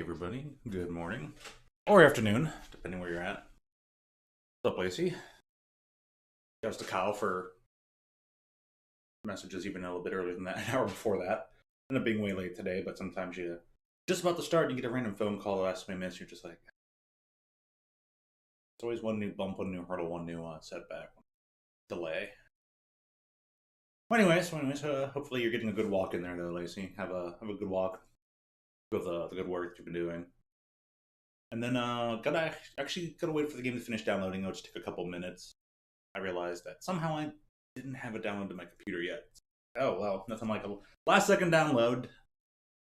everybody. Good morning. Or afternoon, depending where you're at. What's up, Lacey? Shouts to Kyle for messages even a little bit earlier than that, an hour before that. Ended up being way late today, but sometimes you just about to start, you get a random phone call the last 20 minutes, you're just like, it's always one new bump, one new hurdle, one new setback, delay. Well, anyways, hopefully you're getting a good walk in there, though, Lacey. Have a good walk with the good work you've been doing. And then gotta wait for the game to finish downloading. It'll just take a couple minutes. I realized that somehow I didn't have it downloaded to my computer yet. Oh well, nothing like a last second download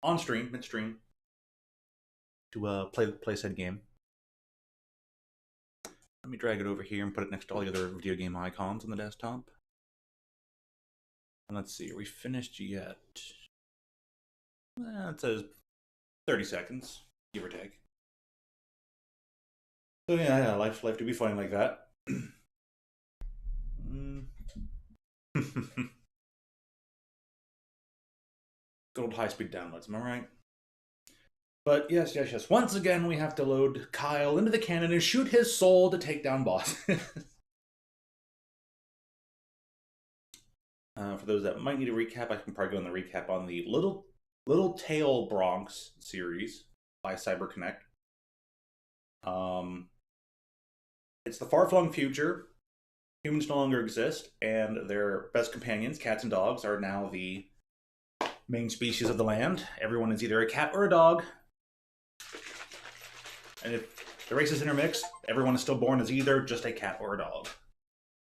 on stream, midstream, to play said game. Let me drag it over here and put it next to all the other video game icons on the desktop. And let's see, are we finished yet? It says 30 seconds, give or take. So yeah, life do be fun like that. Good old high-speed downloads, am I right? But yes. Once again, we have to load Kyle into the cannon and shoot his soul to take down bosses. For those that might need a recap, I can probably go on the recap on the Little Tail Bronx series by CyberConnect. It's the far-flung future. Humans no longer exist, and their best companions, cats and dogs, are now the main species of the land. Everyone is either a cat or a dog. And if the races intermix, everyone is still born as either just a cat or a dog.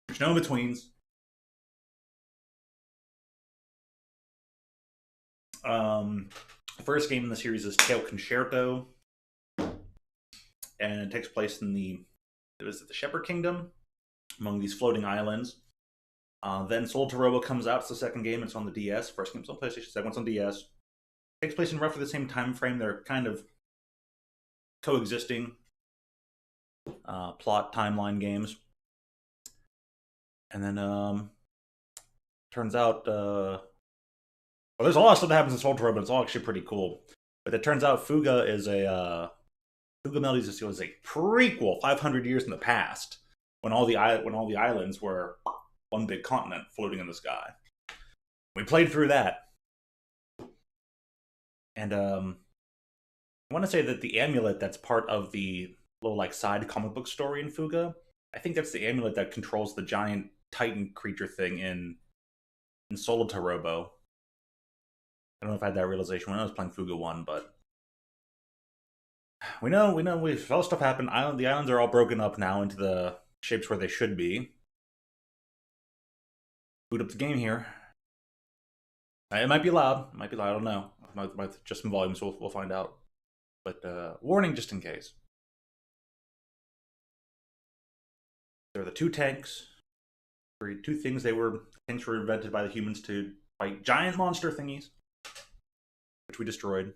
There's no in-betweens. The first game in the series is Tail Concerto, and it takes place in the Shepherd Kingdom, among these floating islands. Then Soul to Robo comes out. It's the second game. It's on the DS. First game's on PlayStation, second one's on DS. Takes place in roughly the same time frame. They're kind of coexisting plot timeline games. And then turns out well, there's a lot of stuff that happens in Soul to Robo. It's all actually pretty cool. But it turns out Fuga Melodies was a prequel 500 years in the past, when all the islands were one big continent floating in the sky. We played through that. And I want to say that the amulet that's part of the little side comic book story in Fuga, I think that's the amulet that controls the giant Titan creature thing in Solo to Robo. I don't know if I had that realization when I was playing Fuga 1, but we know, all stuff happened. The islands are all broken up now into the shapes where they should be. Boot up the game here. It might be loud. I don't know. Might just some volumes. We'll find out. But warning, just in case. There are the two tanks. Two things. Tanks were invented by the humans to fight giant monster thingies, which we destroyed.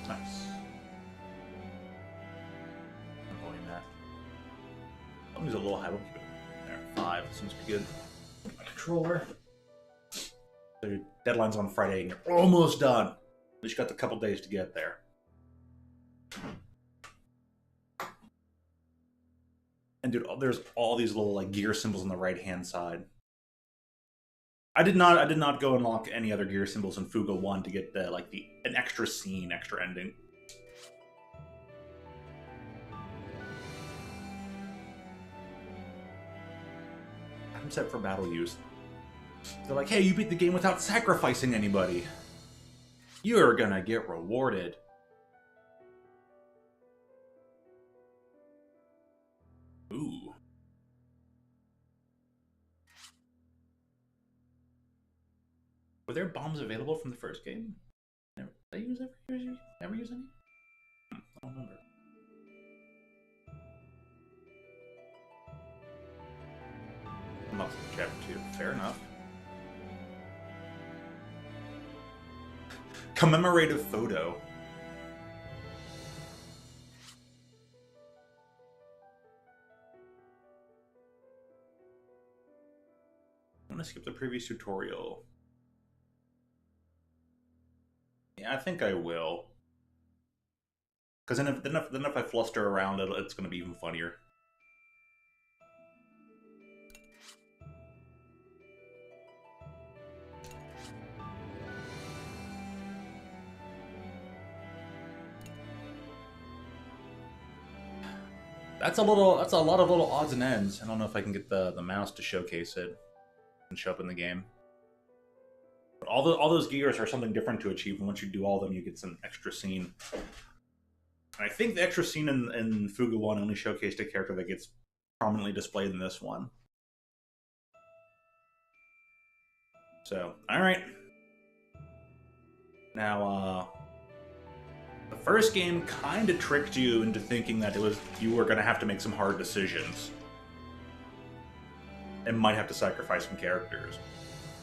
Nice. I'm holding that. I'm just a little high. We'll keep it there. 5 seems to be good. My controller. The deadline's on Friday, and you're almost done. At least you got a couple days to get there. And dude, there's all these little gear symbols on the right-hand side. I did not go unlock any other gear symbols in Fuga 1 to get an extra scene, extra ending. I'm set for battle use. They're like, hey, you beat the game without sacrificing anybody. You're gonna get rewarded. Ooh. Were there bombs available from the first game? Did I ever use any? I don't remember. I'm not in chapter 2. Fair enough. Commemorative photo. I'm gonna skip the previous tutorial. Yeah, I think I will. Because then if I fluster around, it's gonna be even funnier. That's a lot of little odds and ends. I don't know if I can get the mouse to showcase it and show up in the game. But all those gears are something different to achieve, and once you do all of them, you get some extra scene. And I think the extra scene in Fuga 1 only showcased a character that gets prominently displayed in this one. So, alright. Now, the first game kind of tricked you into thinking that you were going to have to make some hard decisions. And might have to sacrifice some characters.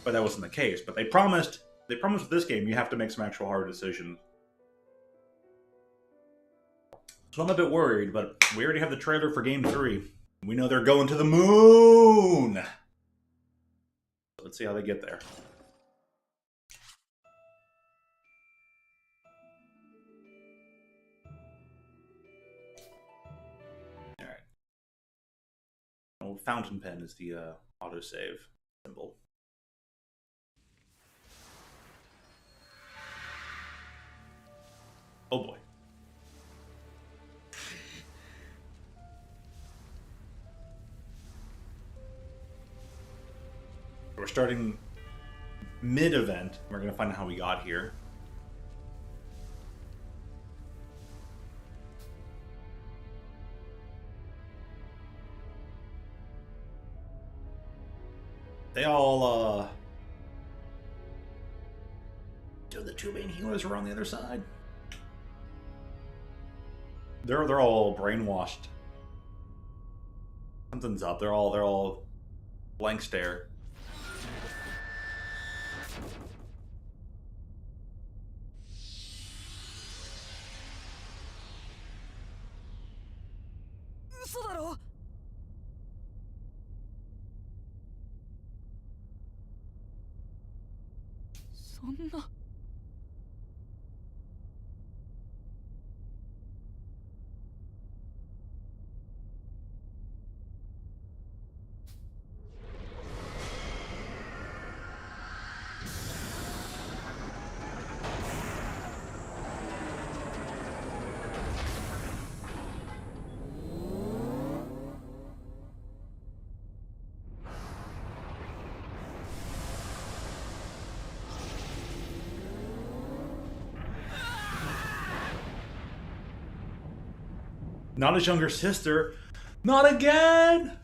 But that wasn't the case. But they promised with this game you have to make some actual hard decisions. So I'm a bit worried, but we already have the trailer for Game 3. We know they're going to the moon! So let's see how they get there. Alright. Oh, fountain pen is the autosave symbol. Oh boy. We're starting mid-event. We're going to find out how we got here. They all, the two main healers are on the other side. They're all brainwashed. Something's up. They're all blank stare. Not his younger sister. Not again!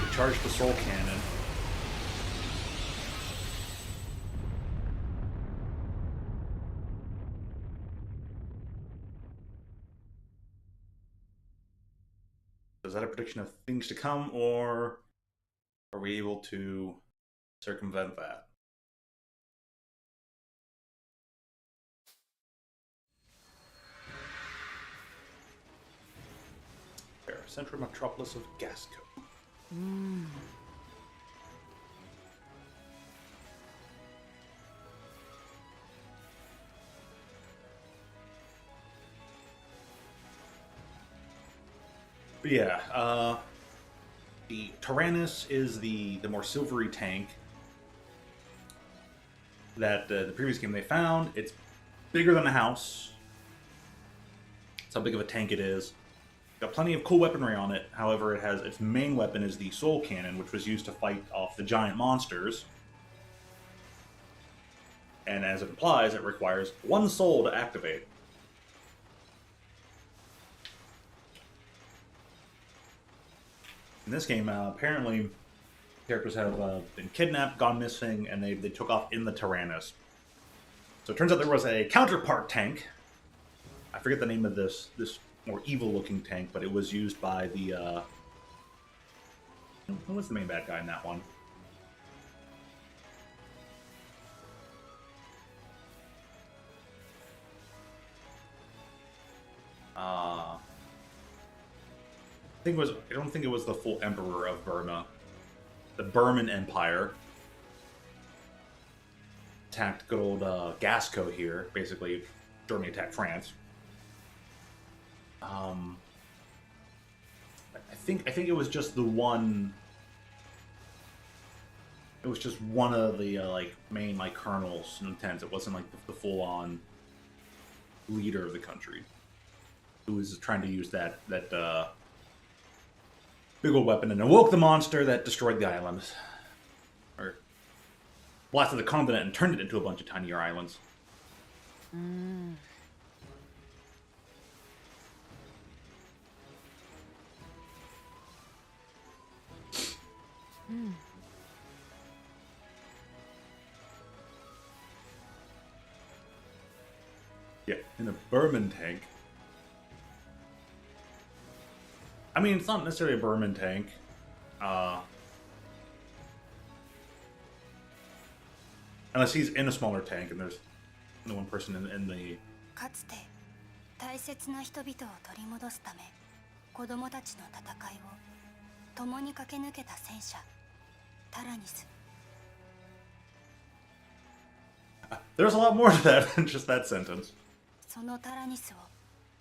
He charged the soul cannon. Is that a prediction of things to come, or are we able to circumvent that? Fair. Central metropolis of Gasco. But yeah, the Tyrannus is the more silvery tank that the previous game they found. It's bigger than a house. That's how big of a tank it is. Got plenty of cool weaponry on it. However, it has its main weapon is the soul cannon, which was used to fight off the giant monsters. And as it implies, it requires one soul to activate. In this game, apparently, characters have been kidnapped, gone missing, and they took off in the Tyrannus. So it turns out there was a counterpart tank. I forget the name of this more evil-looking tank, but it was used by the... who was the main bad guy in that one? I think it was. I don't think it was the full Emperor of Burma. The Burman Empire attacked good old Gasco here. Basically, Germany attacked France. I think it was just the one. It was just one of the like main like colonels and lieutenants. It wasn't like the full on leader of the country who was trying to use that big old weapon and awoke the monster that destroyed the island, or blasted the continent and turned it into a bunch of tinier islands. Yeah, in a Burman tank. I mean, it's not necessarily a Burman tank. Unless he's in a smaller tank and there's only one person in the... かつて大切な人々を取り戻すため子供たちの戦いを共に駆け抜けた戦車タラニス There's a lot more to that than just that sentence. そのタラニスを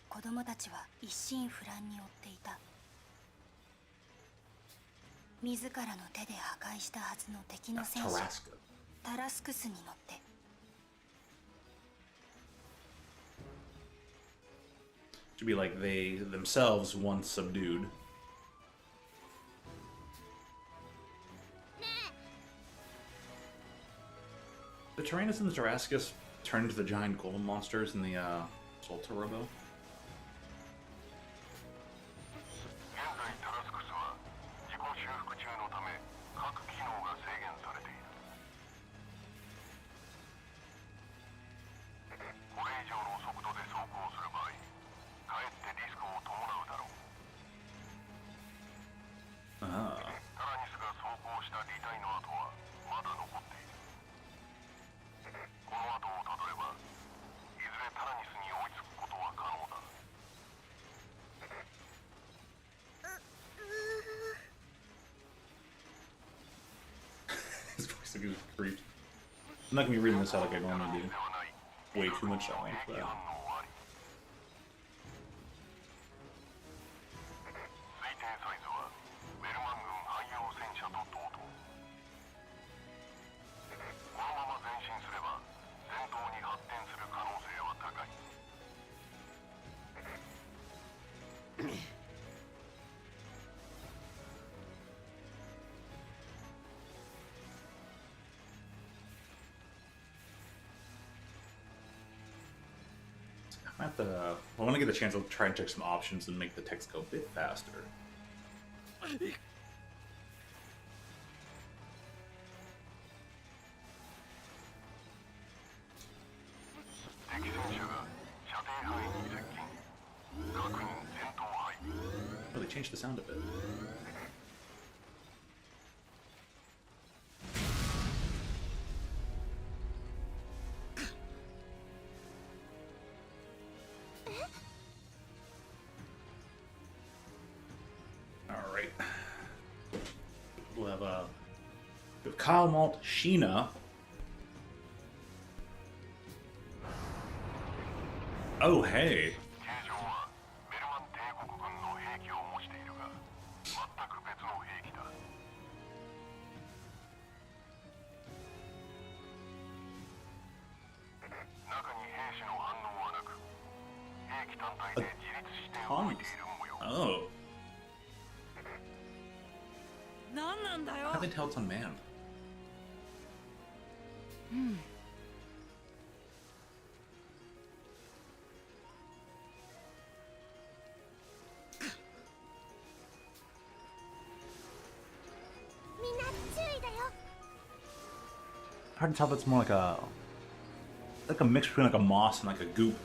子供たちは一心不乱に追っていた自らの手で破壊したはずの敵の戦車タラスクスに乗って Should be like they themselves once subdued. The Tyrannus and the Jurassicus turned into the giant golem monsters in the Solta Robo. His voice is creeped. I'm not gonna be reading this out like I normally do. Way too much dialogue for that. I want to get a chance to try and check some options and make the text go a bit faster. Oh, they changed the sound a bit. We'll have Kyle Malt Sheena. Oh, hey. Oh. How do they tell it's unmanned? Hard to tell if it's more like a mix between like a moss and like a goop.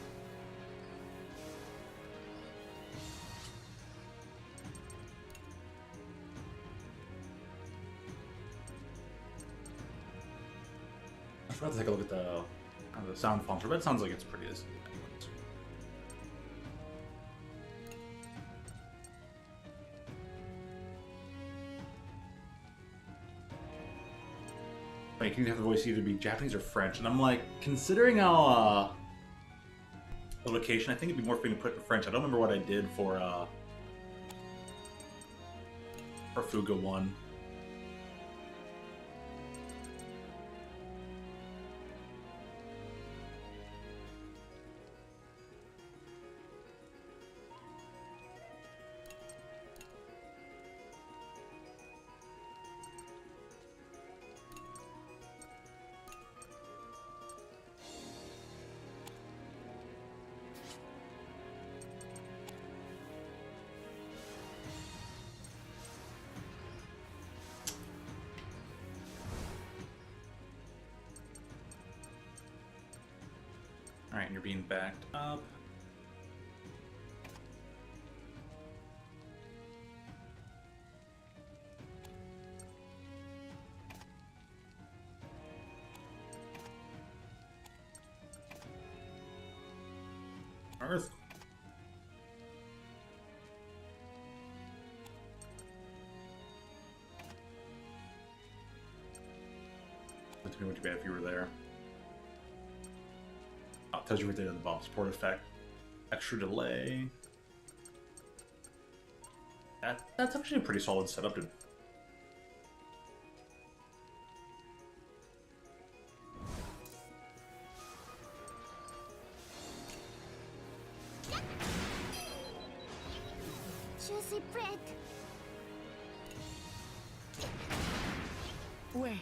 I forgot to take a look at the sound function, but it sounds like it's pretty as. Like, you can have the voice either be Japanese or French, and I'm like, considering how the location, I think it'd be more fitting to put it in French. I don't remember what I did for Fuga 1. Alright, and you're being backed up. Earth. That would be bad if you were there. Oh, it tells you right there in the bomb support effect. Extra delay. That's actually a pretty solid setup to. Je suis prête. Ouais.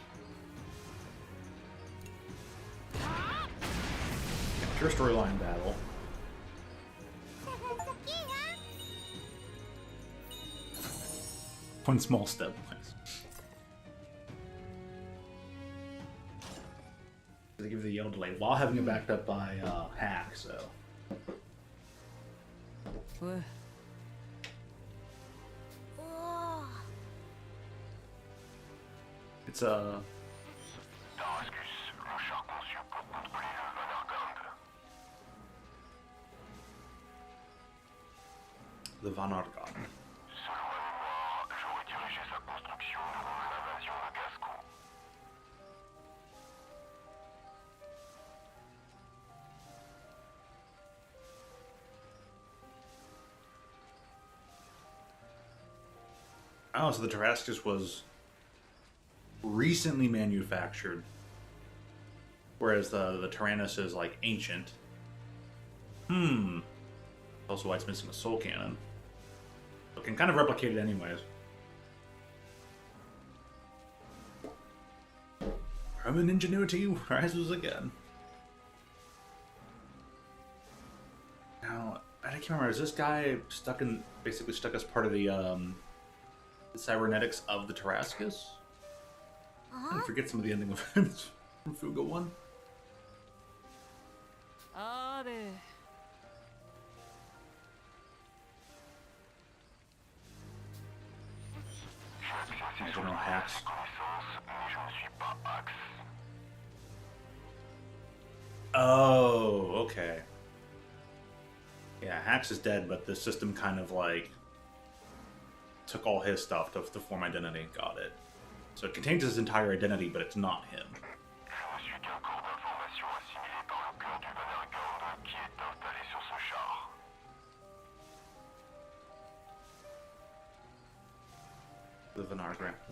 Pure storyline battle. One small step. Nice. They give the yell delay while having it backed up by hack, so. Ouais. It's the Van Argon. Selon ma mémoire, j'aurais dirigé sa construction durant l'invasion de Gasco. Oh, so the Tarascus was recently manufactured, whereas the Tyrannus is like ancient. Also why it's missing a soul cannon. It can kind of replicate it anyways. Roman ingenuity rises again. Now, I can't remember, is this guy basically stuck as part of the cybernetics of the Tarascus? I forget some of the ending of events from Fuga 1. Allez. General Hacks. Oh, okay. Yeah, Hacks is dead, but the system kind of like took all his stuff to form identity. Got it. So it contains his entire identity, but it's not him. Je ne suis qu'un corps d'information assimilé par le cœur du Vanargand qui est installé sur ce char. The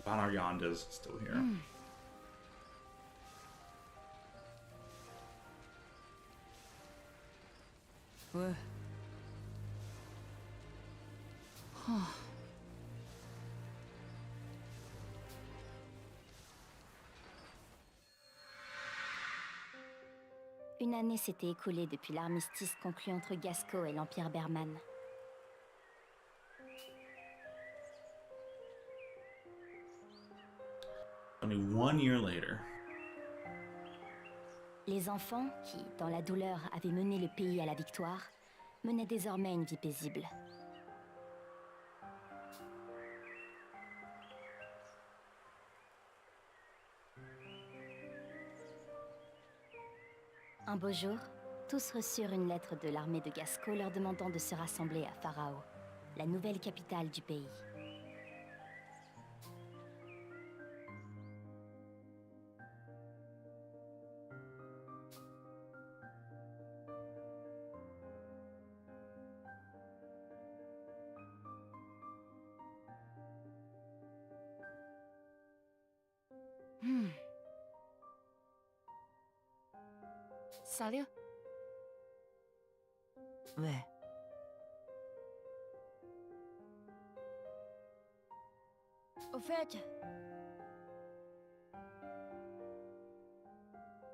Van Argand is still here. Ouais. Une année s'était écoulée depuis l'armistice conclu entre Gasco et l'Empire Berman. Only 1 year later. Les enfants, qui, dans la douleur, avaient mené le pays à la victoire, menaient désormais une vie paisible. Un beau jour, tous reçurent une lettre de l'armée de Gasco leur demandant de se rassembler à Pharao, la nouvelle capitale du pays. Sérieux? Ouais. Au fait,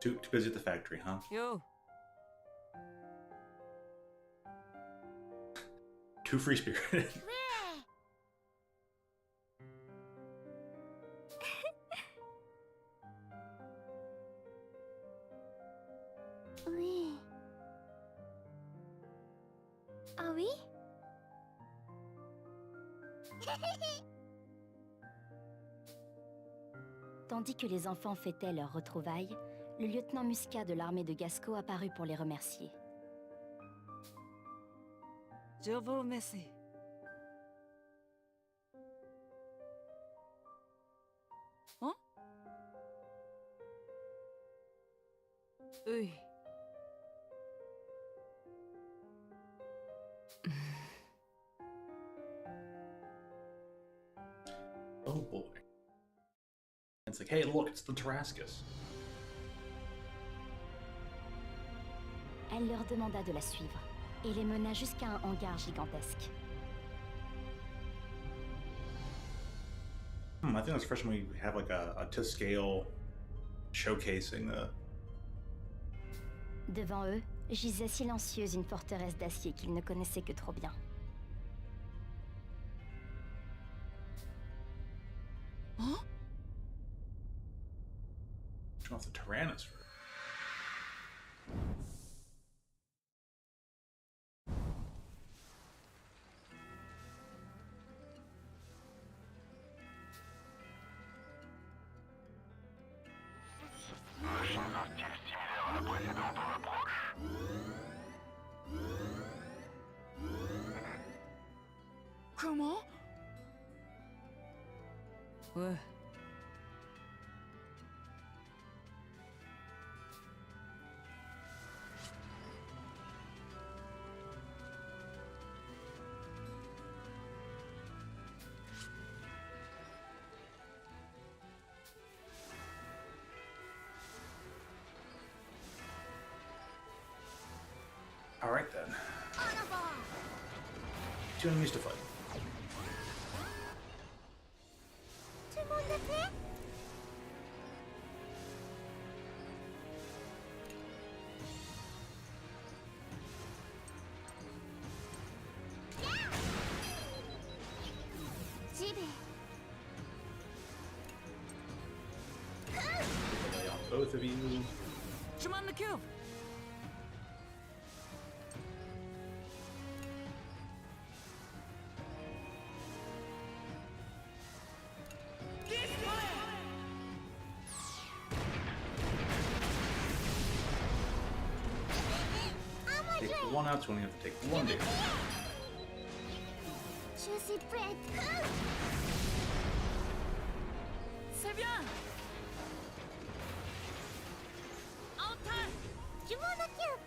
Too busy at the factory, huh? Yo. Too free spirited. oui. Ah oui? Tandis que les enfants fêtaient leur retrouvailles, le lieutenant Muscat de l'armée de Gasco apparut pour les remercier. Je vous remercie. Hein? Oui. Oh boy. It's like, hey, look, it's the Tarascus. Elle leur demanda de la suivre et les mena jusqu'à un hangar gigantesque. I think that's the first time we have like a to scale showcasing the. Devant eux, gisait silencieuse une forteresse d'acier qu'ils ne connaissaient que trop bien. Hein? Off the Tyrannosaurus. Machines hostiles similaires à la précédente en approche. Comment? Ouais. Alright then. Two enemies to fight. Tout le monde est prêt? J'y vais. Lay on both of you. Chemin de cube. Take one out, so only have to take one damage. Je suis prête. C'est bien. En time. Je m'en occupe.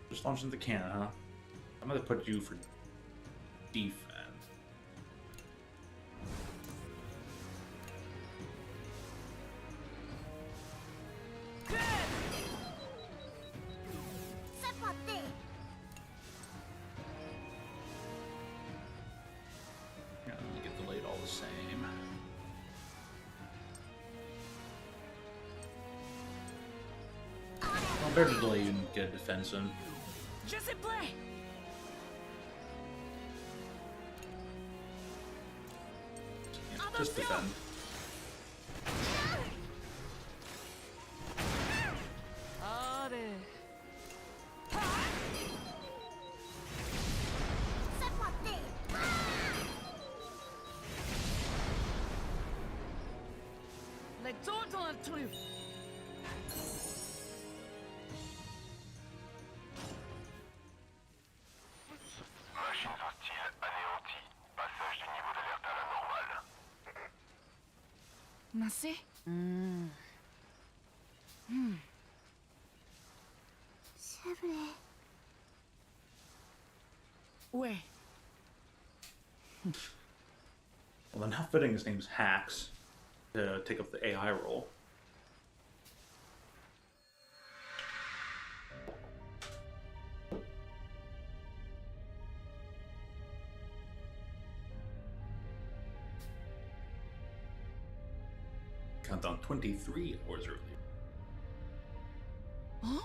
Just launching the cannon, huh? I'm gonna put you for defense. C'est parti. Yeah, let me get delayed all the same. Well, better to delay you and get a defense in. Je sais play. Yeah, just defend. Allez. C'est parti. Les tours dans le truc. Machines hostiles anéanties. Passage du niveau d'alerte à la Massé? C'est vrai. Ouais. Well, then how fitting his name's Hacks to take up the AI role. Countdown 23 hours earlier. Huh?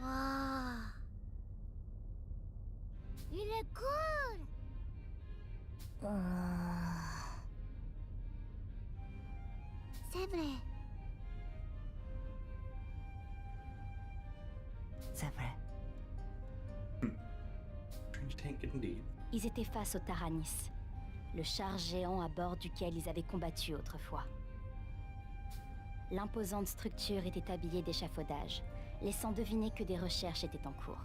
Waouh. Il est cool. C'est vrai. C'est vrai. Strange tank indeed. Ils étaient face au Taranis, le char géant à bord duquel ils avaient combattu autrefois. L'imposante structure était habillée d'échafaudages, laissant deviner que des recherches étaient en cours.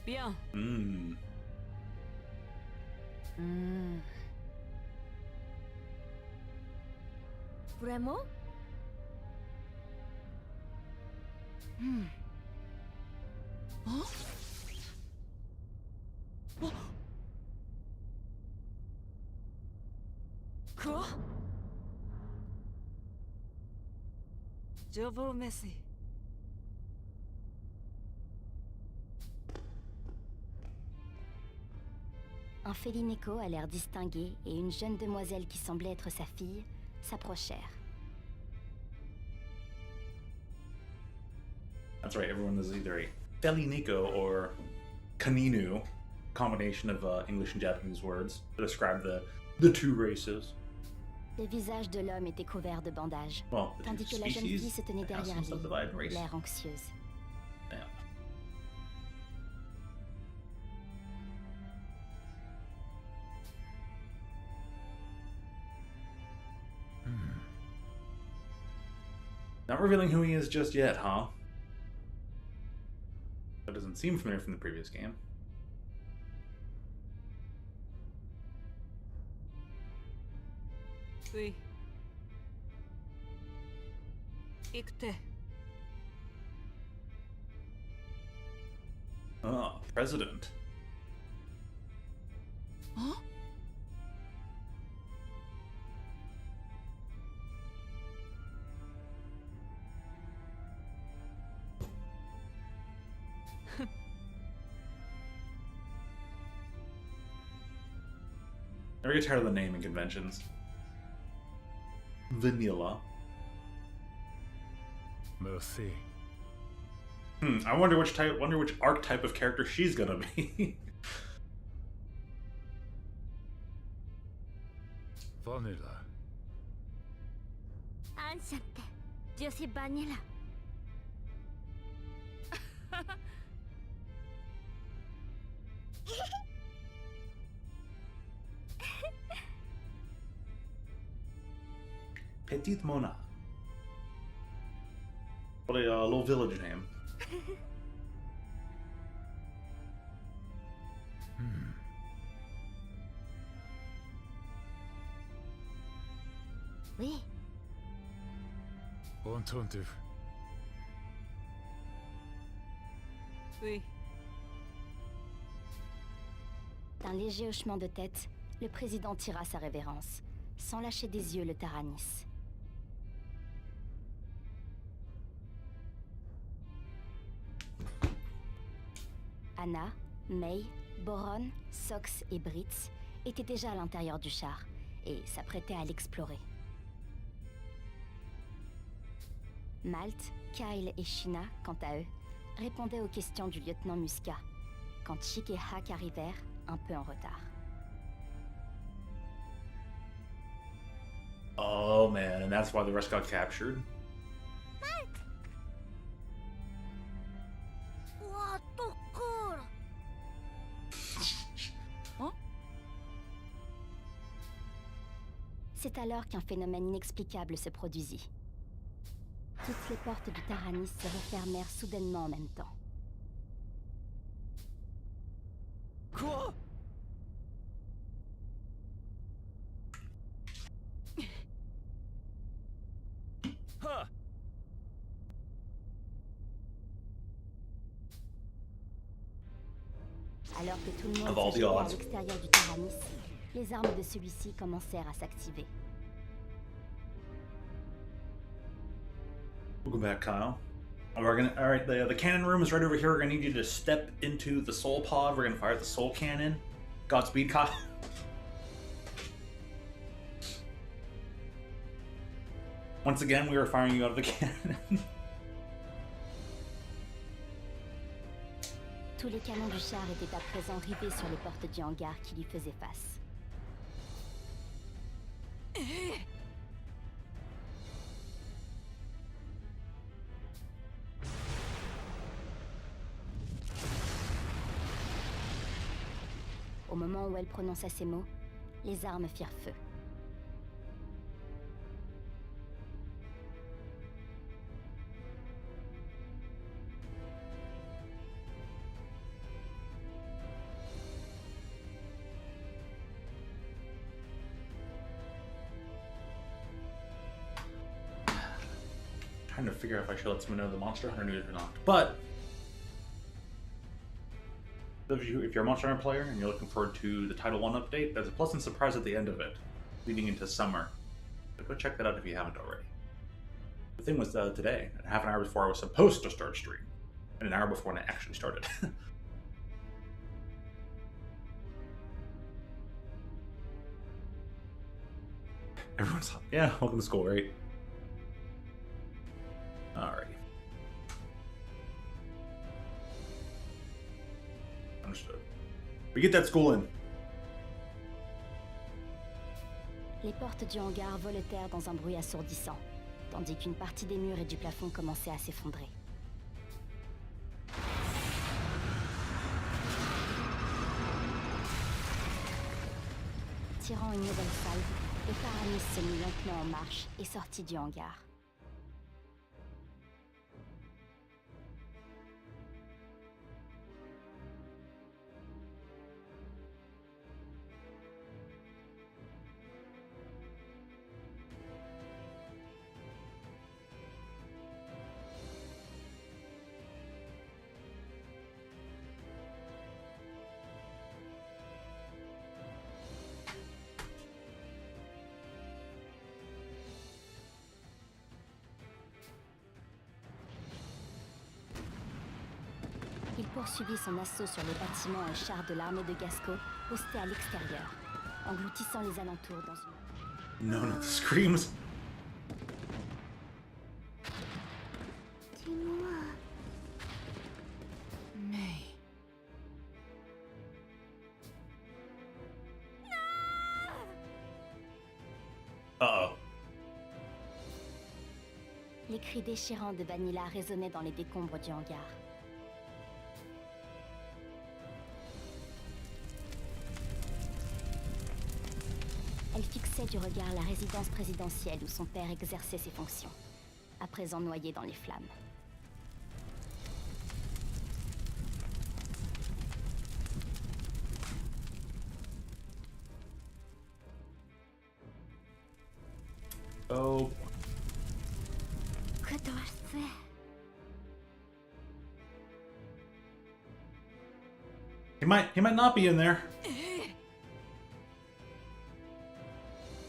Bien. Vraiment? Hein? Oh. Quoi? Je vous remercie. Un Félinéco à l'air distingué et une jeune demoiselle qui semblait être sa fille s'approchèrent. That's right, everyone is either a Feliniko or Kaninu, combination of English and Japanese words to describe the two races. Le visage de l'homme était couvert de bandages, Well, the tandis two que la jeune species fille se tenait have derrière some subdivided lui, race. l'air anxieuse. Yeah. Not revealing who he is just yet, huh? That doesn't seem familiar from the previous game. Oui. Écoutez, Ah, president. Huh? Never get tired of the naming conventions. Vanilla. Merci. I wonder which archetype of character she's gonna be. Vanilla. Enchanté. Je suis Vanilla. Petite Mona. What a little village name. Oui. Entendu. oui. D'un léger hochement de tête, le président tira sa révérence, sans lâcher des yeux le Taranis. Anna, May, Boron, Sox et Britz étaient déjà à l'intérieur du char et s'apprêtaient à l'explorer. Malte, Kyle et Shina, quant à eux, répondaient aux questions du lieutenant Muscat, quand Chick et Hack arrivèrent un peu en retard. Oh man, and that's why the rest got captured. Wow, tout cool. C'est alors qu'un phénomène inexplicable se produisit. Toutes les portes du Taranis se refermèrent soudainement en même temps. Quoi? Ha! Alors que tout le monde Of all the s'agitait à odds. l'extérieur du Taranis, les armes de celui-ci commencèrent à s'activer. Welcome back, Kyle. We're gonna. All right, the cannon room is right over here. We're gonna need you to step into the soul pod. We're gonna fire the soul cannon. Godspeed, Kyle. Once again, we are firing you out of the cannon. Tous les canons du char étaient à présent rivés sur les portes du hangar qui lui faisaient face. Au moment où elle prononça ces mots, les armes firent feu. Trying to figure out if I should let someone know the monster hunter news or not. But if you're a Monster Hunter player and you're looking forward to the Title 1 update, there's a pleasant surprise at the end of it, leading into summer. So go check that out if you haven't already. The thing was today, half an hour before I was supposed to start stream, and an hour before when I actually started. Everyone's like, yeah, welcome to school, right? Alrighty. Understood. We get that school in. Les portes du hangar voletèrent dans un bruit assourdissant, tandis qu'une partie des murs et du plafond commençait à s'effondrer. Tirant une nouvelle salve, le Taranis se mit lentement en marche et sortit du hangar. Il poursuivit son assaut sur les bâtiments et chars de l'armée de Gasco, postés à l'extérieur, engloutissant les alentours dans une... No, not the screams. May. Uh-oh. Les cris déchirants de Vanilla résonnaient dans les décombres du hangar. Elle fixait du regard la résidence présidentielle où son père exerçait ses fonctions, à présent noyé dans les flammes. Oh. He might not be in there.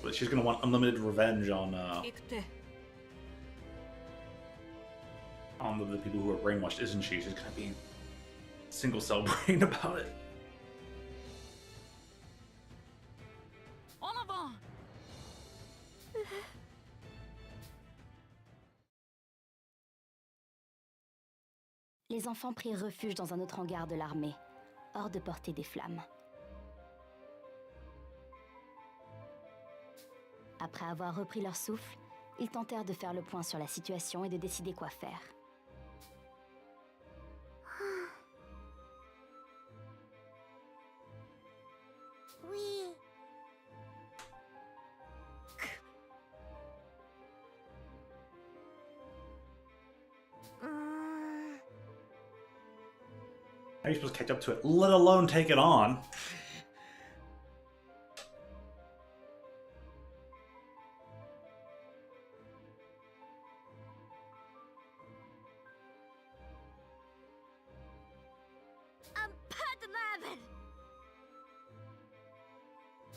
But she's gonna want unlimited revenge on the people who are brainwashed, isn't she? She's gonna be single cell brain about it. En avant! Les enfants prirent refuge dans un autre hangar de l'armée, hors de portée des flammes. Après avoir repris leur souffle, ils tentèrent de faire le point sur la situation et de décider quoi faire. Oui. How are you supposed to catch up to it, let alone take it on?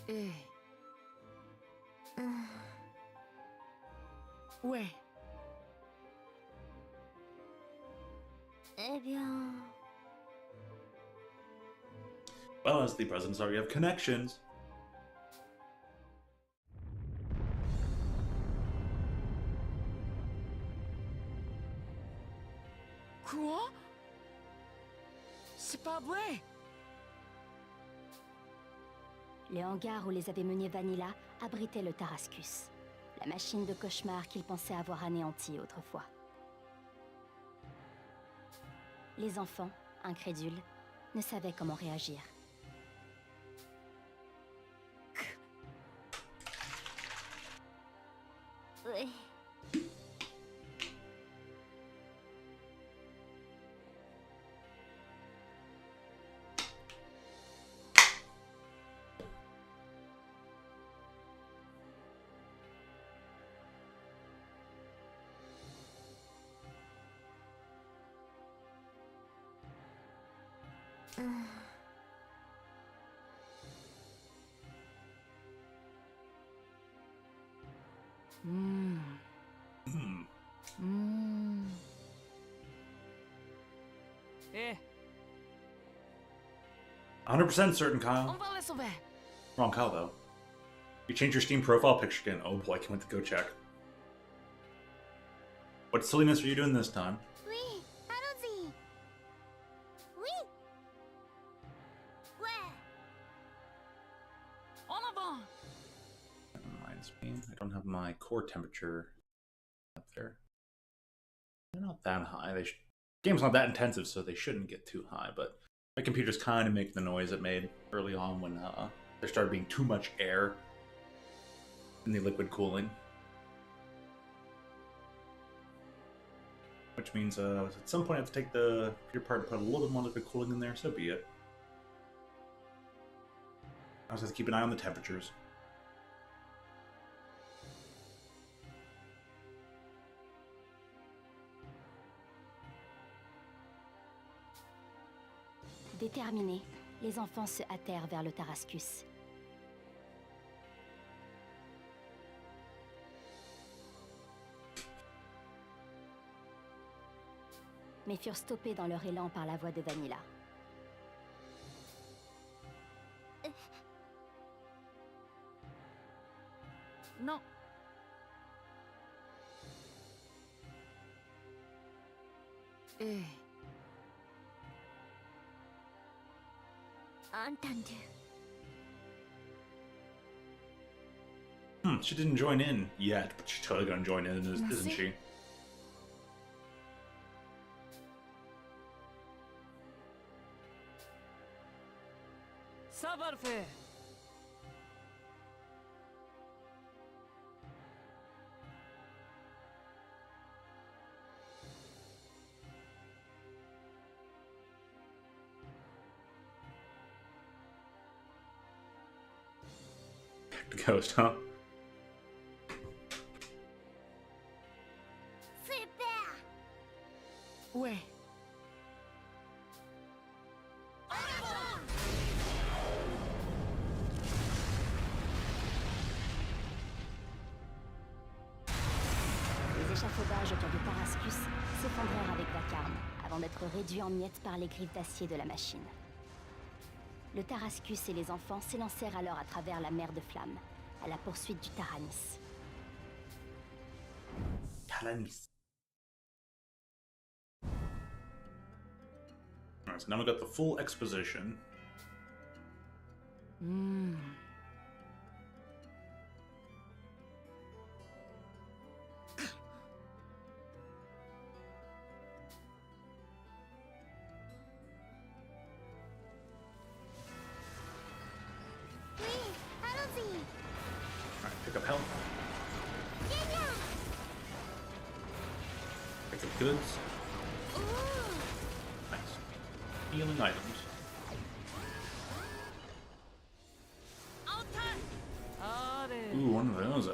Eh. Ouais. Eh bien... Well, as the president's already have connections. Quoi? C'est pas vrai. Le hangar où les avait menés Vanilla abritait le Tarascus, la machine de cauchemar qu'il pensait avoir anéantie autrefois. Les enfants, incrédules, ne savaient comment réagir. Oui. Hmm. Hmm. Eh, 100% certain, on Kyle. va les sauver. Wrong Kyle, though. You changed your Steam profile picture again. Oh boy, I can't wait to go check. What silliness are you doing this time? Oui, allons-y. Oui. Ouais. En avant. That reminds me, I don't have my core temperature up there. They're not that high. Game's not that intensive, so they shouldn't get too high, but my computer's kind of making the noise it made early on when there started being too much air in the liquid cooling. Which means at some point I have to take the computer part and put a little bit more liquid cooling in there, so be it. I also have to keep an eye on the temperatures. Déterminés, les enfants se hâtèrent vers le Tarascus. Mais furent stoppés dans leur élan par la voix de Vanilla. Non. Eh. Entendu. She didn't join in yet, but she's totally gonna join in, isn't she? Ça va le faire. The ghost, huh? Super. Ouais. Les échafaudages autour du Tarascus s'effondrèrent avec vacarme, avant d'être réduits en miettes par les griffes d'acier de la machine. Le Tarascus et les enfants s'élancèrent alors à travers la mer de flammes, à la poursuite du Taranis. Talanis. Alright, so now we got the full exposition. Hmm. Oui, allons-y. Alright, pick up health. Pick up goods. Ooh. Nice. healing items. Ooh, one of those.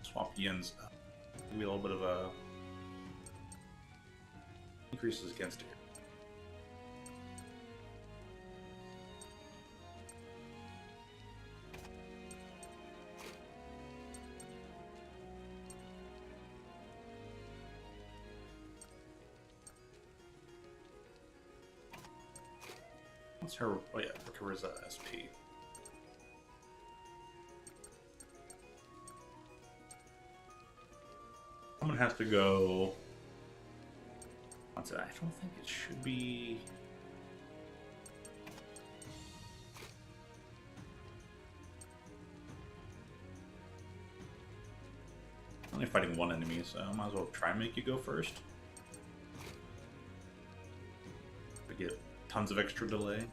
Swap yens. Maybe a little bit of a increases against it. What's her? Oh yeah, Carissa SP. Someone has to go. What's it? I don't think it should be. Only fighting one enemy, so I might as well try and make you go first. We get tons of extra delay.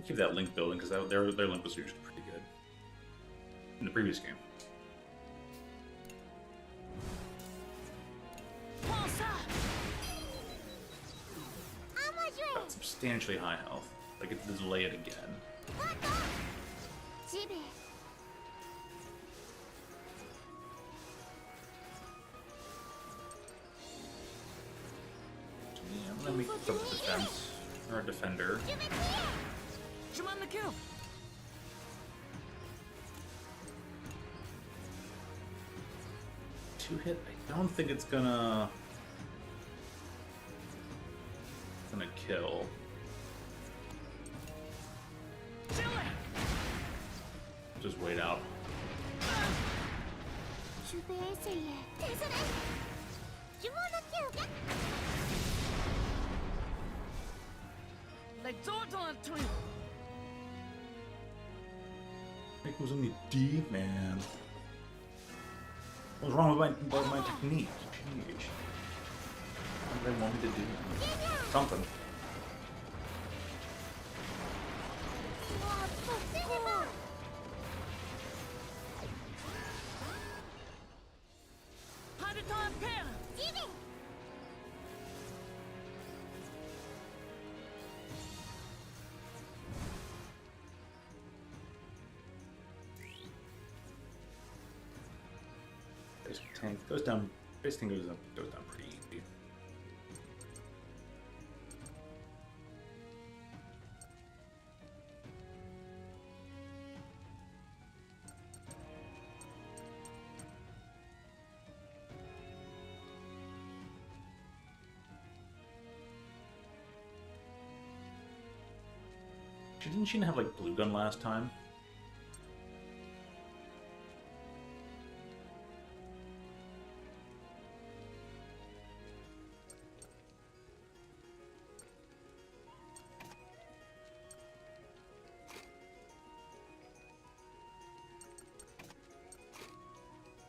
Keep that link building because their link was usually pretty good in the previous game. Got substantially high health. I get to delay it again. Yeah, I'm gonna make some defense or a defender. Two hit. I don't think it's gonna kill. Just wait out. I think it was only D, man. What was wrong with my technique? Jeez. What do they want me to do? Something. Tank goes down. Base thing goes down pretty easy. Didn't she have like blue gun last time?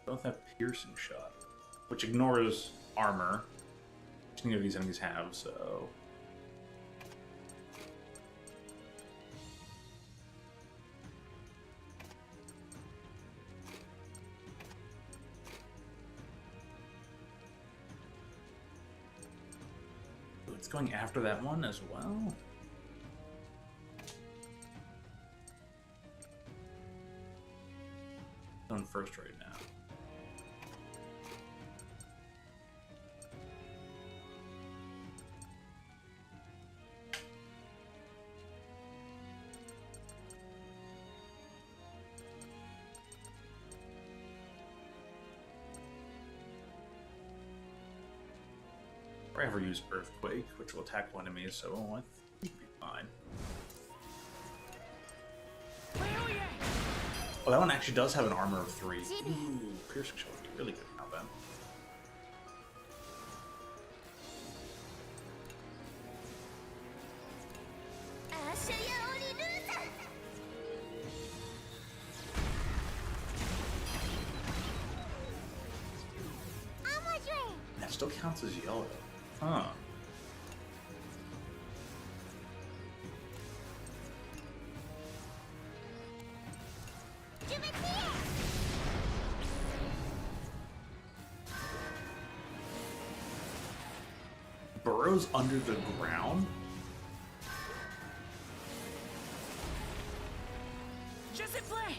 Both have piercing shot, which ignores armor, which neither of these enemies have, so. Ooh, it's going after that one as well. It's on first right now. Or ever use Earthquake, which will attack one enemy, so I think it'll be fine. Hell yeah! Oh, that one actually does have an armor of 3. Ooh, piercing shot would be really good now then. That still counts as yellow. Huh. Burrows under the ground? Just play.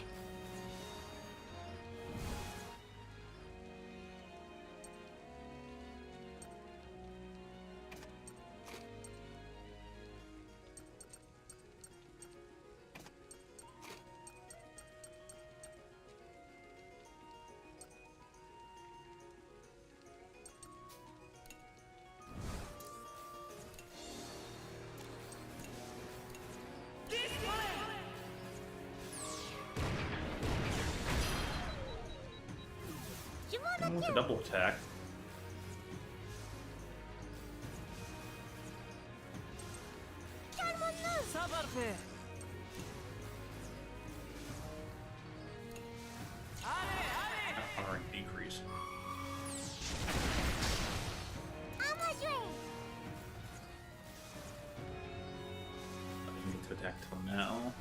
With a double attack. Sabarfe. Honoring decrease. I need to attack till now.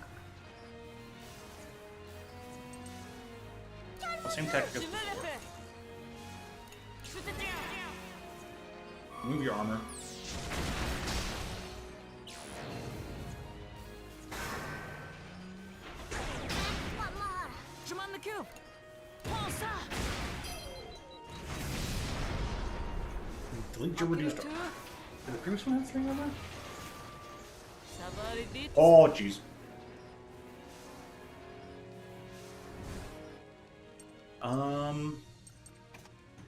Well, same tactic as before. Move your armor. Command the cube. Pulse up. Delete your reduced armor. Did the previous one have 3 armor? Sabaridit. Oh, jeez.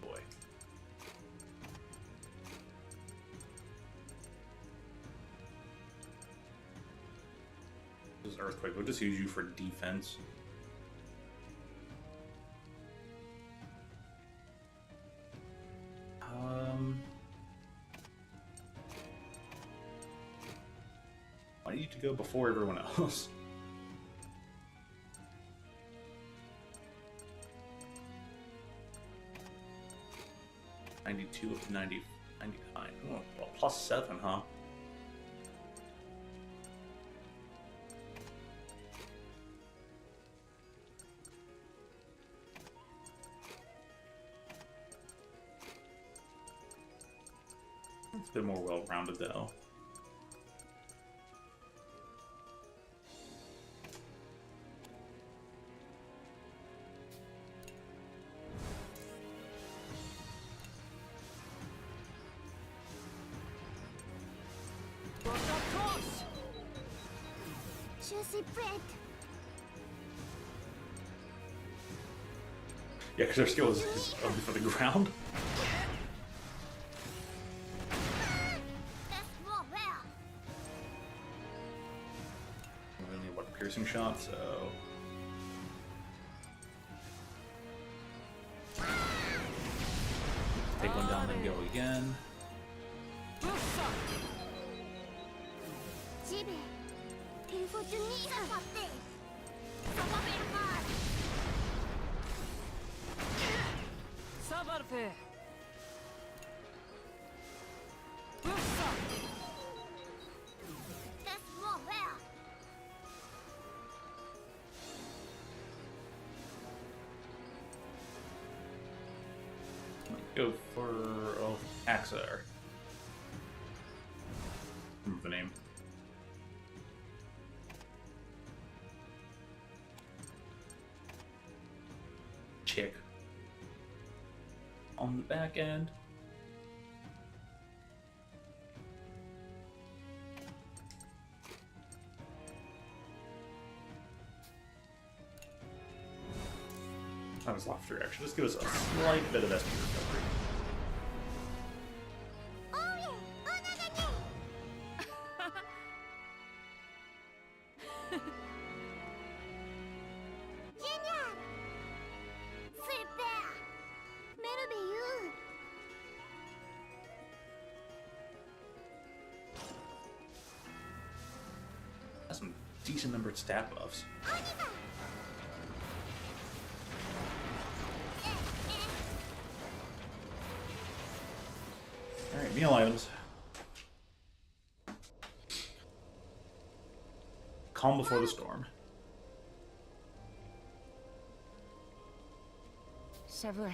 Boy. This is Earthquake. We'll just use you for defense. I need to go before everyone else. $92 up to 99. Oh, well, +7, huh? It's a bit more well-rounded, though. Yeah, because their skill is only for the ground. We only need what, piercing shot, so take one down, then go again. Sabarfe. Go for Axar. Remember the name. Chick. On the back end. That was left direction. Just give us a slight bit of SP recovery. That's some decent numbered stat buffs. Alright, meal items. Calm before the storm. C'est vrai.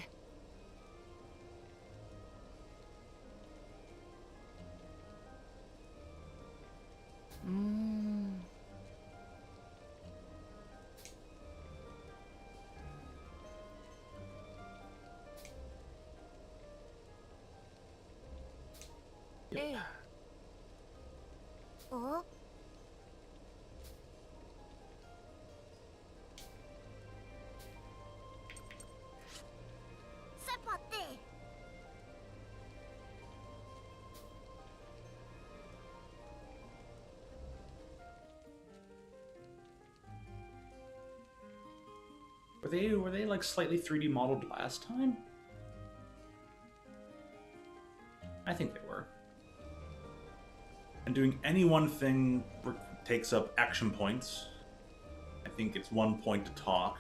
Eh. Oh. C'est parti. Were they like slightly 3D modeled last time? I think they were. And doing any one thing takes up action points. I think it's 1 point to talk.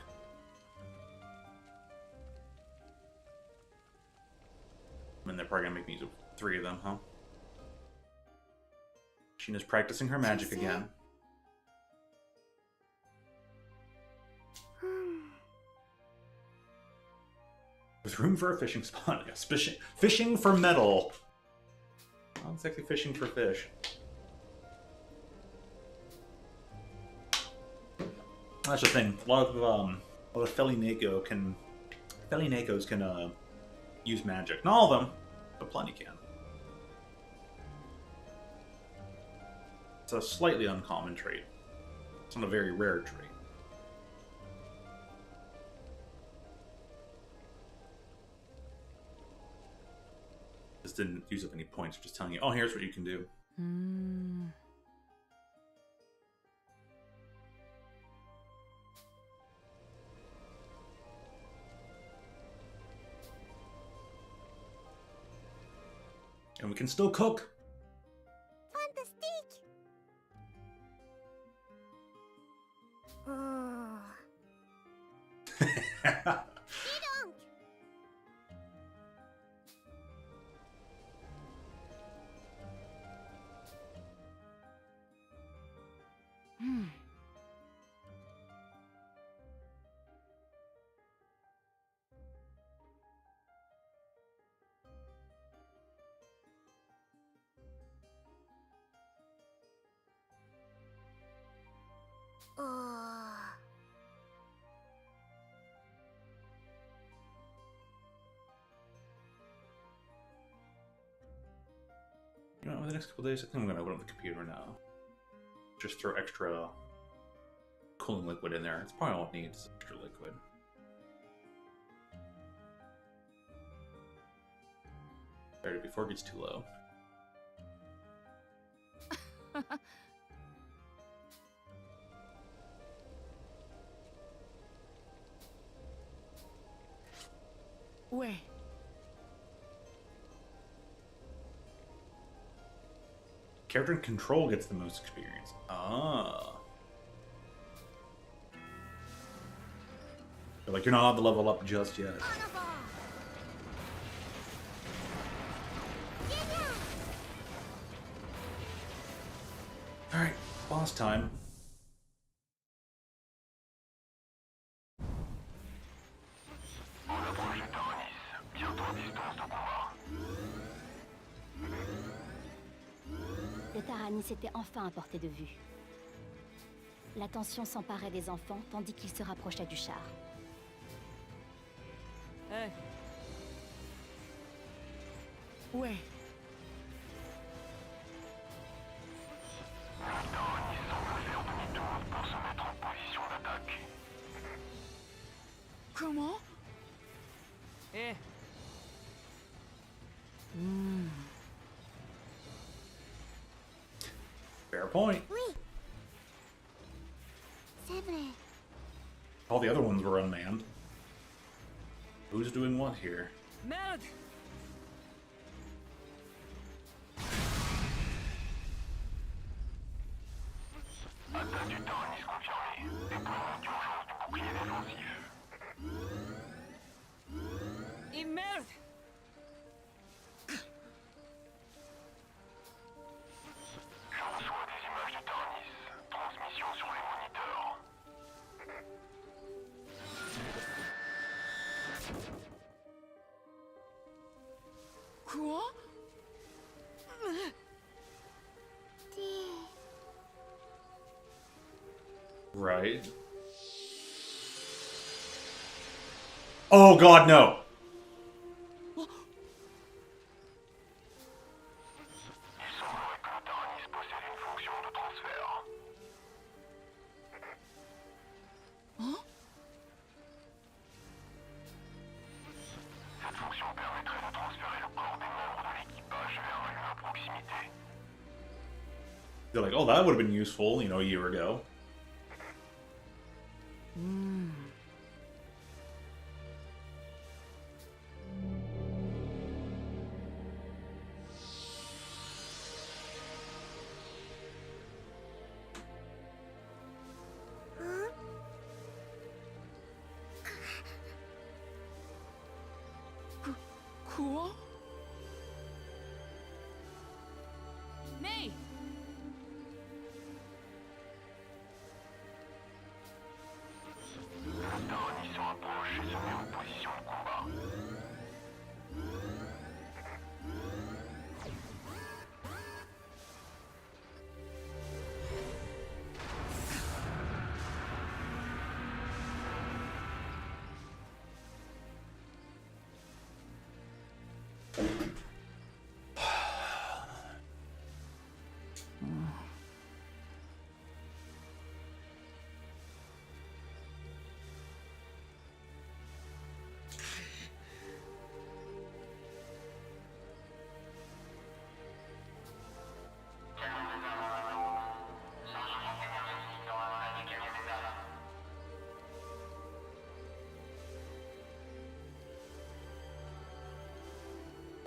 I mean, they're probably gonna make me use 3 of them, huh? Sheena's practicing her magic again. With room for a fishing spot. Yes, fishing for metal. Not exactly fishing for fish. That's the thing. A lot of Felinakos can use magic. Not all of them, but plenty can. It's a slightly uncommon trait. It's not a very rare trait. This didn't use up any points. Just telling you, oh, here's what you can do. And we can still cook. Fantastic. Oh. You know, over the next couple days, I think I'm gonna open up the computer now. Just throw extra cooling liquid in there. It's probably all it needs, extra liquid. Better before it gets too low. Ouais. Character in control gets the most experience. Ah. They're like, you're not allowed to level up just yet. Alright, boss time. On approche de Taronis, bientôt à distance de combat. Le Taranis était enfin à portée de vue. La tension s'emparait des enfants tandis qu'ils se rapprochaient du char. Hey, Ouais. Le Taronis semble faire demi-tour pour se mettre en position d'attaque. Comment? eh, Fair point. Oui. C'est vrai. All the other ones were unmanned. Who's doing what here? merde! Attaque Quoi? Right. Oh god, no! Il semblerait que le Taranis possède une fonction de transfert. Cette fonction permettrait de transférer le corps des membres de l'équipage vers un lieu à proximité. They're like, oh, that would have been useful, you know, a year ago. Quoi? May! Le Taranis se rapproche et se met en position de combat.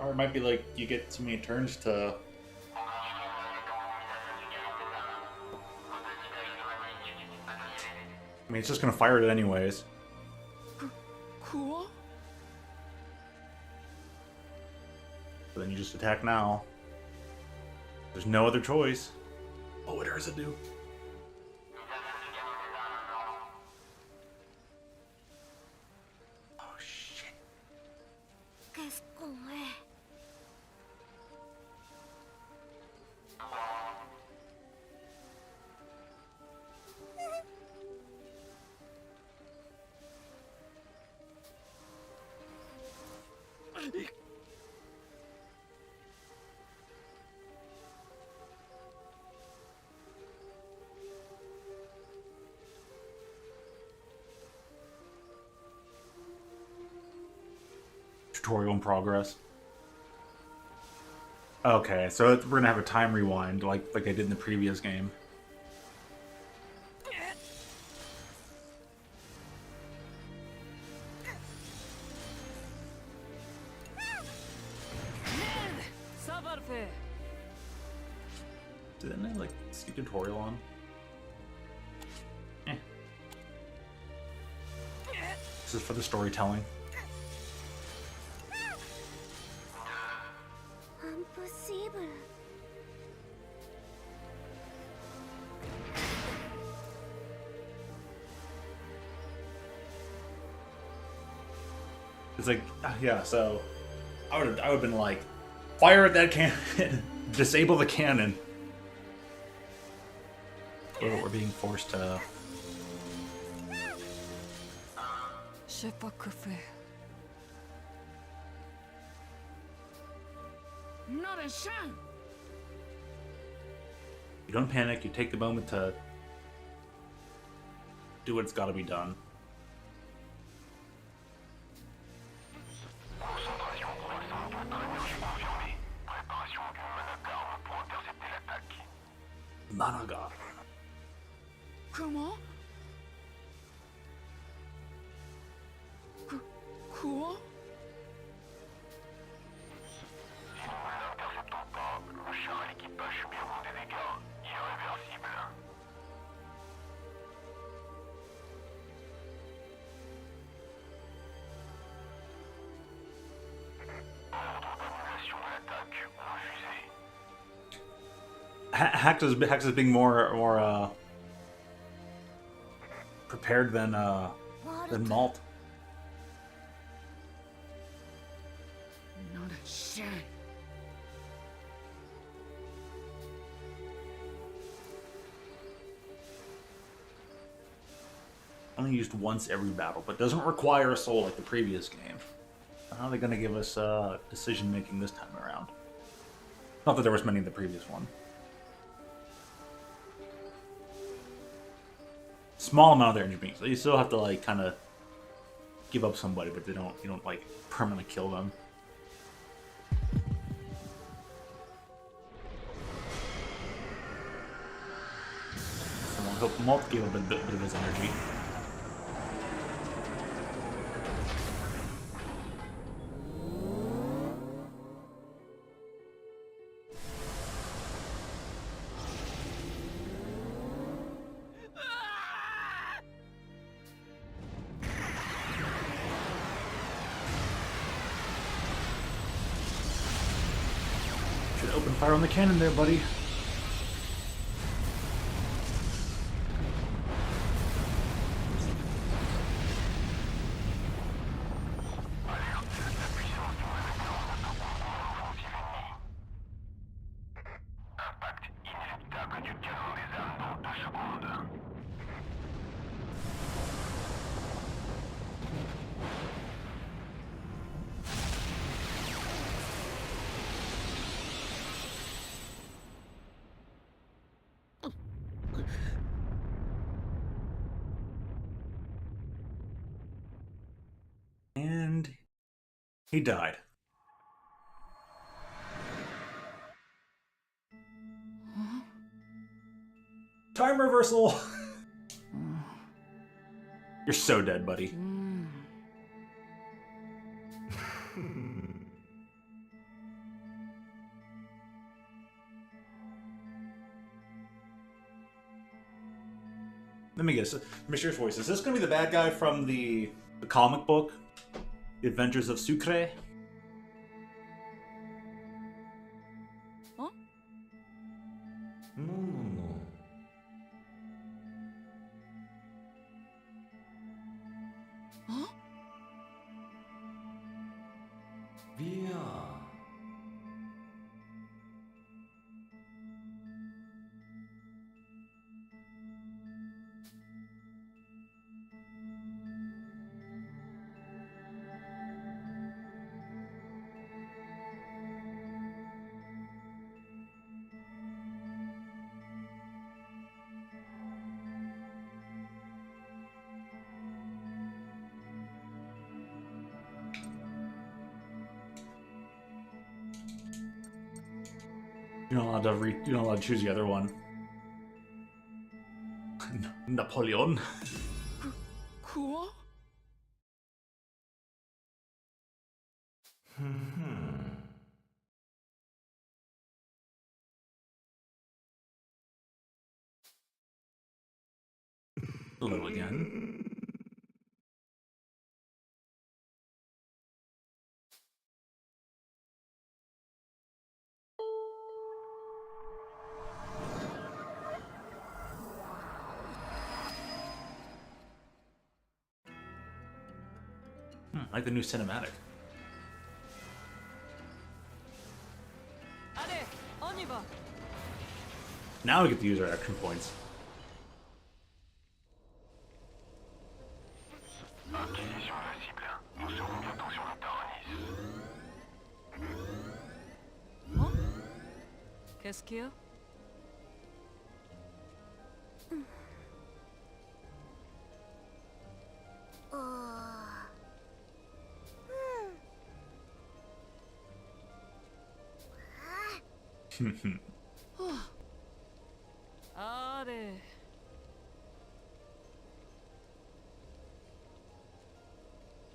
Or it might be like you get so many turns to. I mean, it's just gonna fire it anyways. Quoi? But then you just attack now. There's no other choice. Oh, what does it do? Oh shit. Qu'est-ce qu'on est? Tutorial in progress. Okay, so we're gonna have a time rewind like I did in the previous game. Ça va le faire. Didn't I like see tutorial on? Eh. This is for the storytelling. Impossible. It's like, yeah, so I would have been like, fire at that cannon, disable the cannon. But we're being forced to. Je sais pas que faire. Not a chance! You don't panic. You take the moment to do what's got to be done. Concentration croissante, énergie confirmée. Préparation d'une managarme pour intercepter l'attaque. Managa. Comment? Quoi? Si nous ne l'interceptons pas, le char et l'équipage subiront des dégâts irréversibles. Ordre d'annulation de l'attaque refusé. Hex is being more prepared than Malt. Not a chance. only used once every battle, but doesn't require a soul like the previous game. How are they going to give us decision making this time around? Not that there was many in the previous one. Small amount of their energy, so you still have to like kind of give up somebody, but you don't like permanently kill them. I hope Malt gave a bit of his energy. Should open fire on the cannon there, buddy. And he died. Huh? Time reversal! You're so dead, buddy. Let me guess. Mysterious Voice. Is this going to be the bad guy from the comic book? The Adventures of Sucre? Huh? No. Huh? Via. You're not allowed to you're not allowed to choose the other one. Napoleon. Cool? Hello again. I like the new cinematic. Allez, on y va. Now we get to use our action points. Acquisition de la cible. Nous serons bientôt sur le Taranis. Hein? Qu'est-ce qu'il y a? Allez.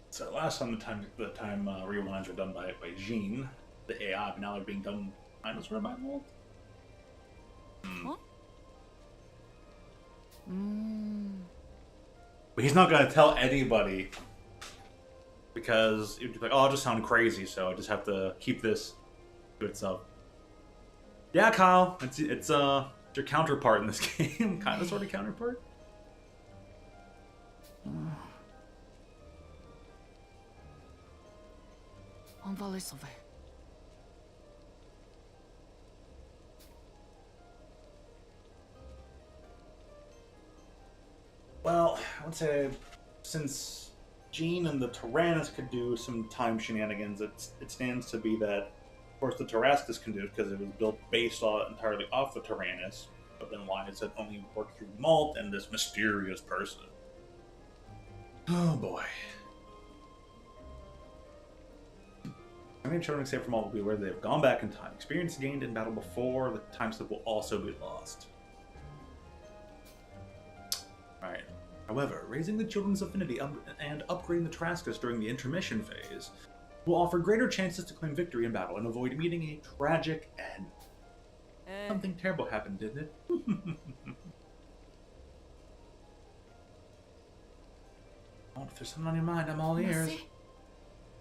So last time the time rewinds were done by Jean, the AI, but now they're being done kind of sort of by Molt. Huh? But he's not gonna tell anybody because it'd be like, oh, I'll just sound crazy, so I just have to keep this to itself. Yeah, Kyle, it's your counterpart in this game, kind of sort of counterpart. On va les sauver. Well, would say since Gene and the Tyrannus could do some time shenanigans, it stands to be that, of course, the Tarrascus can do it because it was built based entirely off the Tyrannus. But then why does it only work through Malt and this mysterious person? Oh boy. I mean, children except for Malt will be aware they have gone back in time. Experience gained in battle before the time slip will also be lost. Alright. However, raising the children's affinity and upgrading the Tarrascus during the intermission phase will offer greater chances to claim victory in battle and avoid meeting a tragic end. Something terrible happened, didn't it? Oh, if there's something on your mind, I'm all ears. Merci.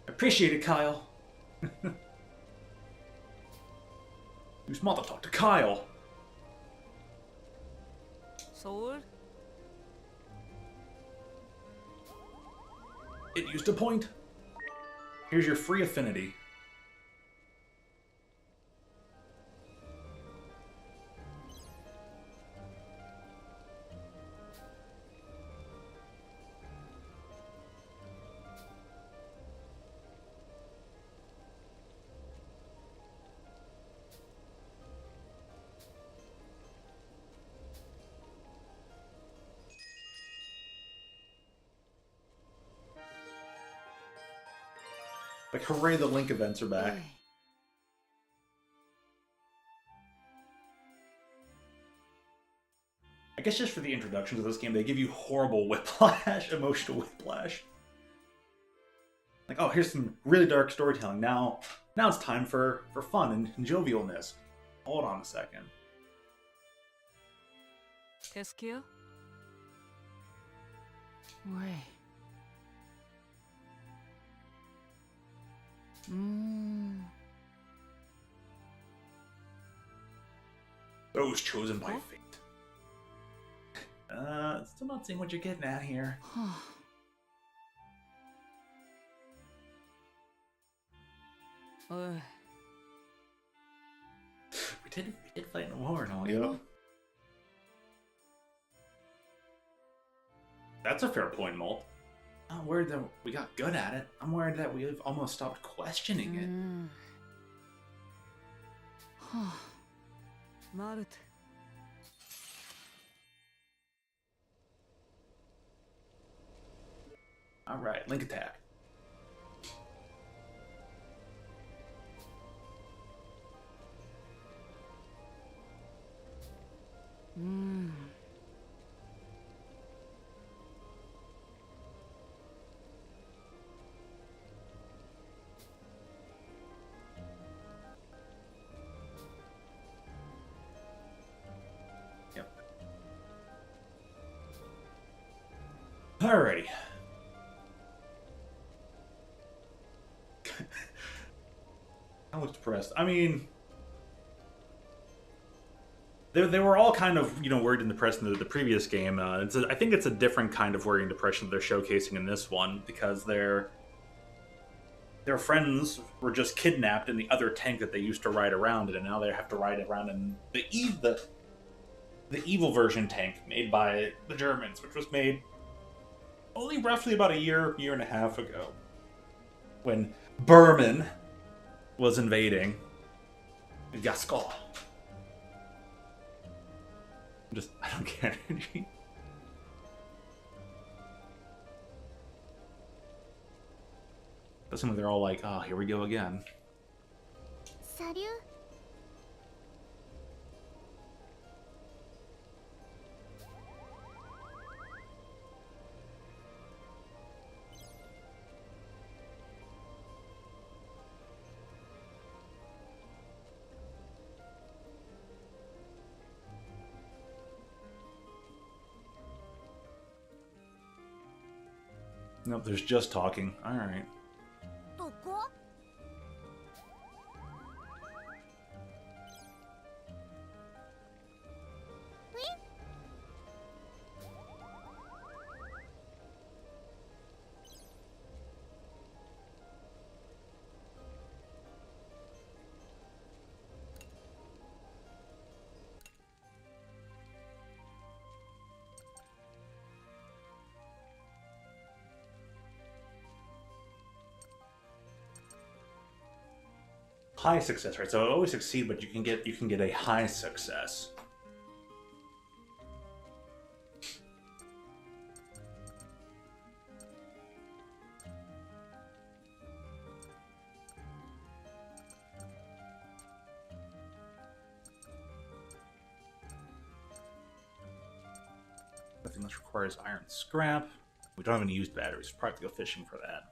Appreciate it, Kyle. Use mother talk to Kyle. Sword? It used a point. Here's your free affinity. Like, hooray, the Link events are back. I guess just for the introduction to this game, they give you horrible whiplash, emotional whiplash. Like, oh, here's some really dark storytelling. Now it's time for fun and jovialness. Hold on a second. Qu'est-ce qu'il y a? Ouais. Hmm. Those chosen by fate. Still not seeing what you're getting at here. Ouais. We did fight in a war and all, yo. That's a fair point, Malt. I'm worried that we got good at it. I'm worried that we've almost stopped questioning it. Malt. Alright, Link attack. Yep. Alrighty. I was depressed. I mean, they were all kind of, worried and depressed in the previous game. I think it's a different kind of worry and depression that they're showcasing in this one, because their friends were just kidnapped in the other tank that they used to ride around in, and now they have to ride around in the evil version tank made by the Germans, which was made only roughly about a year and a half ago, when Berman was invading Gascon. I don't get energy. Doesn't mean they're all like, oh, here we go again. Salut. Nope, there's just talking. Alright. どこ? high success rate. So I always succeed, but you can get a high success. Nothing else requires iron scrap. We don't have any used batteries. Probably have to go fishing for that.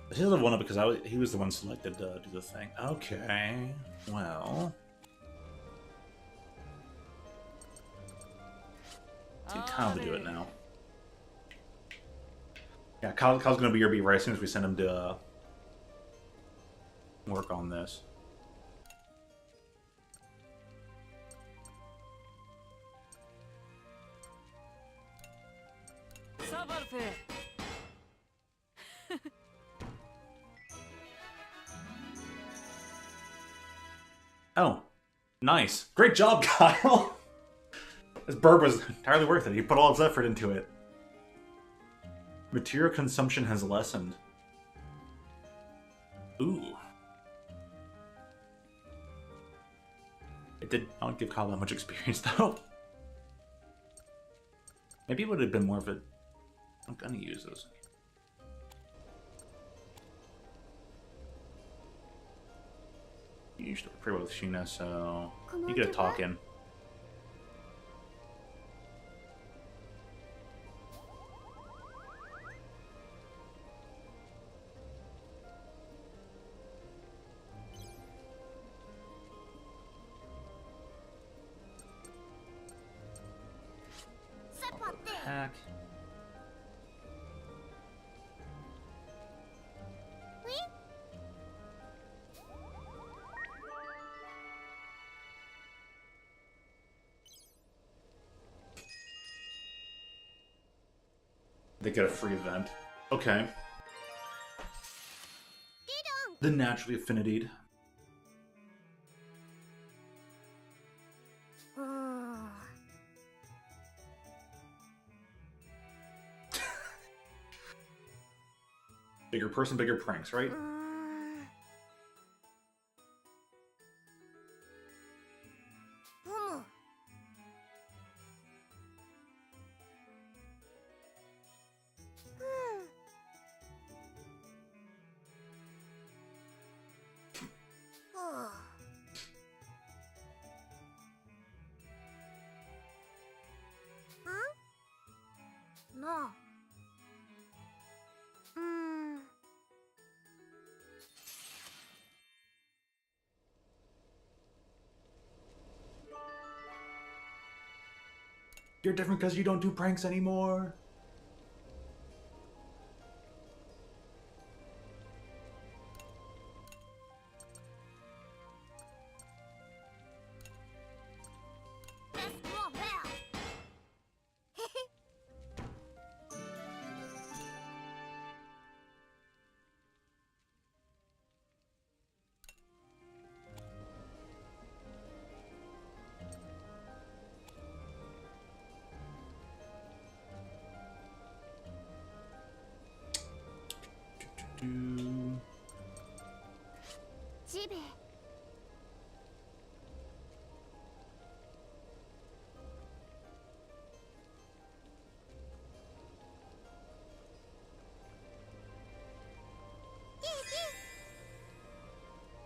This is the one because he was the one selected to do the thing. Okay, well. See, Kyle to do it now. Yeah, Kyle's gonna be your beaver as soon as we send him to work on this. Oh, nice. Great job, Kyle! This burp was entirely worth it. He put all his effort into it. Material consumption has lessened. Ooh. It did not give Kyle that much experience, though. Maybe it would have been more of a... I'm gonna use those. You usually work pretty well with Sheena, so you get a talk in. Hack. They get a free event. Okay. The naturally affinitied. Bigger person, bigger pranks, right? No. You're different because you don't do pranks anymore.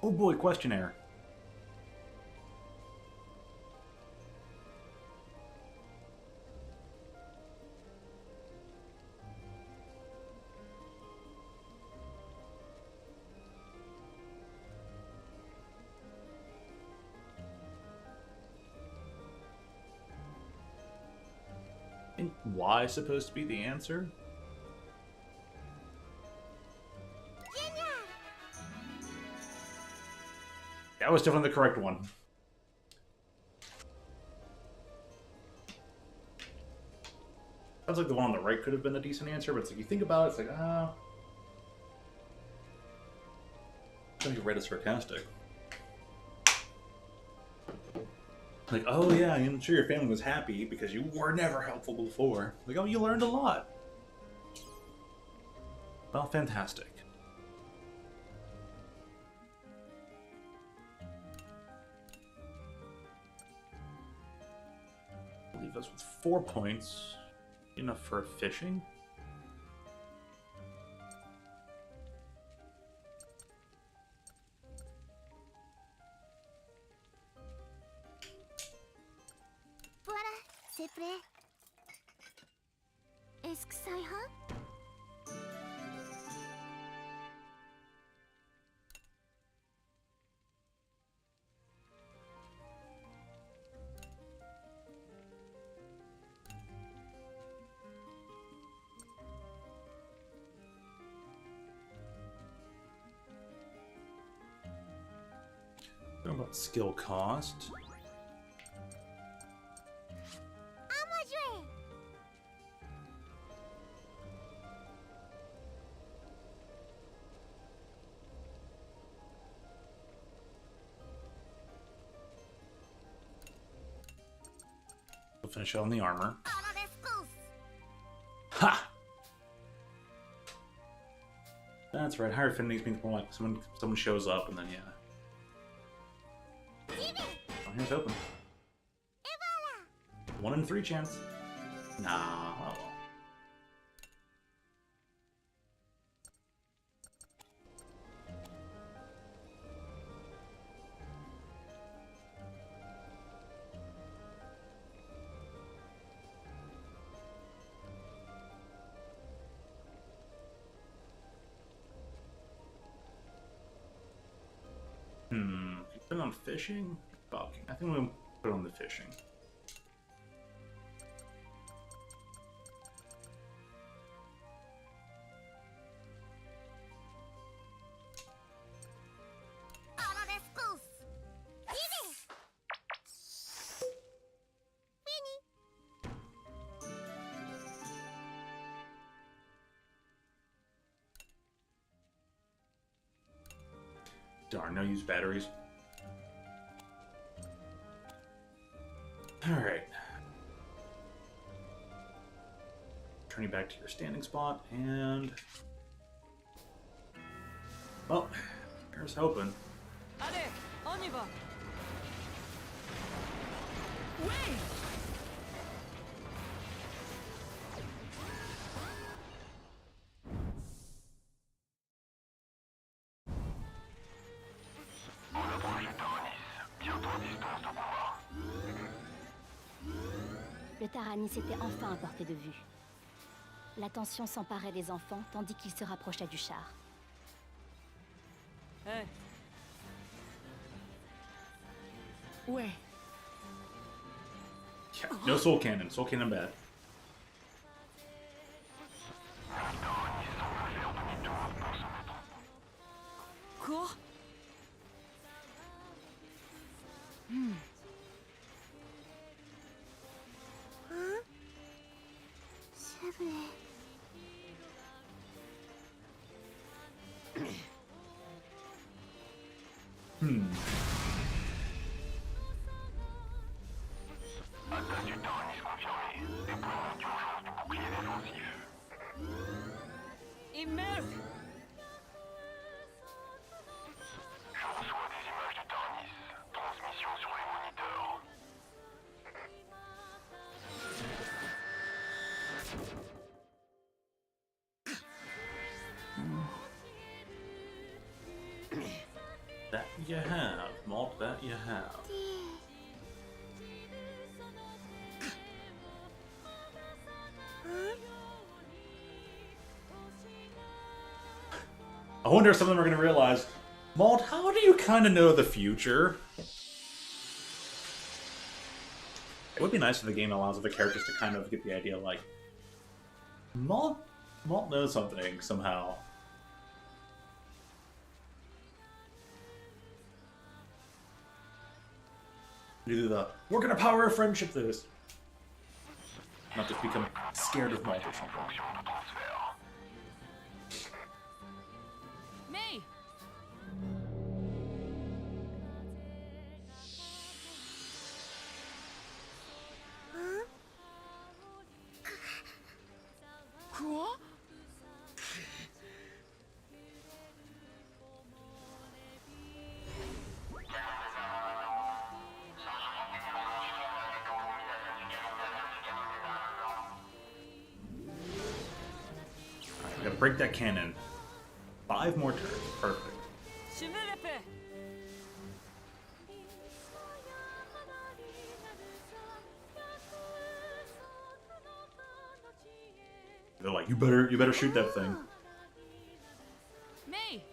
Oh boy, questionnaire. And why is supposed to be the answer? That was definitely the correct one. Sounds like the one on the right could have been a decent answer, but it's like you think about it, it's like, ah. I think you read it sarcastic. Like, oh yeah, I'm sure your family was happy because you were never helpful before. Like, oh, you learned a lot. Well, fantastic. Leave us with 4 points. Enough for fishing. Voilà, c'est prêt. Est-ce que ça ira? What about skill cost? À moi jouer. We'll finish on the armor. À la rescousse. Ha! That's right. Higher affinity means more like someone shows up and then yeah. Oh, here's hoping. 1 in 3 chance. Nah. Oh well. Put it on fishing? Fucking. I think we'll put it on the fishing. À la rescousse. Vivez. Darn, no use batteries. Alright. Turn you back to your standing spot, and... Well, here's hoping. Allez, on y va. Oui. On approche du Taranis, bientôt à distance de combat. Le Taranis était enfin à portée de vue. La tension s'emparait des enfants tandis qu'ils se rapprochaient du char. Hey, Ouais. Yeah, no soul cannon. Soul cannon bad. quoi? C'est vrai. Attaque du Taranis confirmée. Déploiement d'urgence du bouclier défensif. Immerse. Je reçois des images du Taranis. Transmission sur les moniteurs. That you have. Malt, that you have. I wonder if some of them are going to realize, Malt, how do you kind of know the future? It would be nice if the game allows the characters to kind of get the idea, like, Malt knows something somehow. Do the we're gonna power our friendship this. Not just become scared of Malt or something. Fonction de transfert. May! Quoi? Alright, we gotta break that cannon. 5 more turns. Perfect. Shimure l'épée! They're like, you better shoot that thing. May!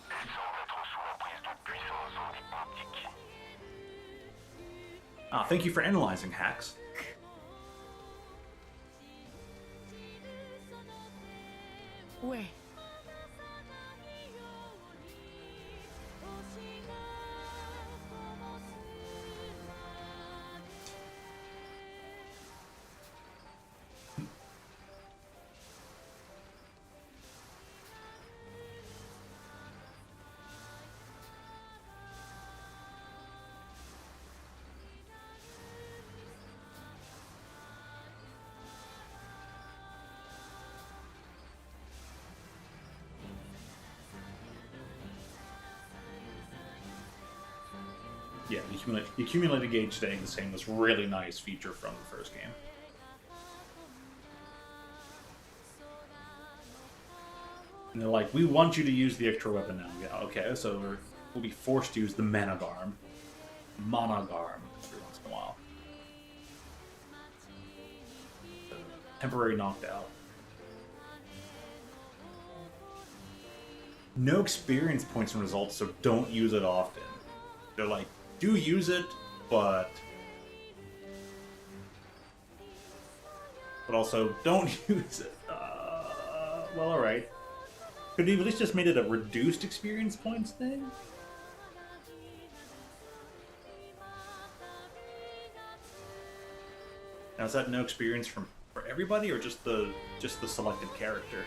Elle semble être sous l'emprise d'une puissance omnipotique. Ah, thank you for analyzing, Hacks. Ouais. Yeah, the accumulated gauge staying the same was really nice feature from the first game. And they're like, we want you to use the extra weapon now. Yeah, okay, so we'll be forced to use the Managarm. Monogarm every once in a while. Temporary knocked out. No experience points and results, so don't use it often. They're like, do use it, but also don't use it. Well, alright. Could he at least just made it a reduced experience points thing? Now is that no experience for everybody, or just the selected character?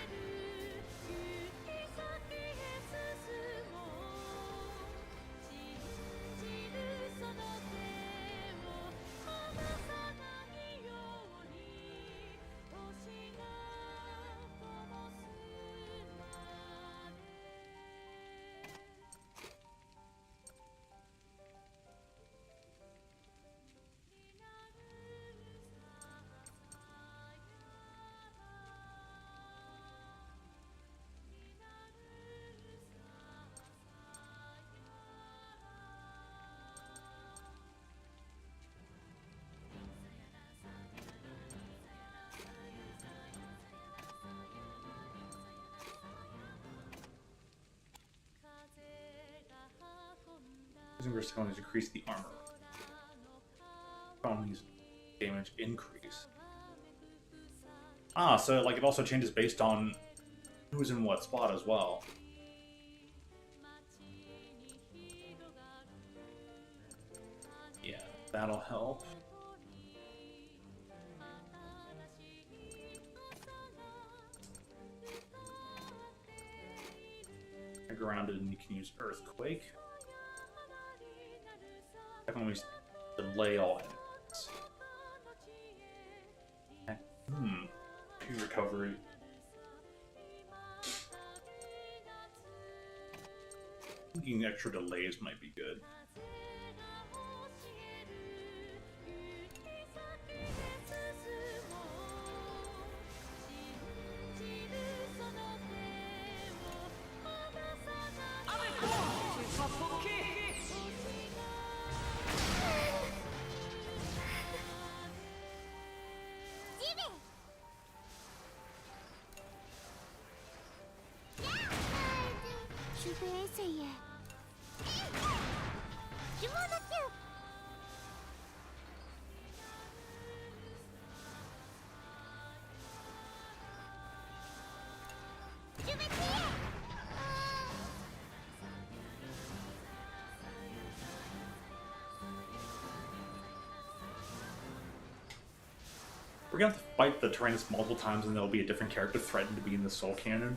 Using versatility to decrease the armor. Colonies damage increase. Ah, so like it also changes based on who's in what spot as well. Yeah, that'll help. Grounded, and you can use Earthquake. I can always delay all enemies. 2 recovery. Thinking extra delays might be good. Je vais essayer. Je m'en occupe. Je vais tirer. We're gonna have to fight the Tyrannus multiple times and there'll be a different character threatened to be in the Soul Cannon.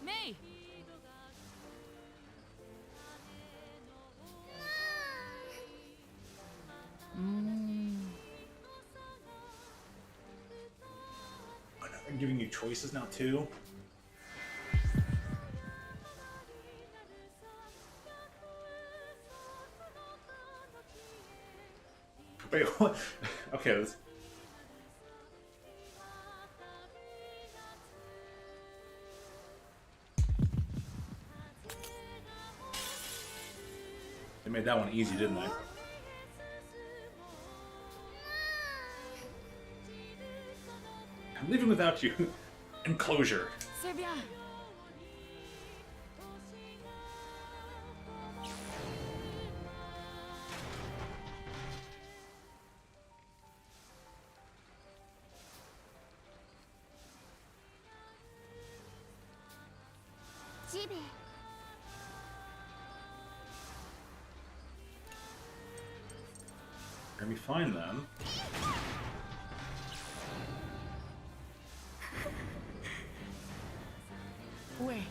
May! I'm giving you choices now too. Wait, what? Okay, this. They made that one easy, didn't they? I'm leaving without you. Enclosure. C'est bien! J'y vais. Let me find them. Ouais.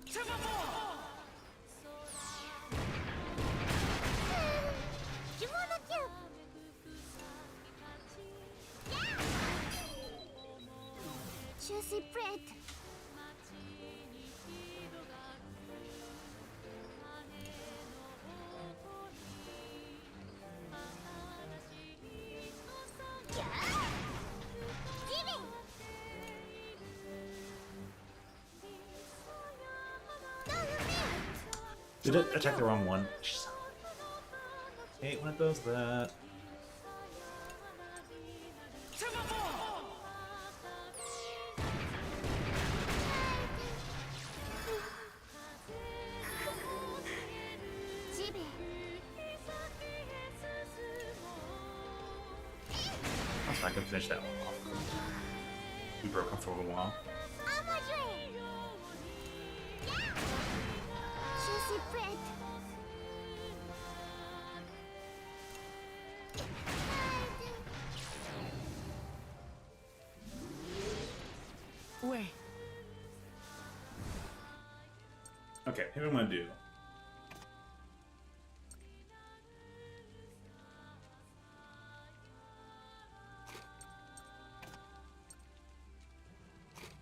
C'est maman! Je m'en occupe. Je suis prête. Did it attack the wrong one? Hate when it does that. C'est maman! J'y vais. I can finish that one off. We broke him for a while. À moi jouer. Je suis prête. Ouais. Okay, here's what I'm gonna do.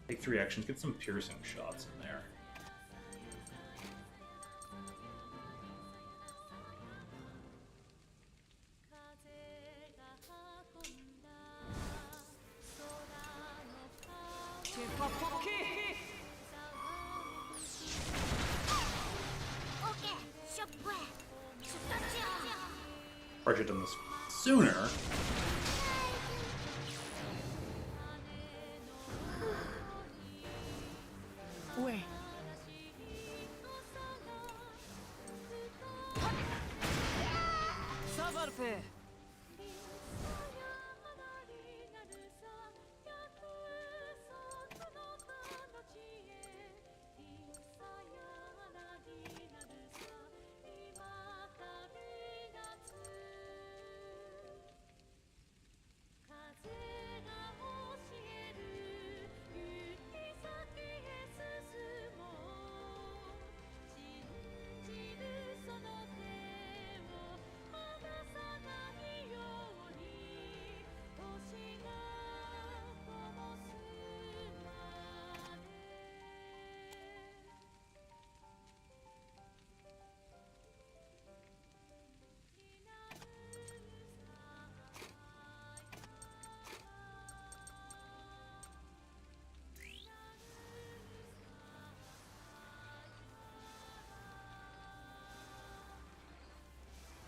Take 3 actions, get some piercing shots in there. C'est pas porqué. Ok, je prêt. Je t'attire. Probably should have done this sooner. Ouais. Ça va le faire.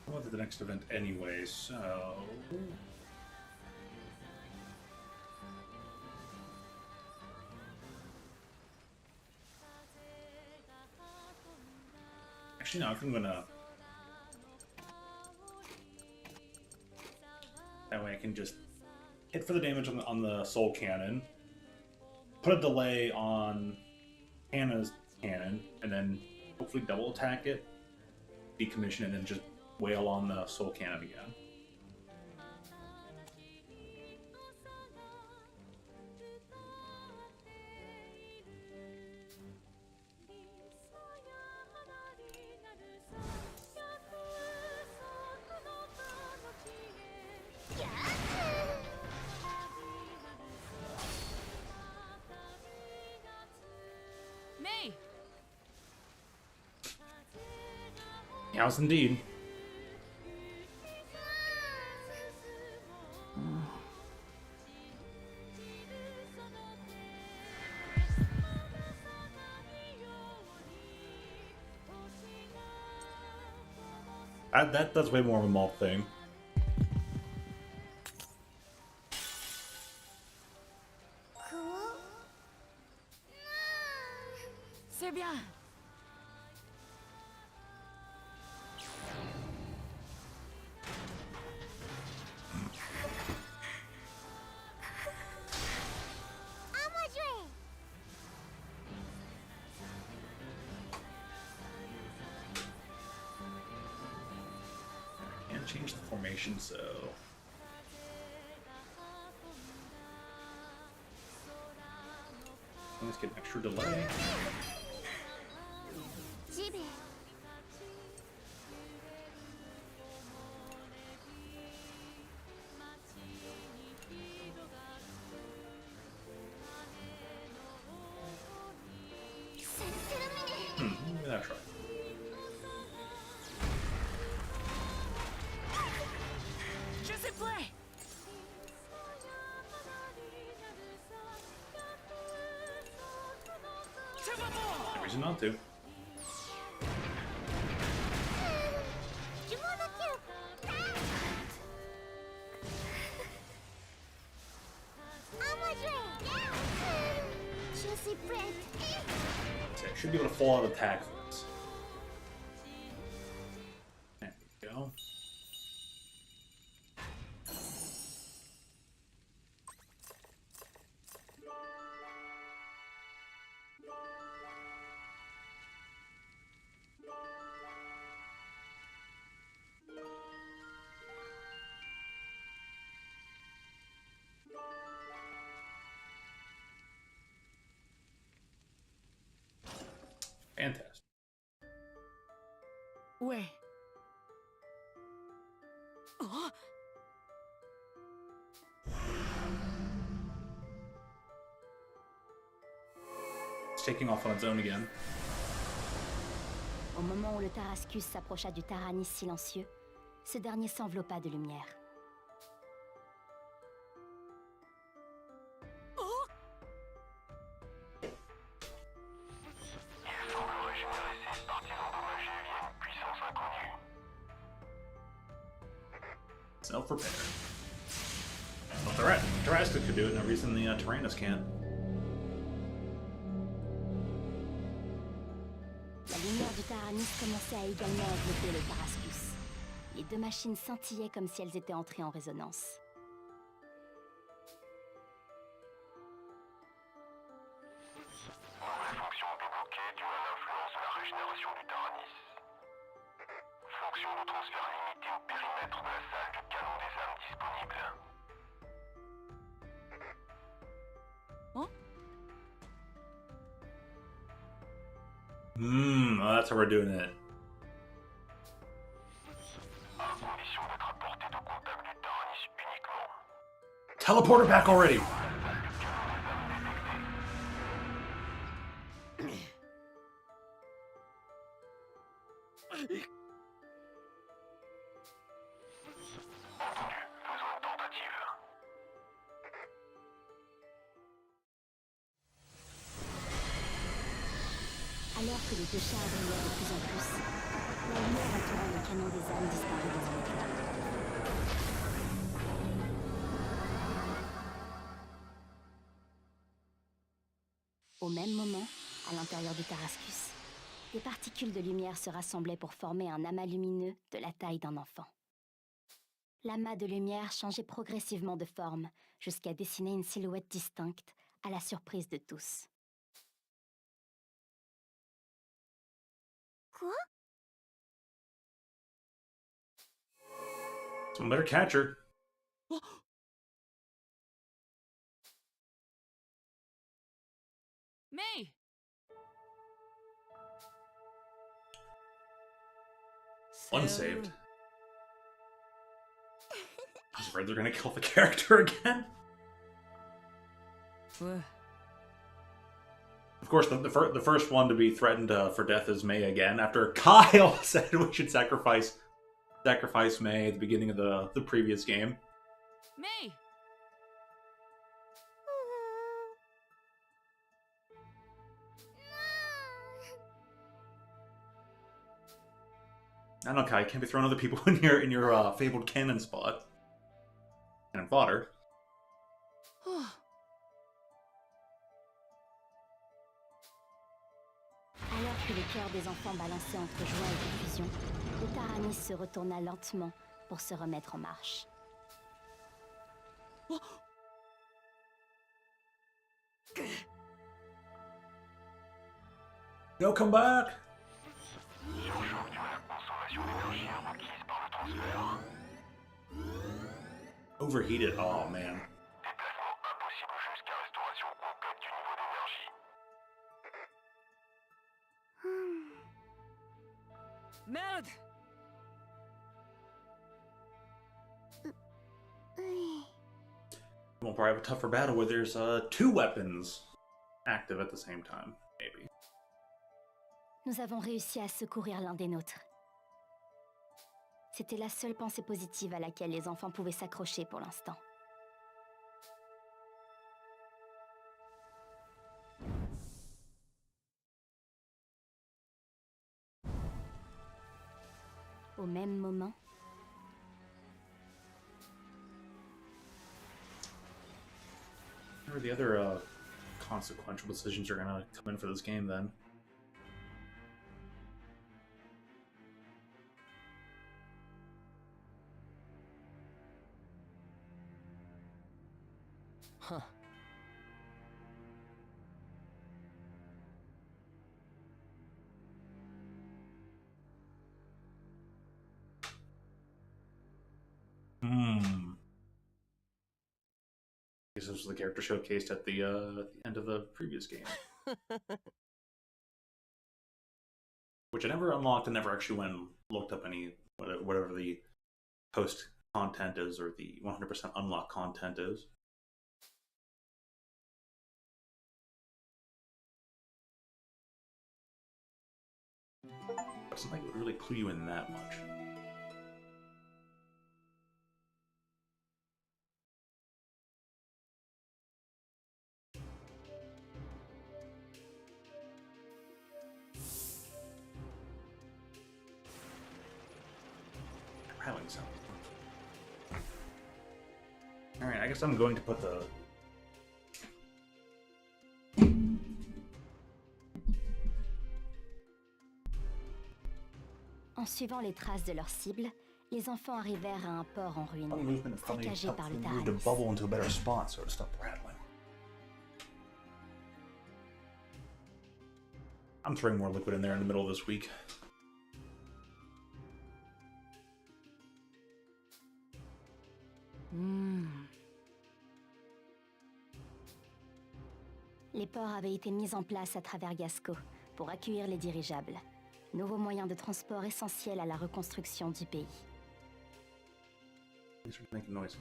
I went to the next event anyway, so... Actually, no, I think I'm gonna can just hit for the damage on the soul cannon, put a delay on Hannah's cannon, and then hopefully double attack it, decommission, and then just wail on the soul cannon again. May! Yes, indeed. That does way more of a malt thing. C'est bien! Can't change the formation, so let's get an extra delay. ジベ Give that a try. Je sais play! No reason not to. So I should be able to full out attack for this. There we go. Fantastic. Ouais. Oh! It's taking off on its own again. Au moment où le Tarascus s'approcha du Taranis silencieux, ce dernier s'enveloppa de lumière. Il semble régénérer ses parties endommagées via une puissance inconnue. Self-repair. Well, Tarascus could do it, no reason the Tyrannus can't. La lumière du Taranis commençait à également envelopper le Tarascus. Les deux machines scintillaient comme si elles étaient entrées en résonance. Nouvelle fonction débloquée due à l'influence de la régénération du Taranis. Fonction de transfert limité au périmètre de la salle du canon des âmes disponible. Oh, that's how we're doing it. À condition d'être à portée de contact du Taranis uniquement. Teleporter back already! Entendu, faisons une tentative. Alors que les deux chars brillaient de plus en plus, la lumière entourant le canon des âmes disparut dans un éclat. Au même moment, à l'intérieur du Tarascus, des particules de lumière se rassemblaient pour former un amas lumineux de la taille d'un enfant. L'amas de lumière changeait progressivement de forme, jusqu'à dessiner une silhouette distincte, à la surprise de tous. Quoi? Someone better catch her. May! Unsaved. I was afraid they're gonna kill the character again. Of course, the first one to be threatened for death is May again, after Kyle said we should sacrifice May at the beginning of the previous game. May! I don't know, Kai, you can't be throwing other people in your fabled cannon spot. And fodder. Alors que les cœurs des enfants balançaient entre joie et confusion, le Taranis se retourna lentement pour se remettre en marche. No, come back! Surchauffe dû à la consommation d'énergie requise par le transfert. Overheated, oh man. Déplacement impossible jusqu'à restauration complète du niveau d'énergie. Merde! We'll probably have a tougher battle where there's 2 weapons active at the same time, maybe. Nous avons réussi à secourir l'un des nôtres. C'était la seule pensée positive à laquelle les enfants pouvaient s'accrocher pour l'instant. Au même moment, What are the other consequential decisions are gonna come in for this game then? Huh. This was the character showcased at the end of the previous game. Which I never unlocked and never actually went and looked up any, whatever the post content is or the 100% unlock content is. It's not like it would really clue you in that much. Rattling sound. Alright, I guess I'm going to put the... en suivant les traces de leur cible, les enfants arrivèrent à un port en ruine, saccagé par le moved the Taranis. bubble into a better spot so it stopped rattling. I'm throwing more liquid in there in the middle of this week. Les ports avaient été mis en place à travers Gasco pour accueillir les dirigeables, nouveau moyen de transport essentiel à la reconstruction du pays. These are making noise.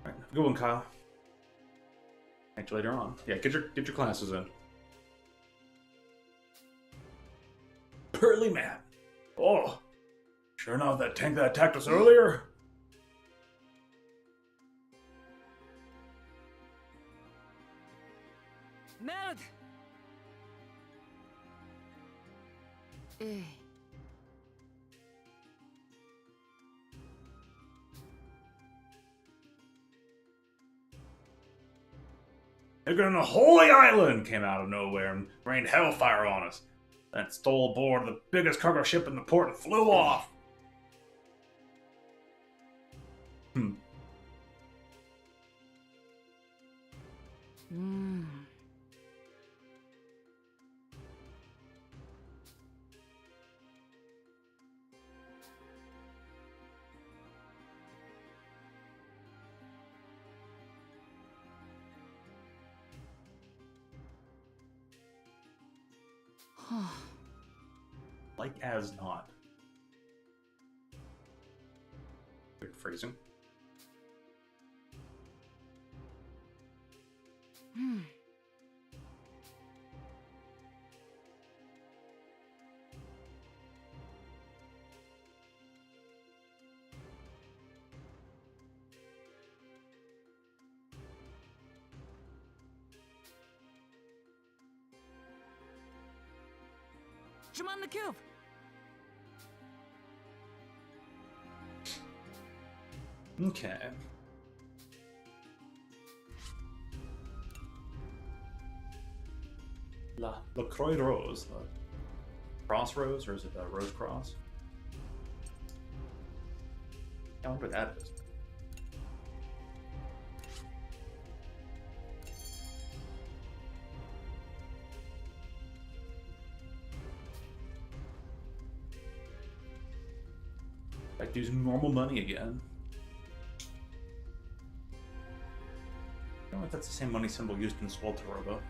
Alright, good one, Kyle. Catch you later on. Yeah, get your classes in. Pearly map. Oh, Sure enough, that tank that attacked us earlier? Merde! Eh. Again, the Holy Island came out of nowhere and rained hellfire on us. Then it stole aboard the biggest cargo ship in the port and flew off. Hmm. Hmm. Like as not. Good phrasing. Hmm. Je m'en occupe! Okay. La Croix de Rose. Crossroads, or is it Rose Cross? I wonder what that is. Like, use normal money again. I don't know if that's the same money symbol used in Swaltaroba.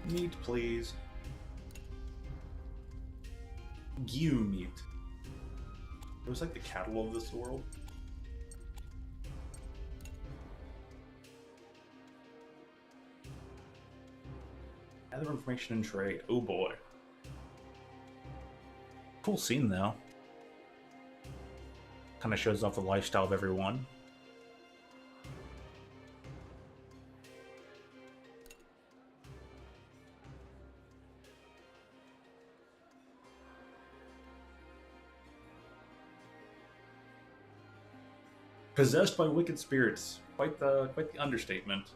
Meat, please. Gyu meat. It was like the cattle of this world. Gather information and trade. Oh boy. Cool scene though. Kind of shows off the lifestyle of everyone. Possessed by wicked spirits. Quite the understatement.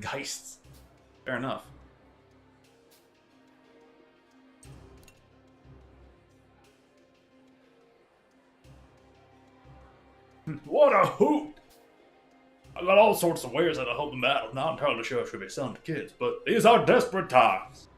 Geists. Fair enough. What a hoot! I got all sorts of wares that'll help them out. I'm not entirely sure I should be selling to kids, but these are desperate times.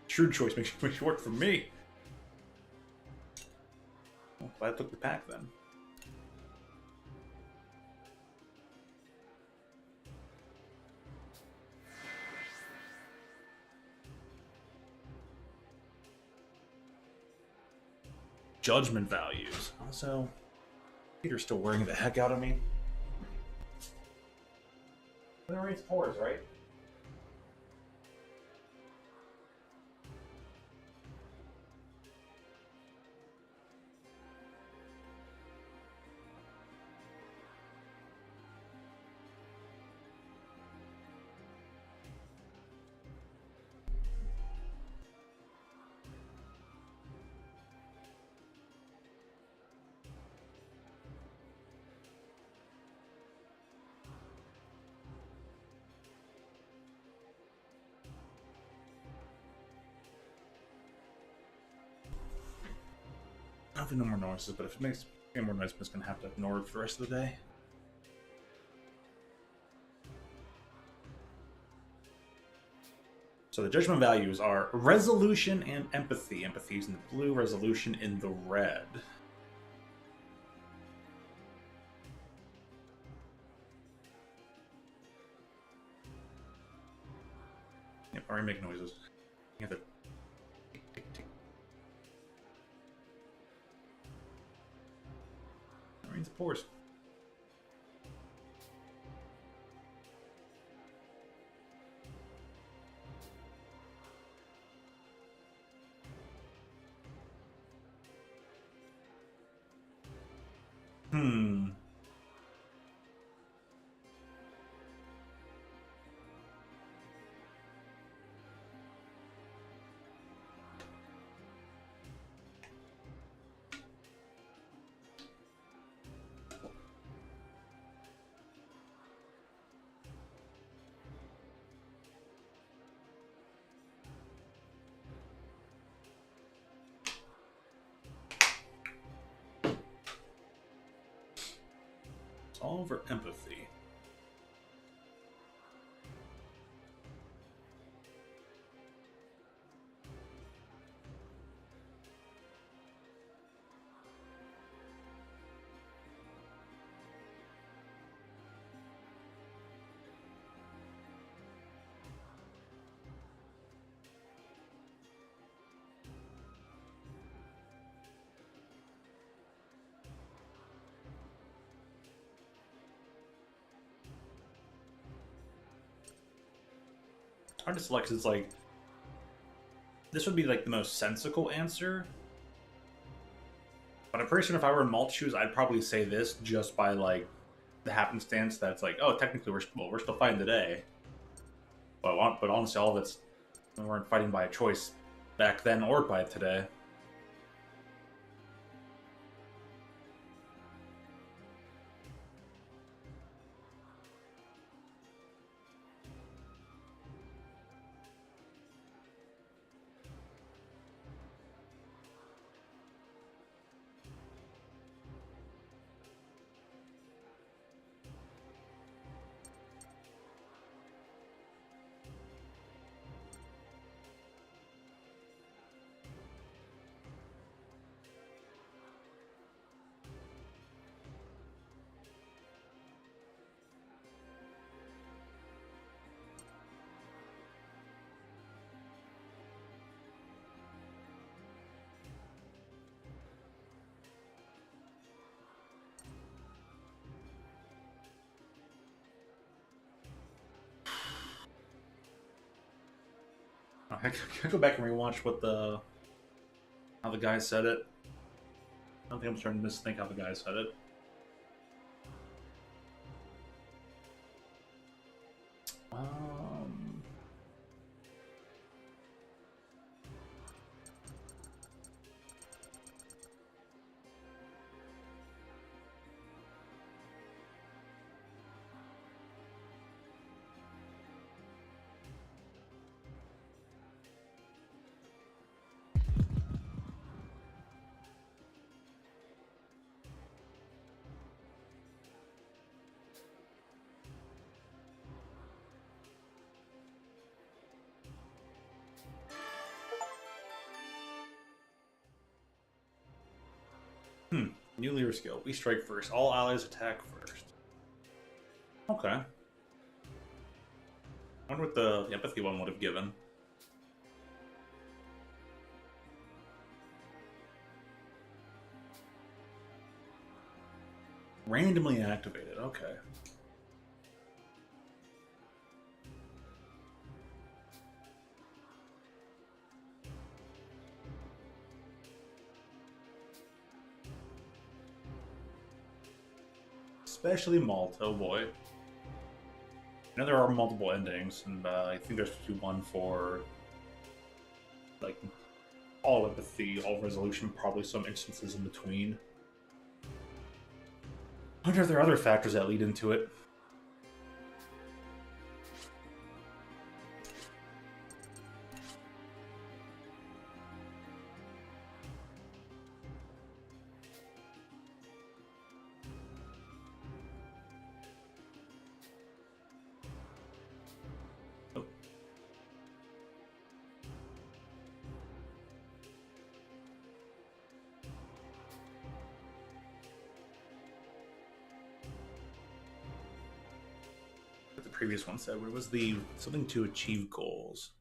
Shrewd choice makes it work for me. Well, glad I took the pack then. Judgment values. Also, Peter's still worrying the heck out of me. I'm gonna raise fours, right? hopefully no more noises, but if it makes any more noise, I'm just gonna have to ignore it for the rest of the day. So the judgment values are resolution and empathy. Empathy is in the blue, resolution in the red. Yep, already make noises. You have to tick, tick, tick. That means pores. Hmm. It's all over empathy. Hard to select 'cause it's like this would be like the most sensical answer. But I'm pretty sure if I were in Malt's shoes, I'd probably say this just by like the happenstance that it's like, oh, technically we're still fighting today. But honestly, all of it's we weren't fighting by a choice back then or by today. I can go back and rewatch how the guy said it. I don't think I'm starting to misthink how the guy said it. Um, New leader skill. We strike first. All allies attack first. Okay. I wonder what the empathy one would have given. Randomly activated. Okay. Especially Malta, oh boy. I know there are multiple endings, and I think there's one for like all empathy, all resolution, probably some instances in between. I wonder if there are other factors that lead into it. previous one said. What was the something to achieve goals?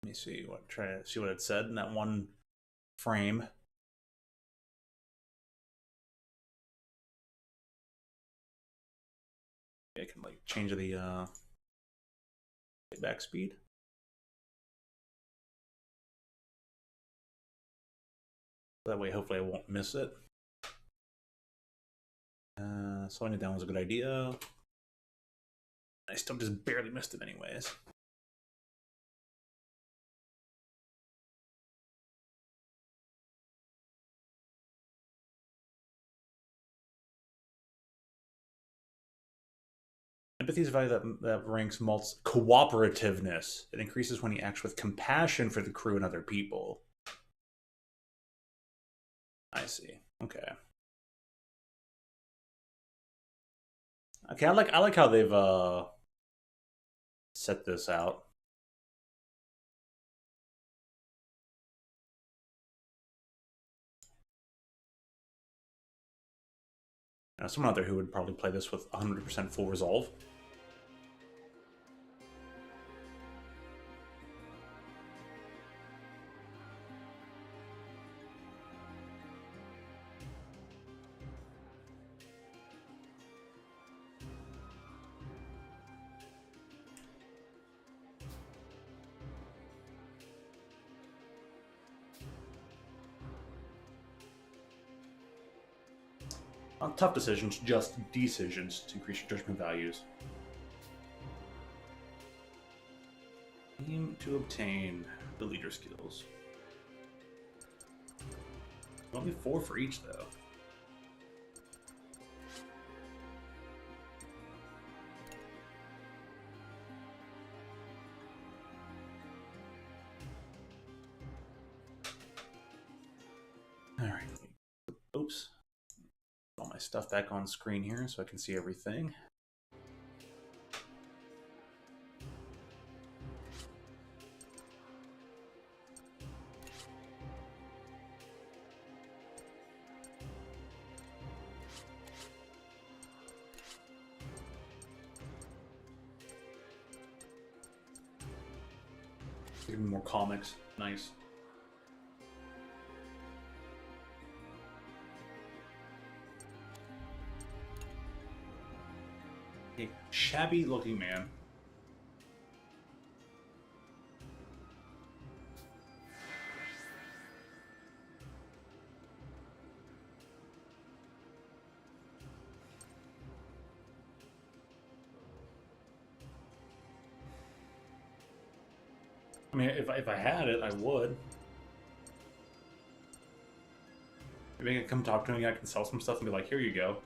Let me see what try to see what it said in that one frame. I can like change the playback speed. That way, hopefully, I won't miss it. Slowing it down was a good idea. I still just barely missed it anyways. Empathy is a value that ranks cooperativeness. It increases when he acts with compassion for the crew and other people. I see. Okay. Okay, I like how they've set this out. Now, someone out there who would probably play this with 100% full resolve. Not tough decisions, just decisions to increase your judgment values. Aim to obtain the leader skills. Only 4 for each, though. All right. Oops. All my stuff back on screen here so I can see everything. Even more comics. Nice. A shabby looking man. I mean, if I had it, I would. Maybe I could come talk to him, I can sell some stuff and be like, here you go.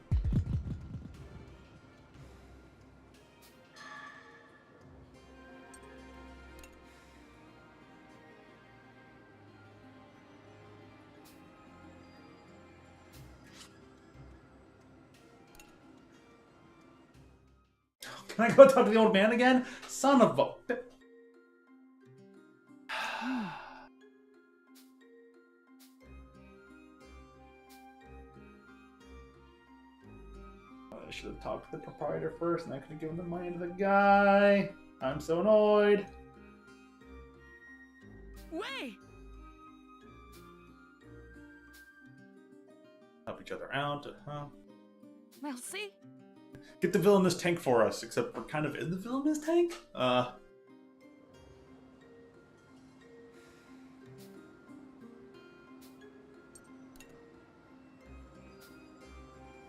Can I go talk to the old man again? Son of a... I should have talked to the proprietor first and I could have given the money to the guy. I'm so annoyed. Way! Help each other out. Merci. Get the villainous tank for us, except we're kind of in the villainous tank.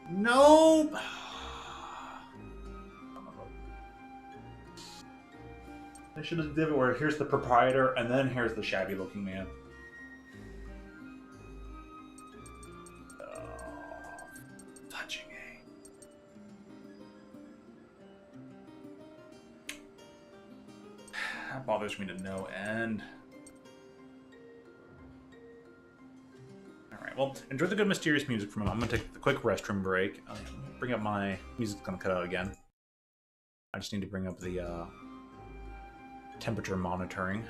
Nope. I should have did it where here's the proprietor and then here's the shabby looking man. Fudging A. That bothers me to no end. Alright, well, enjoy the good mysterious music from him. I'm gonna take a quick restroom break. Bring up my music's gonna cut out again. I just need to bring up the temperature monitoring.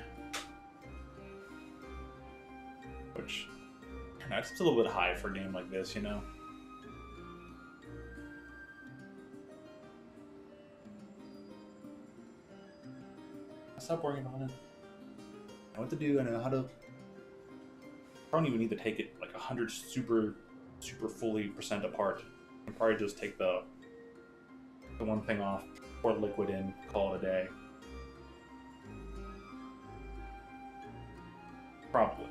Which, that's a little bit high for a game like this, you know? Stop worrying about it. I know what to do, I know how to... I don't even need to take it like 100 super fully percent apart. I can probably just take the one thing off, pour liquid in, call it a day. Probably.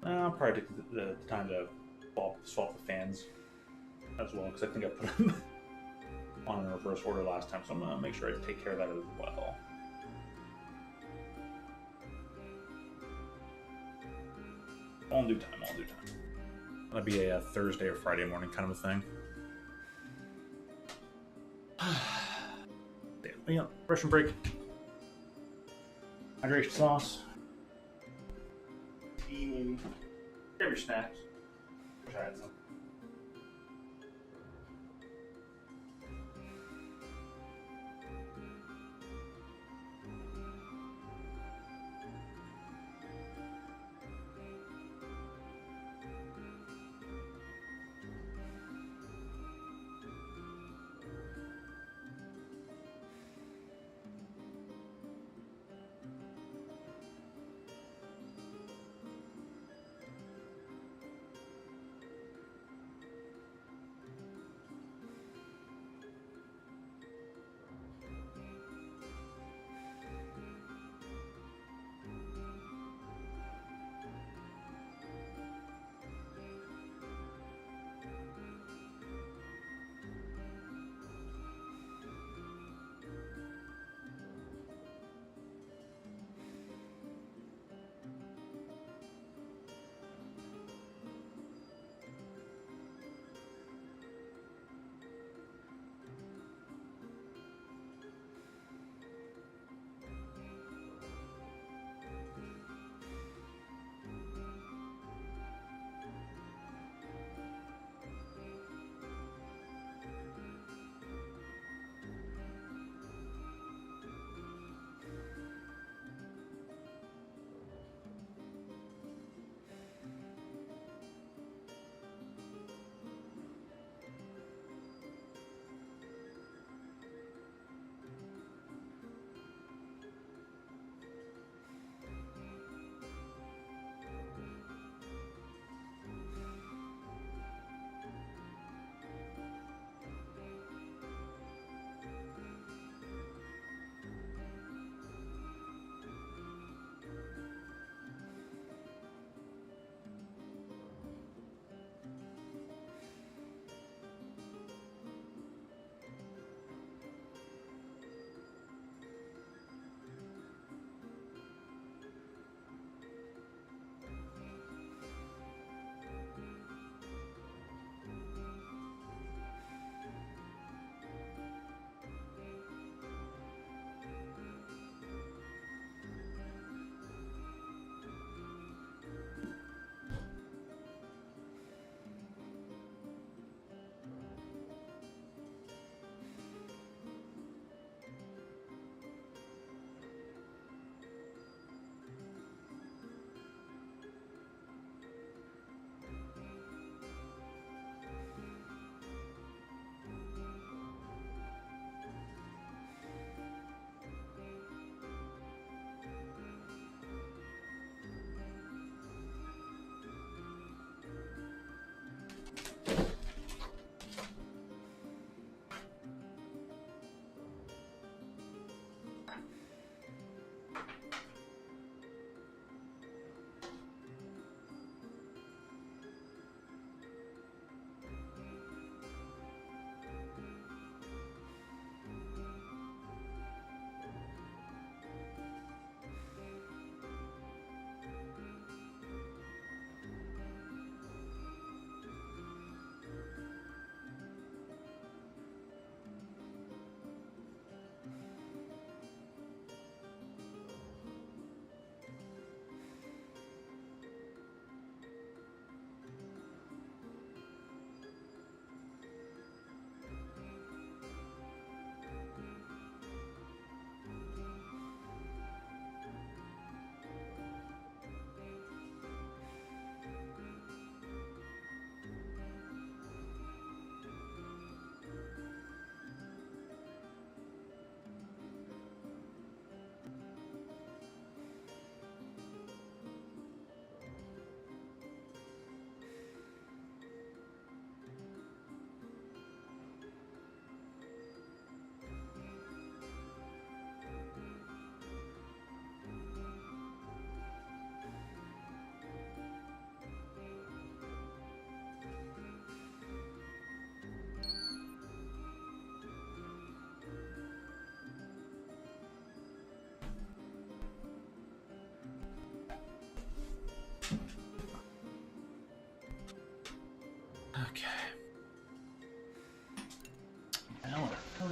I'll probably take the time to swap the fans as well, because I think I put them on in reverse order last time, so I'm going to make sure I take care of that as well. All in due time, all in due time. That'll be a Thursday or Friday morning kind of a thing. Yeah, refreshing break. Hydration sauce. Tea, maybe. Grab your snacks. Wish I had some.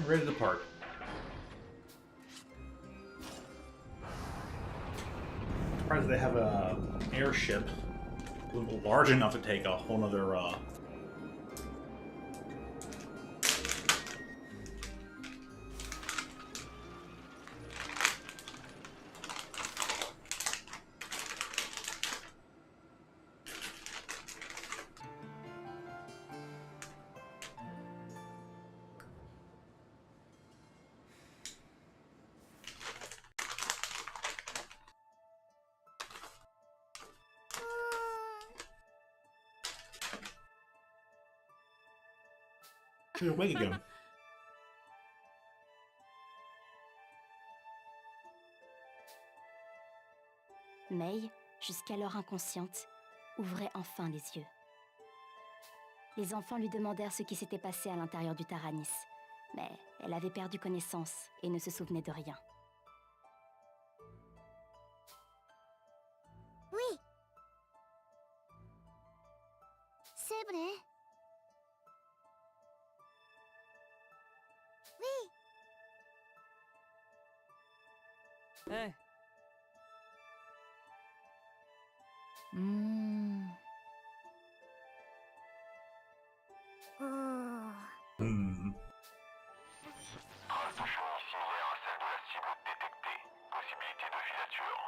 Ready to depart. Surprised they have a airship large enough to take a whole nother You're awake again. May, jusqu'alors inconsciente, ouvrait enfin les yeux. Les enfants lui demandèrent ce qui s'était passé à l'intérieur du Taranis, mais elle avait perdu connaissance et ne se souvenait de rien. Oui. C'est vrai. Oui. Hey, Oh. Trace de chenilles similaires à celle de la cible détectée. Possibilité de filature.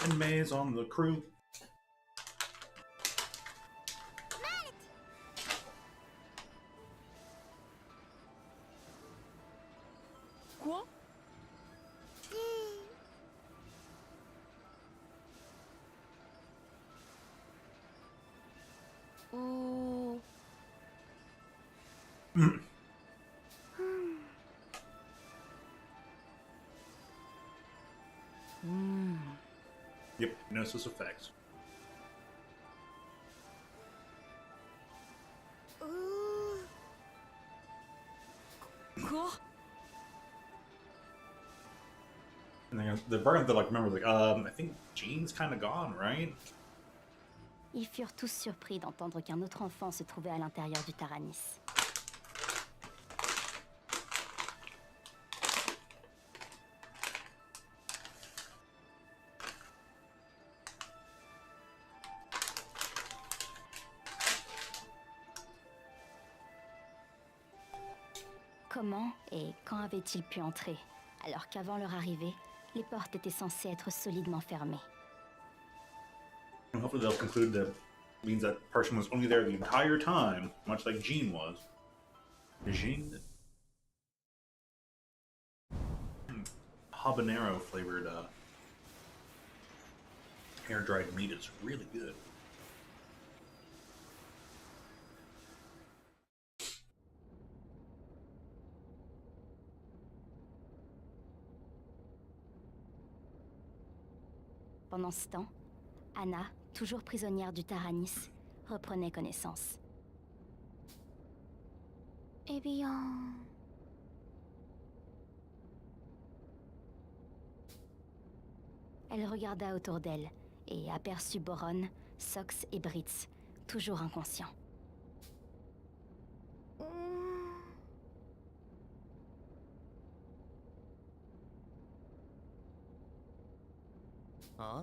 And May's on the crew. Quoi? Oh. Yep, hypnosis effects. Quoi? And they're burning to like remember, like, I think Jean's kind of gone, right? Ils furent tous surpris d'entendre qu'un autre enfant se trouvait à l'intérieur du Taranis. Comment et quand avait-il pu entrer, alors qu'avant leur arrivée, les portes étaient censées être solidement fermées? And hopefully they'll conclude that means that person was only there the entire time, much like Jean was. Jean? Habanero flavored air dried meat is really good. Pendant ce temps, Anna, toujours prisonnière du Taranis, reprenait connaissance. Eh bien... Elle regarda autour d'elle et aperçut Boron, Sox et Britz, toujours inconscients. Huh?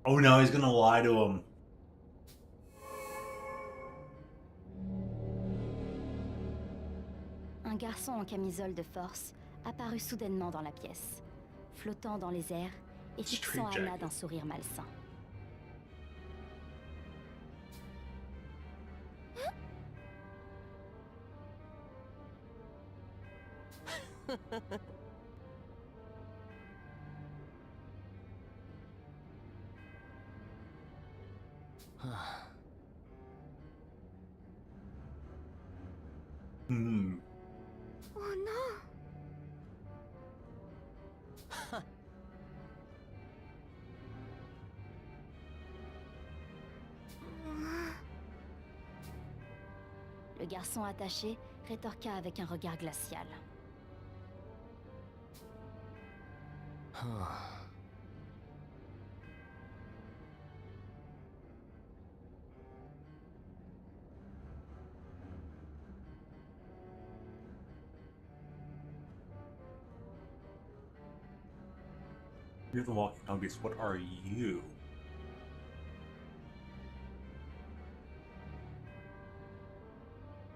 Oh no, he's gonna lie to him. Un garçon en camisole de force apparut soudainement dans la pièce, flottant dans les airs et fixant Straight Anna jacket. d'un sourire malsain. Hmm. Oh non. Le garçon attaché rétorqua avec un regard glacial. You're the walking dog beast. What are you?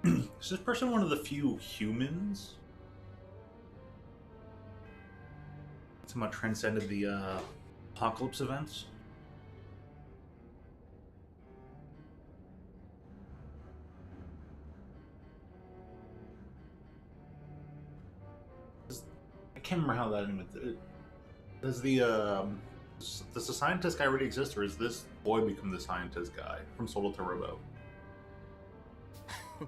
Is this person one of the few humans? Somehow transcended the apocalypse events? I can't remember how that even. Does does the scientist guy really exist, or is this boy become the scientist guy from Solo to Robo? I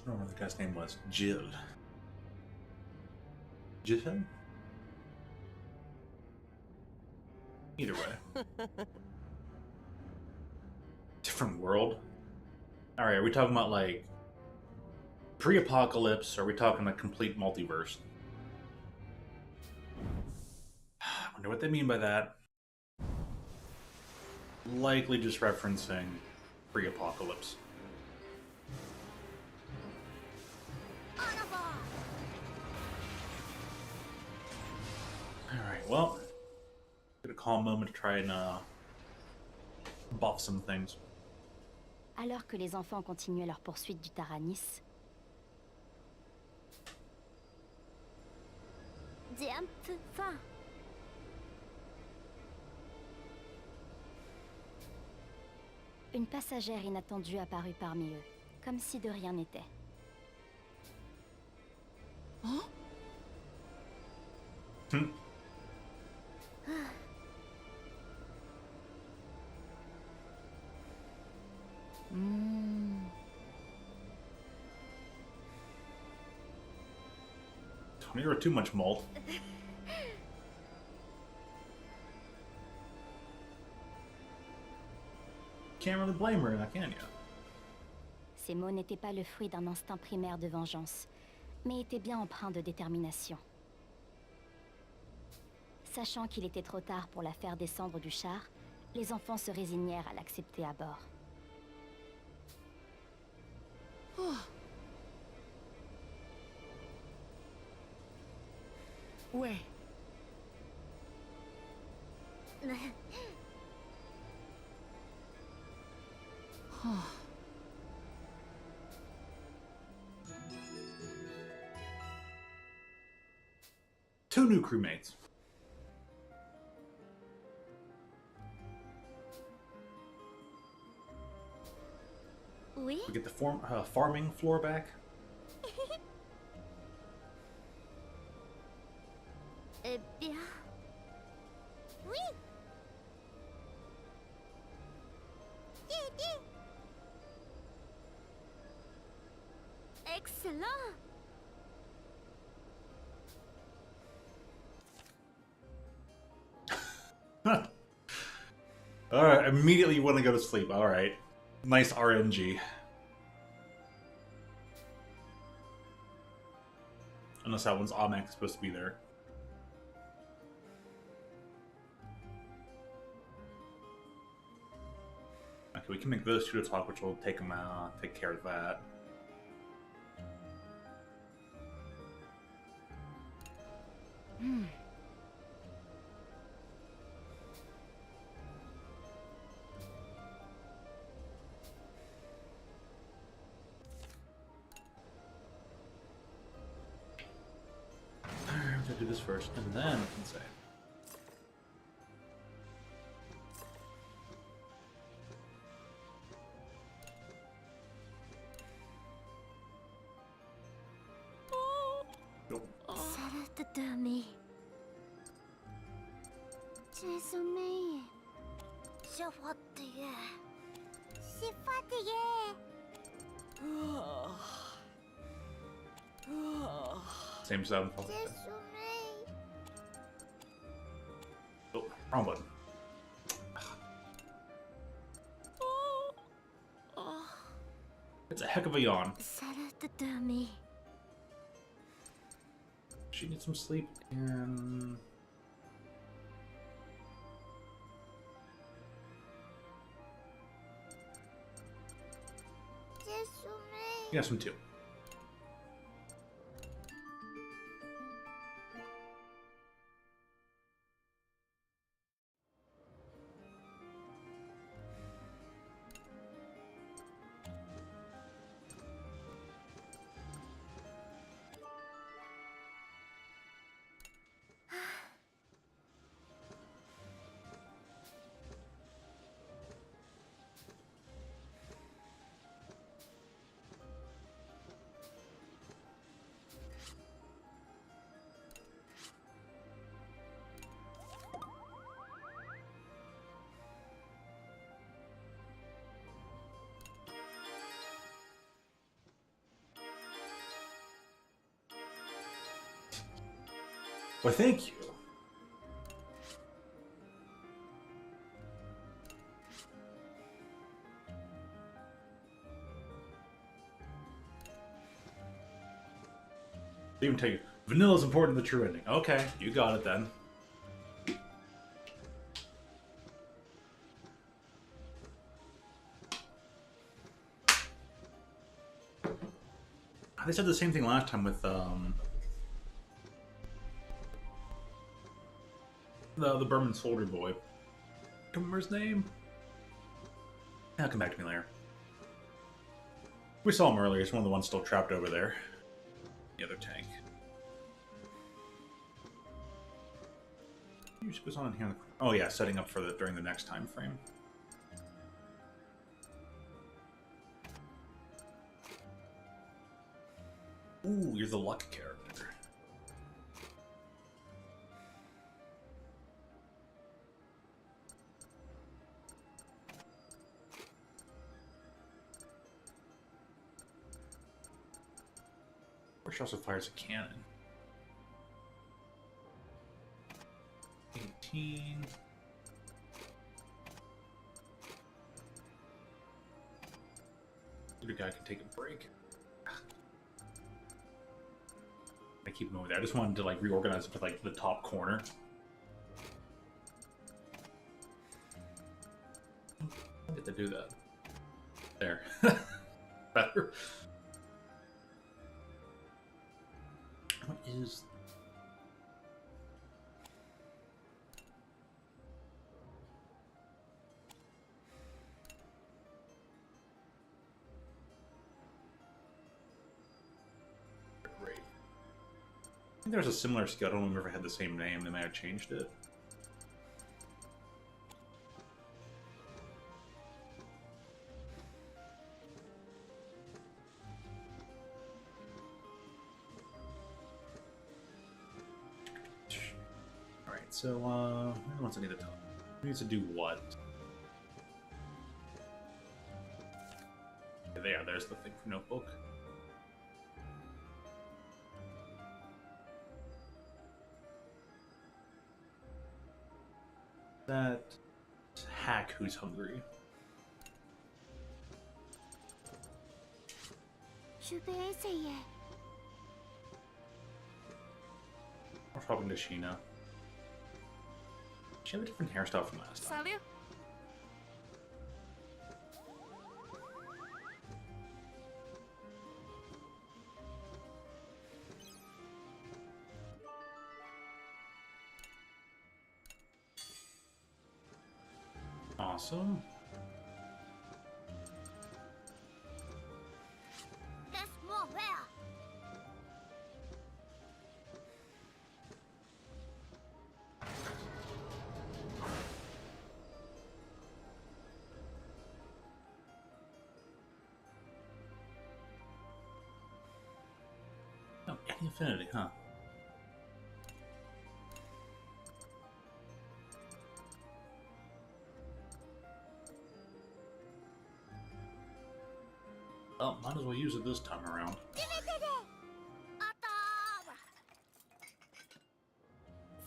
don't know what the guy's name was. Jill. Jill? Either way. Different world? Alright, are we talking about like pre-apocalypse, or are we talking a complete multiverse? I wonder what they mean by that. Likely just referencing pre-apocalypse. Alright, well, get a calm moment to try and buff some things. Alors que les enfants continuaient leur poursuite du Taranis, J'ai un peu faim. une passagère inattendue apparut parmi eux, comme si de rien n'était. Hmm. Tony, you're too much malt. Can't really blame her, now can you? Ces mots n'étaient pas le fruit d'un instinct primaire de vengeance, mais étaient bien empreints de détermination. Sachant qu'il était trop tard pour la faire descendre du char, les enfants se résignèrent à l'accepter à bord. Ouais. Two new crewmates. Oui. We get the farming floor back. Eh bien. Oui. Excellent. Alright, immediately you want to go to sleep. Alright. Nice RNG. Unless that one's automatically supposed to be there. Okay, we can make those two to talk, which will take them take care of that. I'm gonna do this first, and then I can say. Nope. Salut de dormir. J'ai sommeillé. J'ai fatigué. suis fatiguée. Same sound. J'ai sommeil. Oh, wrong button. It's a heck of a yawn. Salle de dormir. She needs some sleep and... J'ai sommeil. Yeah, some too. Well, thank you. Even tell you, vanilla's important to the true ending. Okay, you got it then. They said the same thing last time with the Burman soldier boy. Don't remember his name. That'll come back to me later. We saw him earlier. He's one of the ones still trapped over there. The other tank. What goes on in here? Oh yeah, setting up for the during the next time frame. Ooh, you're the luck character. Or she also fires a cannon. 18. Either guy can take a break. I keep him over there. I just wanted to like reorganize it to like the top corner. I get to do that. There. Better. What is... Great. I think there's a similar skill. I don't remember if it had the same name. They may have changed it. Alright, so, who wants to need to tell? Who needs to do what? There's the thing for Notebook. That hack who's hungry. Je vais essayer. We're talking to Sheena. She had a different hairstyle from last time. Salut. Awesome. Laisse-moi faire. Oh, any affinity, huh? Well, might as well use it this time around.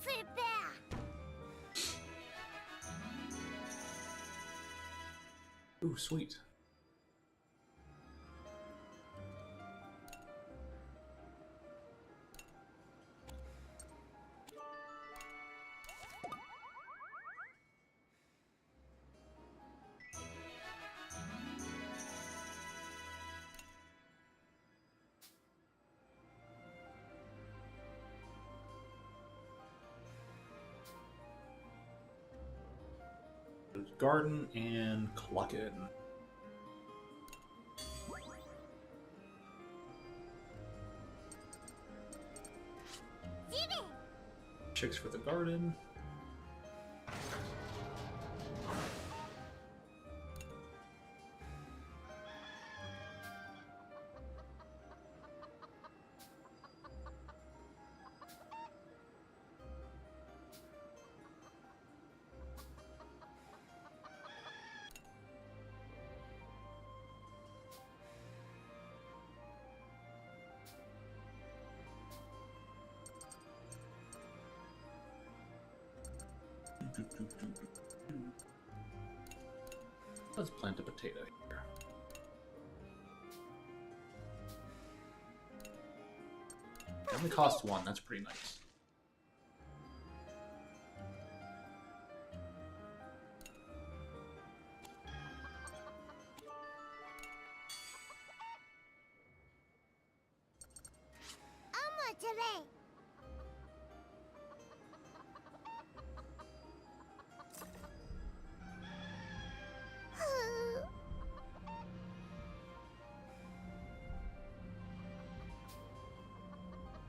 Super. Ooh, sweet. Garden and Cluckin. Chicks for the garden. Let's plant a potato here. It only costs one, that's pretty nice.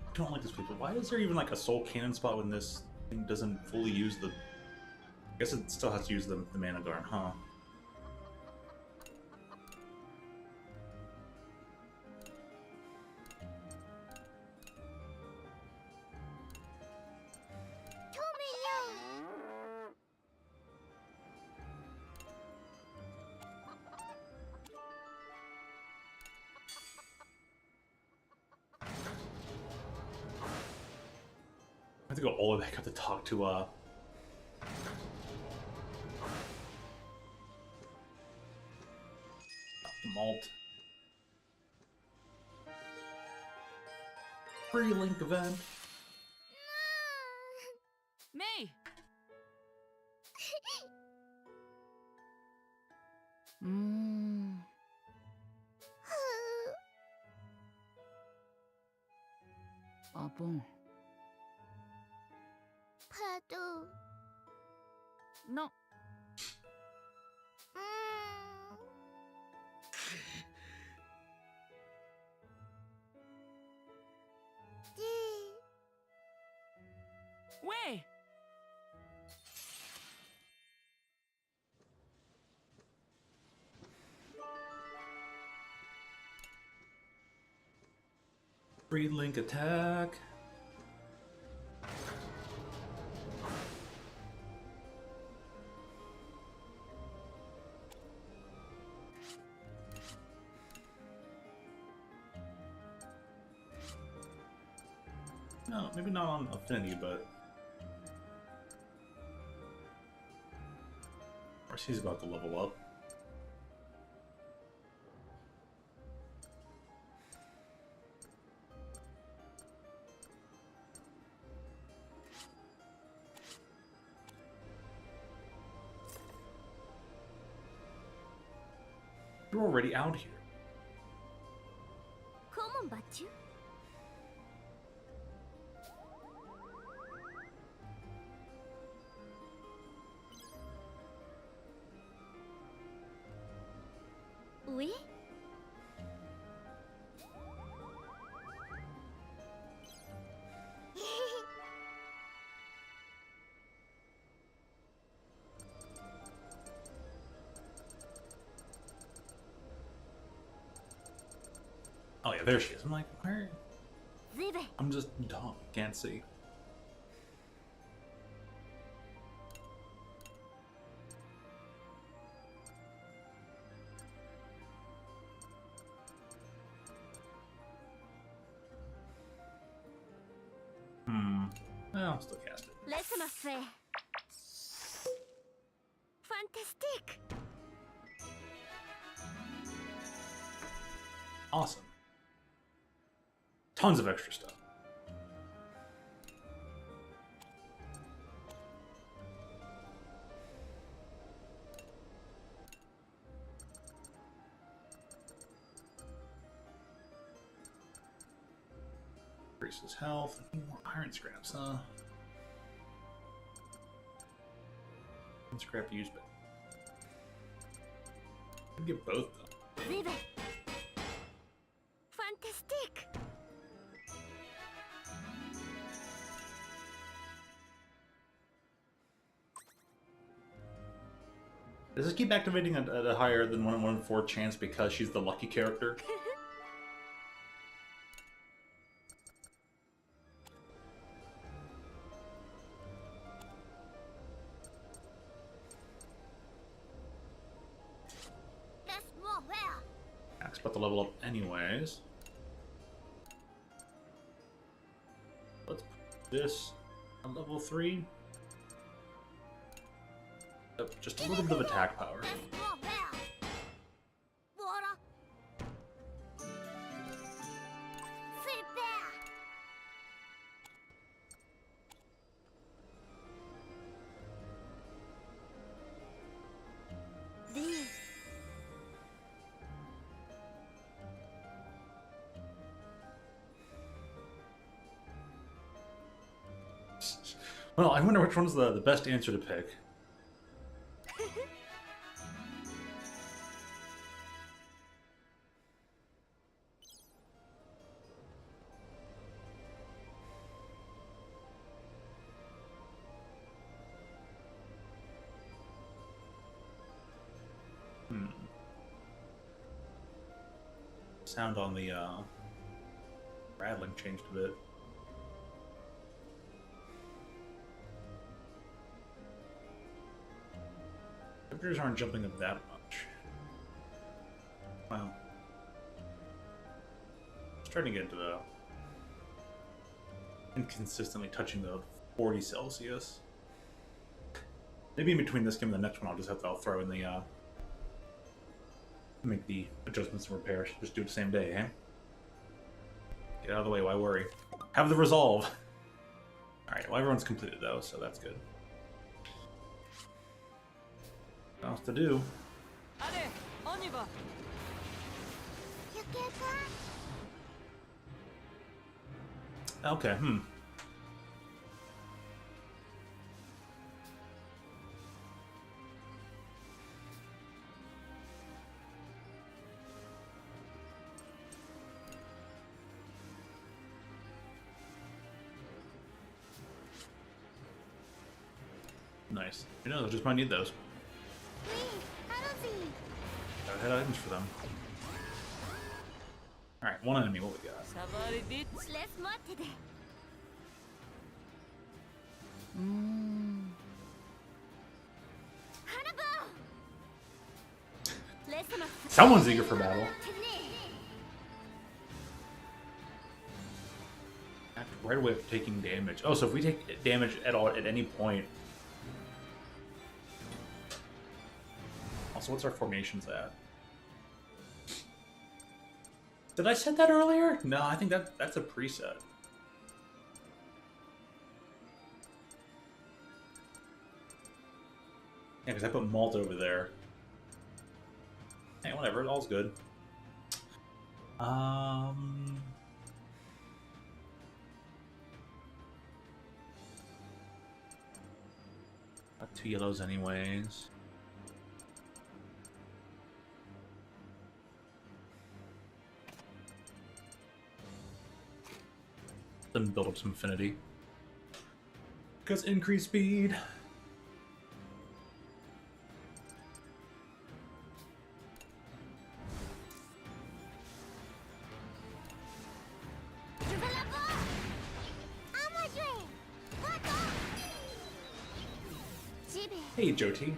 I don't like this people. Why is there even like a soul cannon spot when this thing doesn't fully use the... I guess it still has to use the mana garden, huh? I have to go all the way back up to talk to Malt. Free link event. May! Mmm. Ah bon. Pardon. Non. Ouais! Free link attack. No, maybe not on Affinity, but... Marcy's about to level up. You're already out here. Comment vas-tu? Oui? Oh yeah, there she is. I'm like, where? Zibe. I'm just dumb. Can't see. I'll still cast it. Laisse-moi faire. Fantastique. Awesome. Tons of extra stuff. Increases health. More iron scraps, huh? Iron scrap used, but I'd get both though. Vive. Fantastique. Does this keep activating at a higher than 1 in 1 in 4 chance because she's the lucky character? Laisse-moi faire. Max about to level up anyways. Let's put this on level 3. Just a little bit of attack power. Laisse-moi faire. Voilà. Super. Vive. Well, I wonder which one's the best answer to pick. Sound on the rattling changed a bit. Temperatures aren't jumping up that much. Wow. It's starting to get into the inconsistently touching the 40 Celsius. Maybe in between this game and the next one, I'll throw in the make the adjustments and repairs. Just do it the same day, eh? Get out of the way, why worry? Have the resolve! Alright, well everyone's completed though, so that's good. What else to do? Allez, on y va. You get that? Okay, Nice. You know, I just might need those. Oui, allons-y. Gotta head items for them. Alright, one enemy, what we got? Ça va aller vite. Laisse-moi t'aider. Hannibal. Laisse-moi faire. Someone's eager for battle. Tenez. Act right away after taking damage. Oh, so if we take damage at all at any point. Also, what's our formations at? Did I set that earlier? No, I think that's a preset. Yeah, because I put malt over there. Hey, whatever, all's good. Got 2 yellows anyways. Then build up some affinity. Because increased speed. Je vais là-bas. À moi jouer. Va-t'en. J'y vais. Hey, Joti.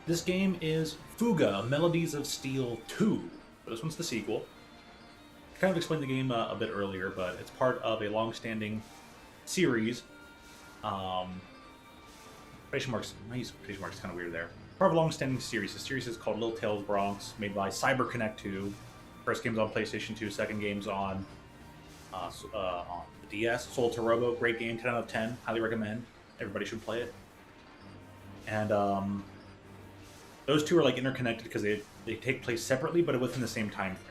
This game is Fuga, Melodies of Steel 2. This one's the sequel. kind of explained the game a bit earlier, but it's part of a long-standing series. Quotation marks. I use quotation marks kind of weird there. Part of a long-standing series. The series is called Little Tales Bronx, made by CyberConnect 2. First game's on PlayStation 2. Second game's on the DS. Soul to Robo, great game, 10 out of 10. Highly recommend. Everybody should play it. And those two are like interconnected because they take place separately, but within the same time frame.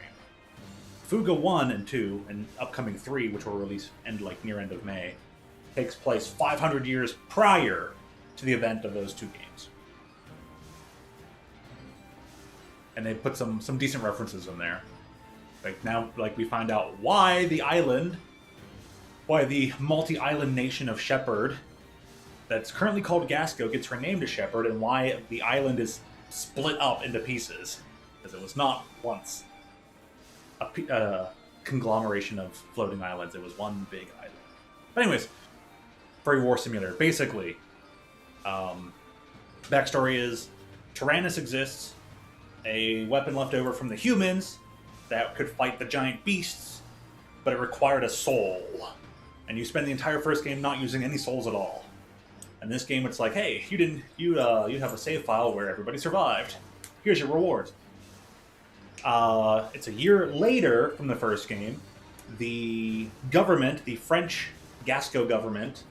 Fuga 1 and 2, and upcoming 3, which will release near end of May, takes place 500 years prior to the event of those two games. And they put some decent references in there. Now we find out why the multi-island nation of Shepard, that's currently called Gasco, gets renamed to Shepard, and why the island is split up into pieces. Because it was not once a conglomeration of floating islands. It was one big island. But anyways, Furry War Simulator. Basically, backstory is Tyrannus exists, a weapon left over from the humans that could fight the giant beasts, but it required a soul. And you spend the entire first game not using any souls at all. And this game, it's like, hey, you have a save file where everybody survived. Here's your rewards. It's a year later from the first game. The government, the French Gasco government,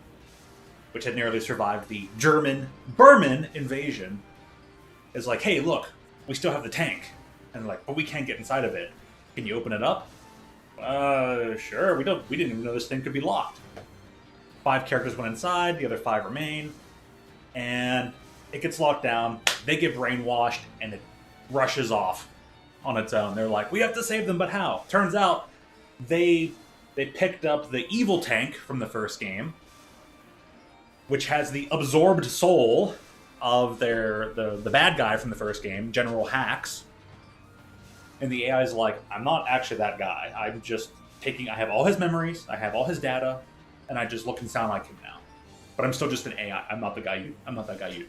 which had narrowly survived the German-Burman invasion, is like, hey, look, we still have the tank. And they're like, but we can't get inside of it. Can you open it up? Sure. We didn't even know this thing could be locked. 5 characters went inside, the other 5 remain, and it gets locked down. They get brainwashed, and it rushes off on its own. They're like, we have to save them, but how? Turns out they picked up the evil tank from the first game, which has the absorbed soul of the bad guy from the first game, General Hax. And the AI is like, I'm not actually that guy. I have all his memories, I have all his data, and I just look and sound like him now. But I'm still just an AI. I'm not that guy you knew.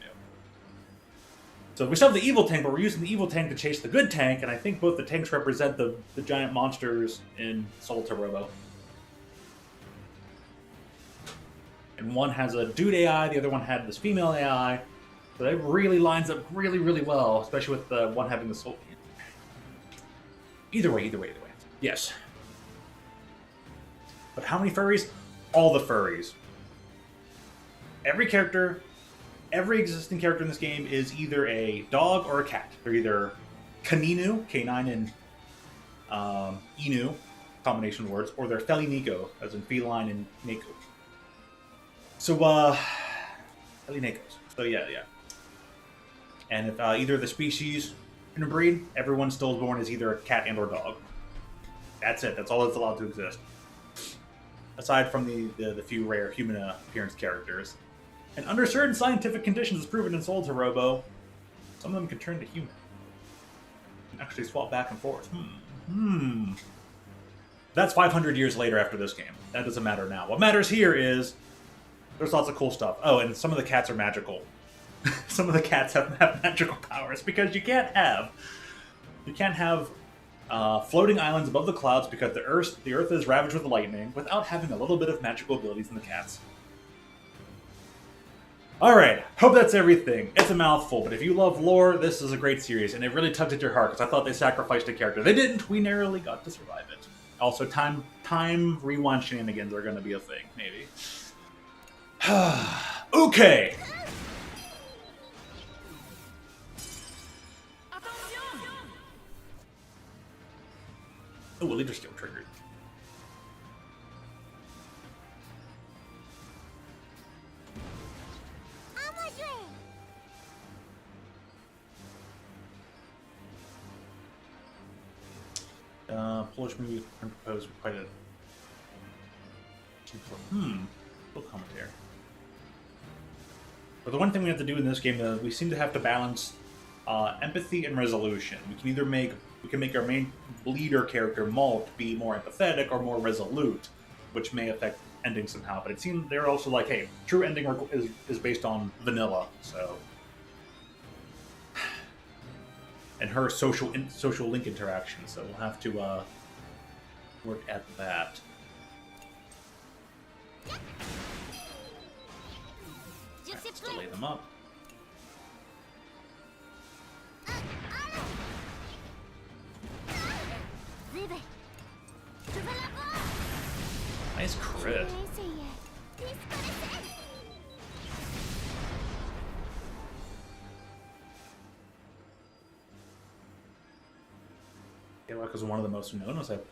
So we still have the evil tank, but we're using the evil tank to chase the good tank, and I think both the tanks represent the giant monsters in Soul to Robo. And one has a dude AI, the other one had this female AI. So that really lines up really, really well, especially with the one having the soul. Either way. Yes. But how many furries? All the furries. Every existing character in this game is either a dog or a cat. They're either Kaninu, K9 and Inu, combination of words, or they're Felineko, as in feline and Neko. So, Felinekos. So, yeah. And if either of the species in a breed, everyone still is born as either a cat and or dog. That's it. That's all that's allowed to exist. Aside from the few rare human appearance characters. And under certain scientific conditions, as proven in Soul to Robo, some of them can turn to human. And actually swap back and forth. That's 500 years later after this game. That doesn't matter now. What matters here is there's lots of cool stuff. Oh, and some of the cats are magical. Some of the cats have magical powers because you can't have floating islands above the clouds because the Earth is ravaged with lightning without having a little bit of magical abilities in the cats. Alright, hope that's everything. It's a mouthful, but if you love lore, this is a great series, and it really tugged at your heart because I thought they sacrificed a character. They didn't. We narrowly got to survive it. Also, time rewind shenanigans are going to be a thing, maybe. Okay. Oh, a leader skill triggered. Polish movie proposed quite a full commentary. But the one thing we have to do in this game is we seem to have to balance empathy and resolution. We can make our main leader character Malt be more empathetic or more resolute, which may affect ending somehow. But it seems they're also like, hey, true ending is based on vanilla, so. And her social link interaction, so we'll have to work at that. Let's delay them up. Nice crit. Yeah, like was one of the most noticeable.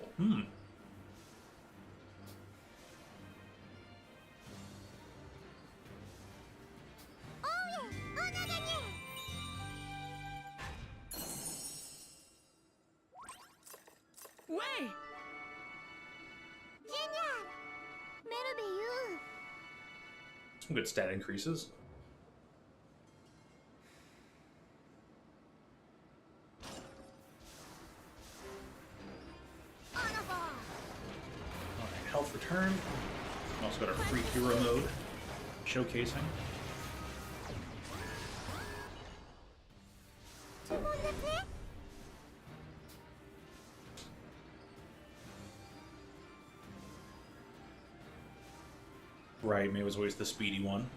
Way! Génial! Merveilleux! Some good stat increases. En avant! Alright, health return. Also got our free hero mode showcasing. Tout le monde le fait? Right, May was always the speedy one.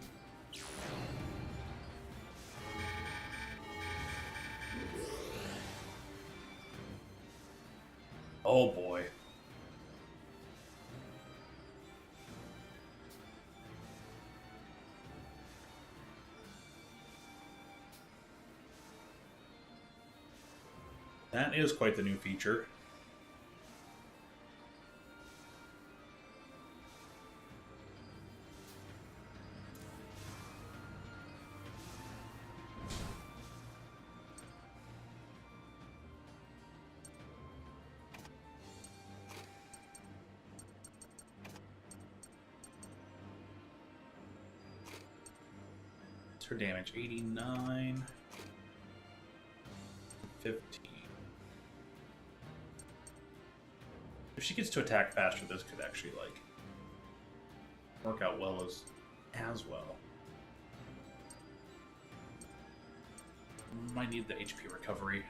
Oh boy. That is quite the new feature. Her damage 89, 15. If she gets to attack faster, this could actually like work out well as well. Might need the HP recovery.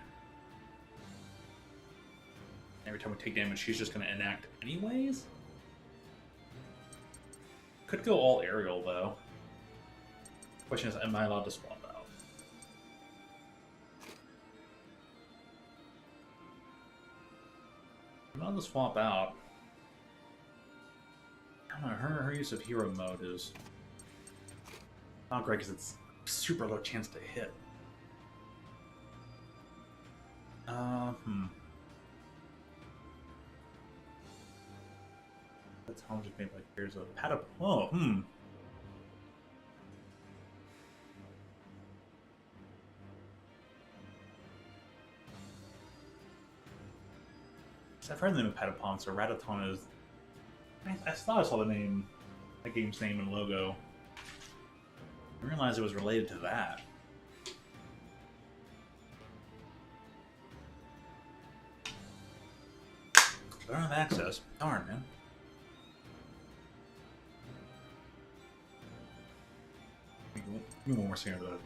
Every time we take damage, she's just going to enact anyways. Could go all aerial though. Question is, am I allowed to swap out? I'm allowed to swap out. I don't know, her use of hero mode is not great because it's super low chance to hit. That's how much made by here's a pad. Oh, I've heard the name of Patapon, so Rataton is. I thought I saw the name, the game's name and logo. I didn't realize it was related to that. I don't have access. Darn, man. Give me one more second to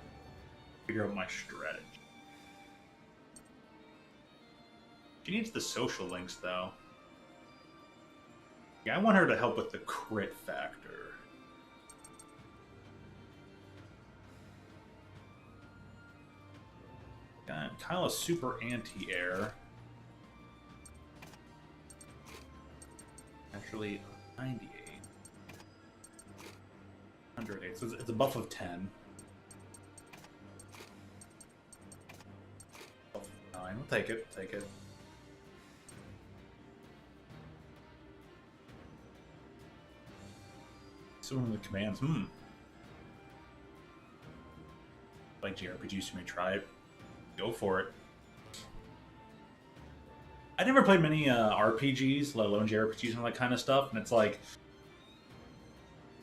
figure out my strategy. She needs the social links, though. Yeah, I want her to help with the crit factor. Kyla's super anti-air. Actually, 98. 108. So it's a buff of 10. Buff of 9. We'll take it. Take it. So one of the commands. Like JRPGs, you may try it. Go for it. I never played many RPGs, let alone JRPGs and all that kind of stuff, and it's like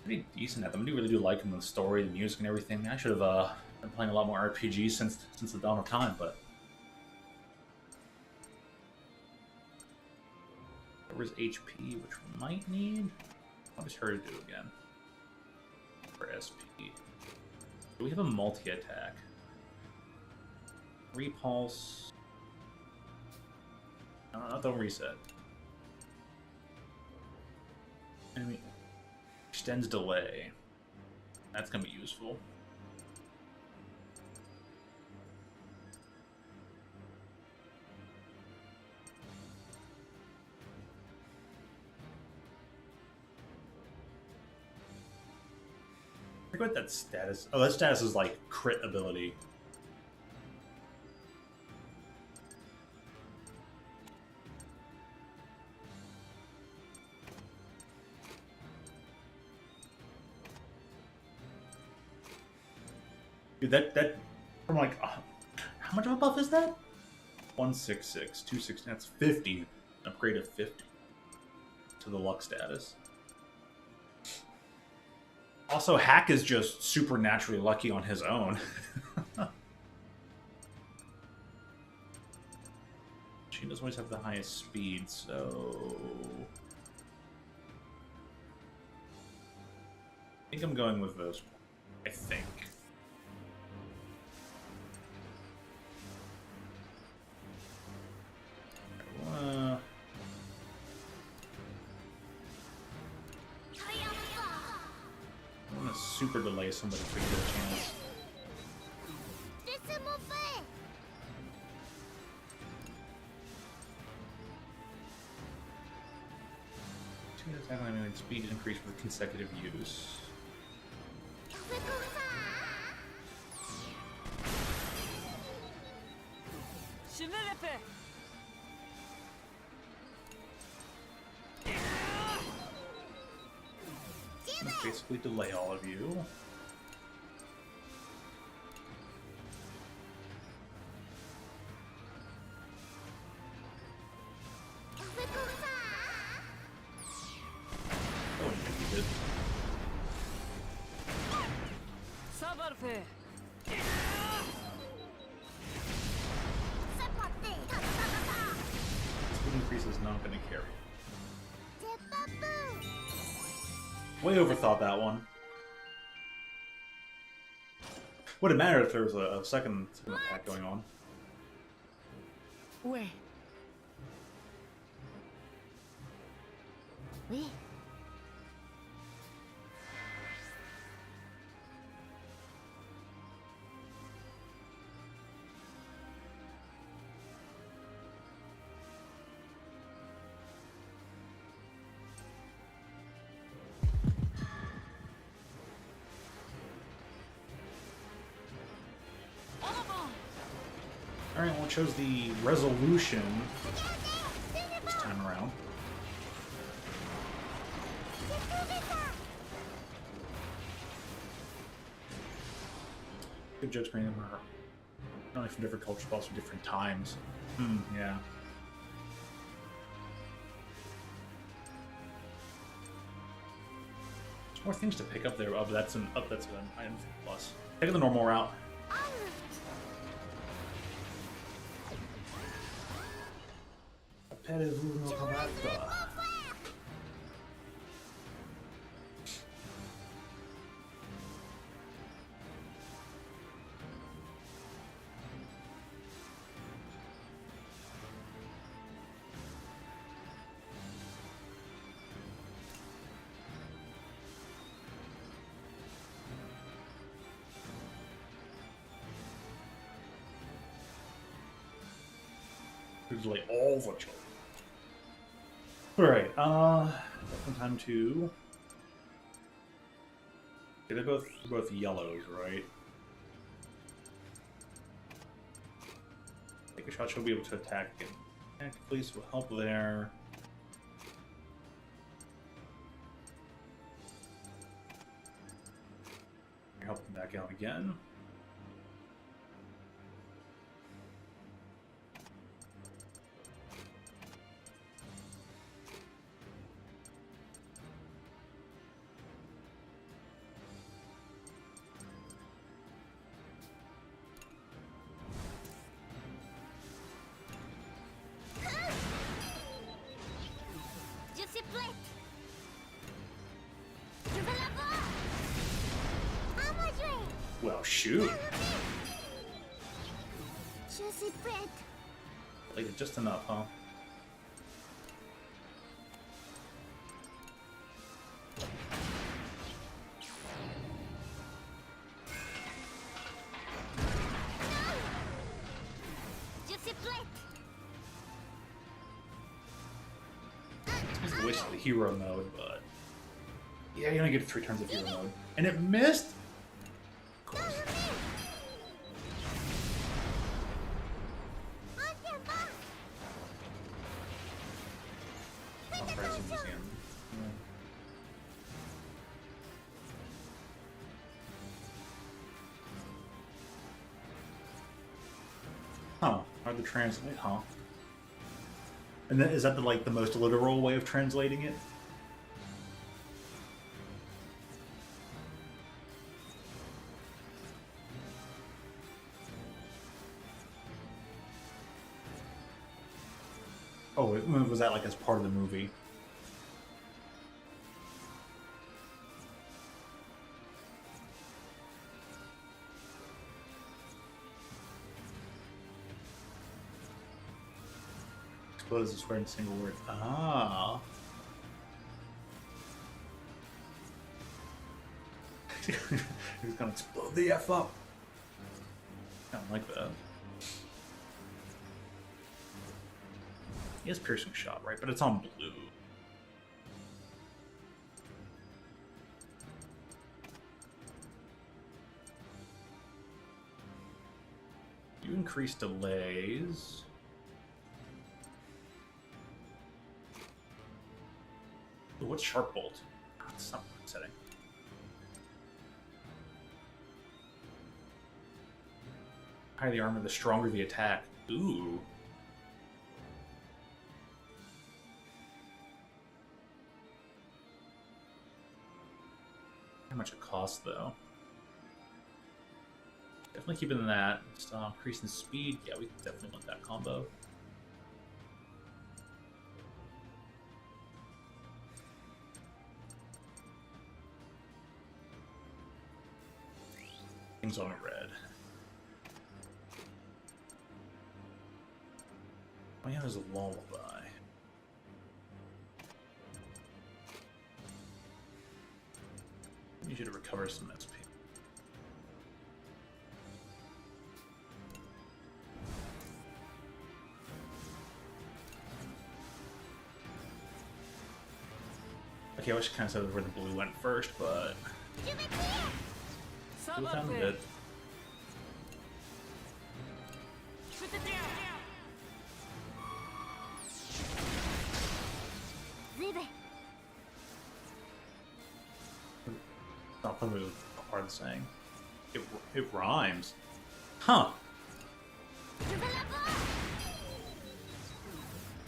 pretty decent at them. I really do like them, the story, the music, and everything. I should have been playing a lot more RPGs since the dawn of time, but there was HP, which we might need. What does her do again? For SP. Do we have a multi-attack? Repulse. No, don't reset. Enemy extends delay. That's gonna be useful. I forget what that status. Oh, that status is like crit ability. Dude, that I'm like, how much of a buff is that? 166, 260. That's 50. Upgrade of 50 to the luck status. Also, Hack is just supernaturally lucky on his own. She doesn't always have the highest speed, so I think I'm going with those. I think. I want to super delay somebody to get a chance. Laissez-moi faire. Two attack on enemy speed increase with consecutive use. Fais comme ça. Je vais l'épée. Basically delay all of you. Fais comme ça. Oh, you did. Ça va le faire. C'est parti. Speed increase is not going to carry. C'est pas bon. Way overthought that one. Wouldn't matter if there was a second attack going on. Ouais. Oui. Alright, well, it chose the resolution this time around. Good jokes bringing them are not only from different cultures, but also different times. Yeah. There's more things to pick up there. Oh, but that's an item plus. Take the normal route. Appelez-vous nos combattants. Usually all the children. Alright, time to... Okay, they're both yellows, right? Take a shot, she'll be able to attack again. Attack police will help there. Help them back out again. Je suis prête. Je vais l'avoir. À moi jouer. Well, shoot! Je suis prête. Like, just enough, huh? wasted the hero mode, but yeah, you only get 3 turns of hero mode, and it missed. Of course. Uprising Museum. Yeah. Huh? Hard to translate, huh? And then, is that the most literal way of translating it? Oh, was that like as part of the movie? Explode as a swear in a single word. Ah. He's gonna explode the F up. I don't like that. He has piercing shot, right? But it's on blue. You increase delays. Ooh, what's Sharp Bolt? It's not setting. The higher the armor, the stronger the attack. Ooh. How much it costs, though? Definitely keeping that. Just increasing speed. Yeah, we definitely want that combo. Things on red. Oh yeah, there's a lullaby. I need you to recover some SP. Okay, I wish I kind of said where the blue went first, but blue sounded good. Not probably a hard saying. It rhymes. Huh.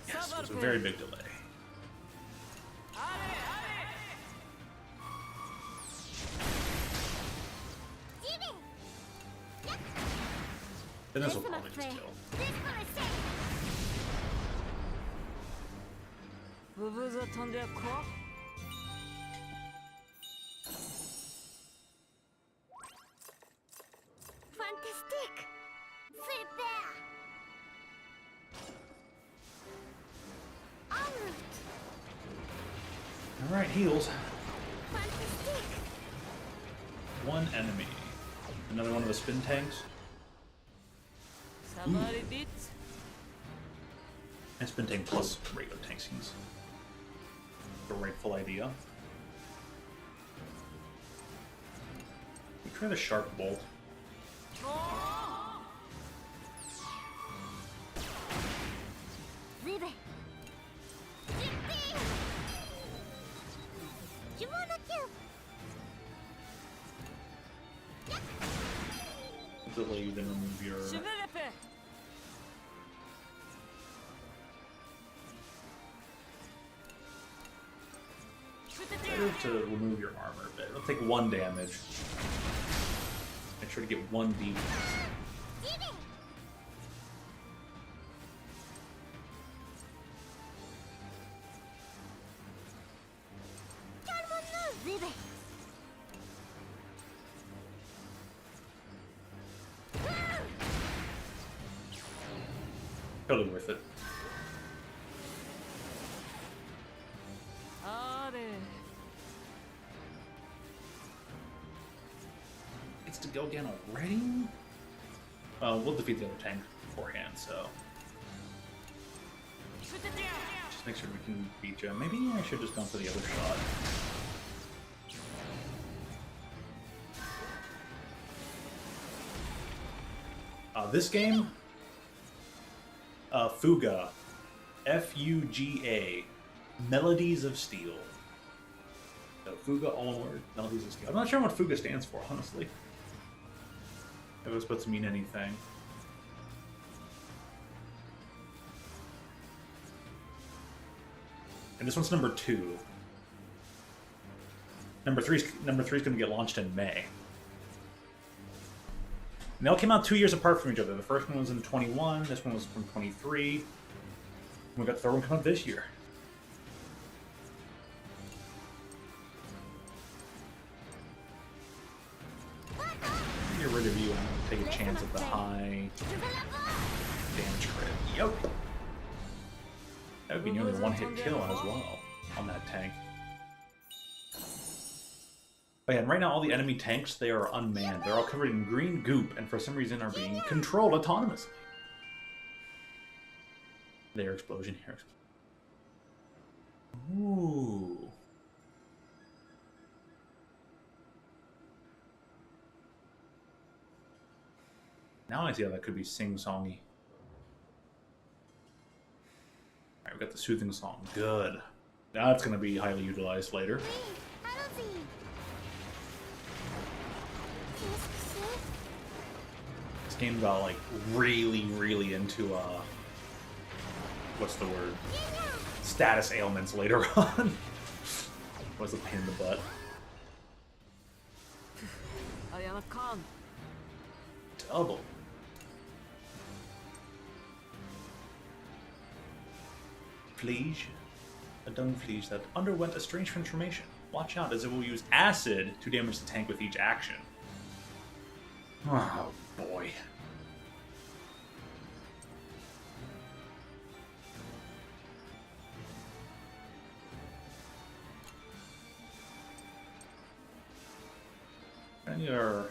Yes, it was a very big delay. Then this will probably just kill. Fantastique! Super! Alright, heals. Fantastique! One enemy. Another one of the spin tanks. And spin tank plus regular tank seems the rightful idea. We try the Sharp Bolt. Delay you, then remove your. Better to remove your armor a bit. It'll take 1 damage. Make sure to get 1 defense. Totally worth it. It's to go again already? We'll defeat the other tank beforehand, so. Just make sure we can beat you. Maybe I should just go for the other shot. This game, Fuga, F-U-G-A, Melodies of Steel. So Fuga, all one word, Melodies of Steel. I'm not sure what Fuga stands for, honestly. If it was supposed to mean anything. And this one's number 2. Number three's going to get launched in May. And they all came out 2 years apart from each other. The first one was in 21, this one was from 23. And we got the third one coming out this year. Get rid of you and take a chance at the high damage crit. Yep. That would be nearly a one-hit kill as well on that tank. Oh yeah, and right now all the enemy tanks, they are unmanned. They're all covered in green goop and for some reason are being controlled autonomously. Their explosion here. Ooh. Now I see how that could be sing-songy. Alright, we got the soothing song. Good. Now it's going to be highly utilized later. This game got, like, really into, what's the word? Status ailments later on. Was a pain in the butt. Ayana Khan. Double. Fleege. A dung fleege that underwent a strange transformation. Watch out, as it will use acid to damage the tank with each action. Oh, boy. And you're...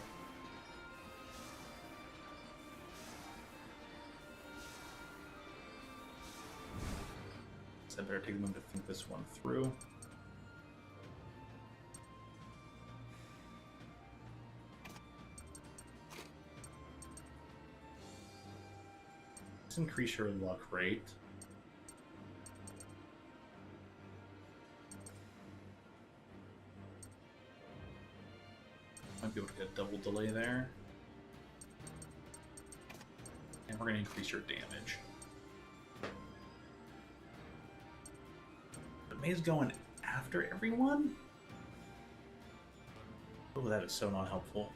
I better take a moment to think this one through. Let's increase your luck rate. Might be able to get a double delay there. And we're going to increase your damage. May's going after everyone? Oh, that is so not helpful.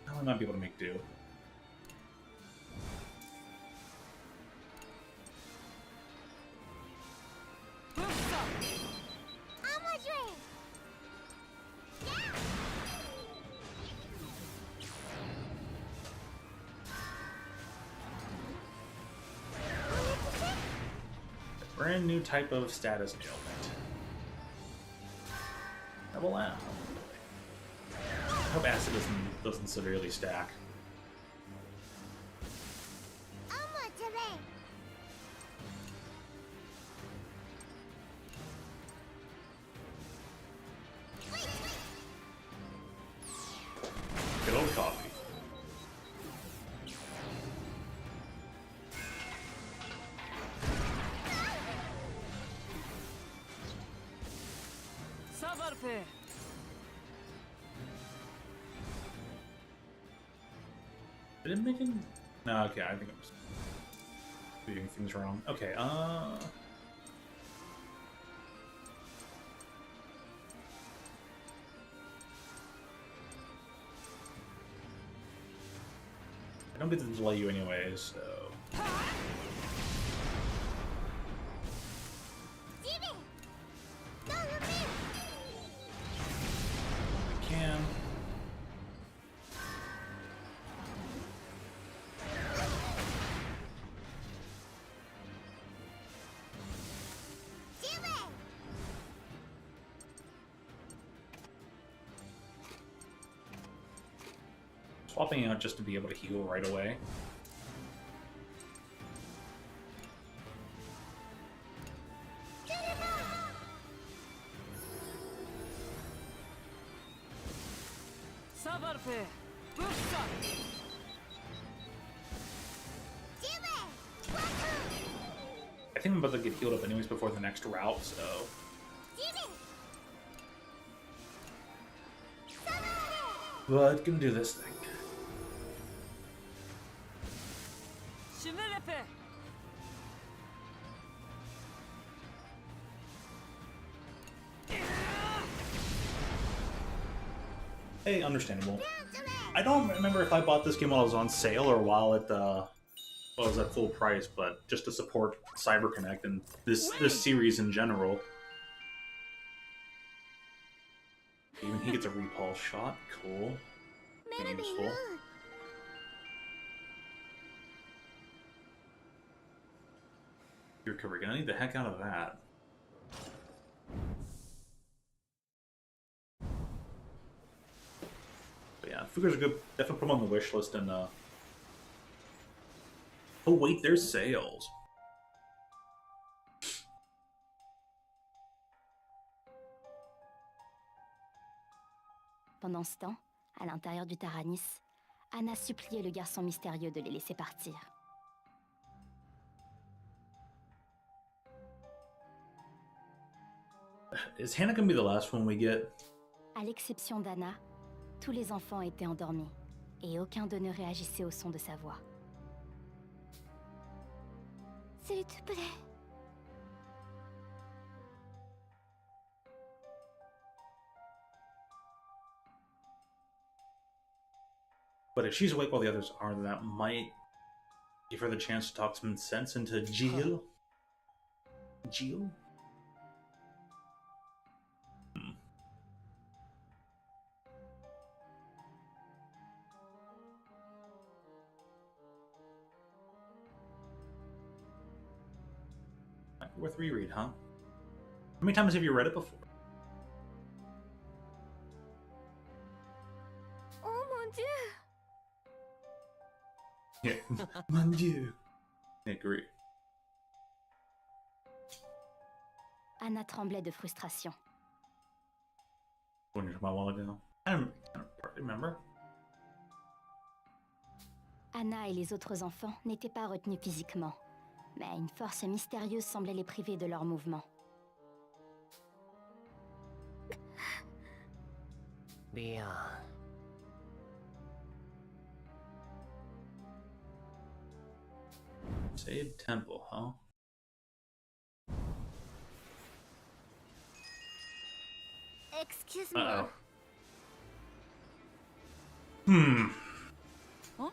I might be able to make do. Brand new type of status ailment. Double M. I hope acid doesn't severely stack. Good old coffee. Did it make him? No, okay, I think I was doing things wrong. Okay, I don't get to delay you anyways, so... I can. swapping out just to be able to heal right away. Sabarfe. Bussa. I think I'm about to get healed up anyways before the next route, so... But gonna do this thing. Shimirepe. Hey, understandable. I don't remember if I bought this game while it was on sale or while it was at full price, but just to support CyberConnect and this series in general. Even he gets a repulse shot. Cool. Useful. You're gonna need the heck out of that. But yeah, figures are good. Definitely put them on the wish list and oh wait, there's sales. Pendant ce temps, à l'intérieur du Taranis, Anna suppliait le garçon mystérieux de les laisser partir. Is Hannah gonna be the last one we get? À l'exception d'Anna, tous les enfants étaient endormis, et aucun d'eux ne réagissait au son de sa voix. S'il te plaît. But if she's awake while the others are, that might give her the chance to talk some sense into Jill. Jill? Might be worth reread, huh? How many times have you read it before? Oh mon dieu. Yeah. Mon Dieu. I agree. Anna tremblait de frustration. When you're talking about a while ago. I don't partly remember. Anna et les autres enfants n'étaient pas retenus physiquement, mais une force mystérieuse semblait les priver de leurs mouvements. Bien. Save temple, huh? Excuse-moi. Uh-oh. Hmm. Huh?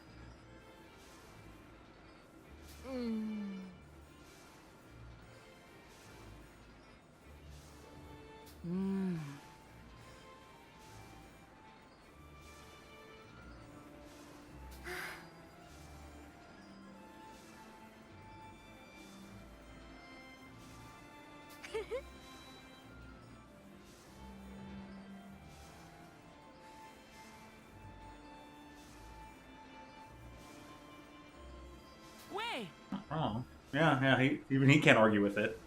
Way. Not wrong. Yeah, even he can't argue with it.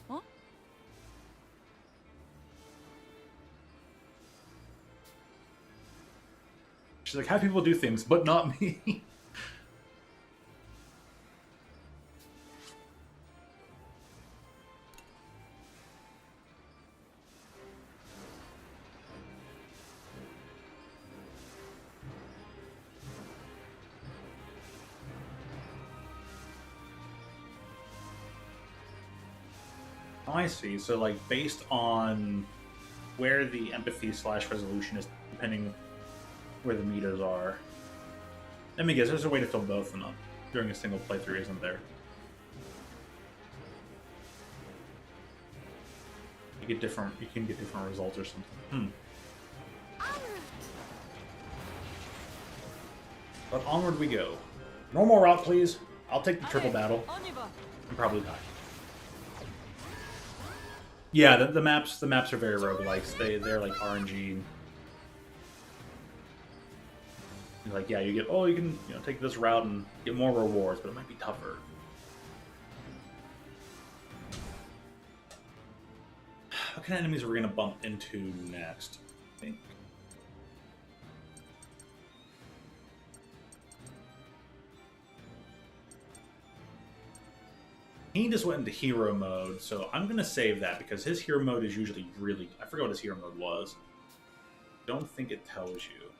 Huh? She's like, how people do things, but not me. Oh, I see. So, like, based on where the empathy / resolution is, depending where the metas are. Let me guess, there's a way to fill both of them up during a single playthrough, isn't there? You can get different results or something. But onward we go. Normal route, please. I'll take the triple battle On y va. and probably die. Yeah, the maps are very roguelikes. They're like RNG. Like, yeah, you can take this route and get more rewards, but it might be tougher. What kind of enemies are we gonna bump into next? I think. He just went into hero mode, so I'm gonna save that because his hero mode is usually really. I forgot what his hero mode was. Don't think it tells you.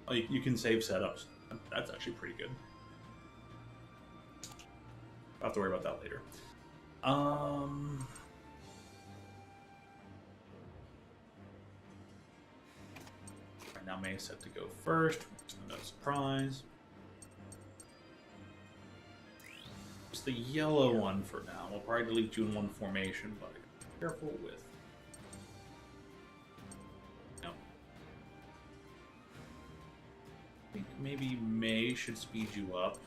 Oh, you can save setups. That's actually pretty good. I'll have to worry about that later. Right now May's set to go first. No surprise. It's the yellow one for now. We'll probably delete you in one formation, but be careful with. No. I think maybe May should speed you up.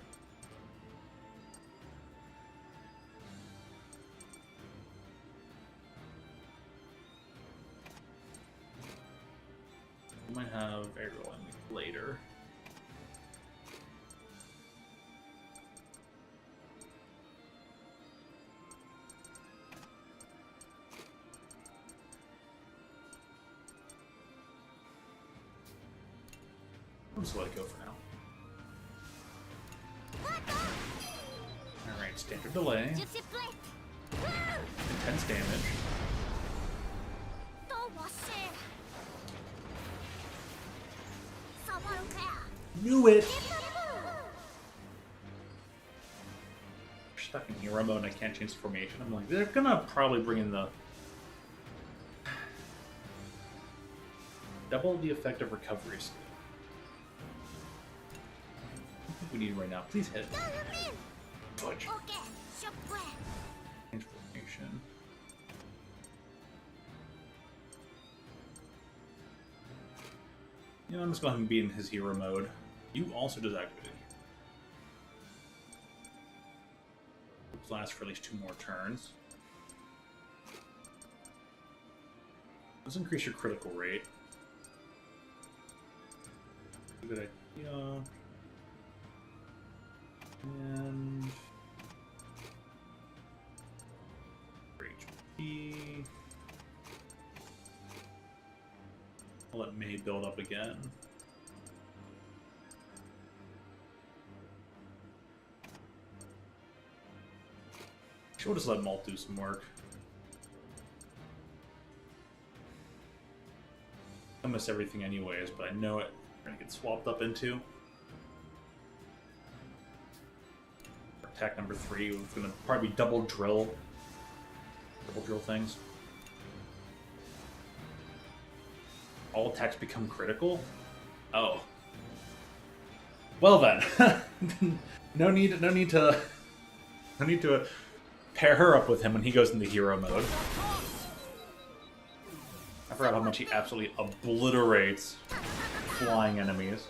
We might have Ariel later. I'll just let it go for now. Alright, standard delay. Intense damage. Knew it! Stuck in hero mode and I can't change the formation. I'm like, they're gonna probably bring in the double the effective recovery skill. I think we need it right now. Please hit. Fudge. Change formation. You know, I'm just going to be in his hero mode. You also deactivated. Last for at least 2 more turns. Let's increase your critical rate. Good idea. And HP. I'll let May build up again. We'll just let Malt do some work. I miss everything anyways, but I know it. We're gonna get swapped up into. Attack number 3, it's gonna probably be double drill things. All attacks become critical? Oh. Well then. no need to pair her up with him when he goes into hero mode. I forgot how much he absolutely obliterates flying enemies.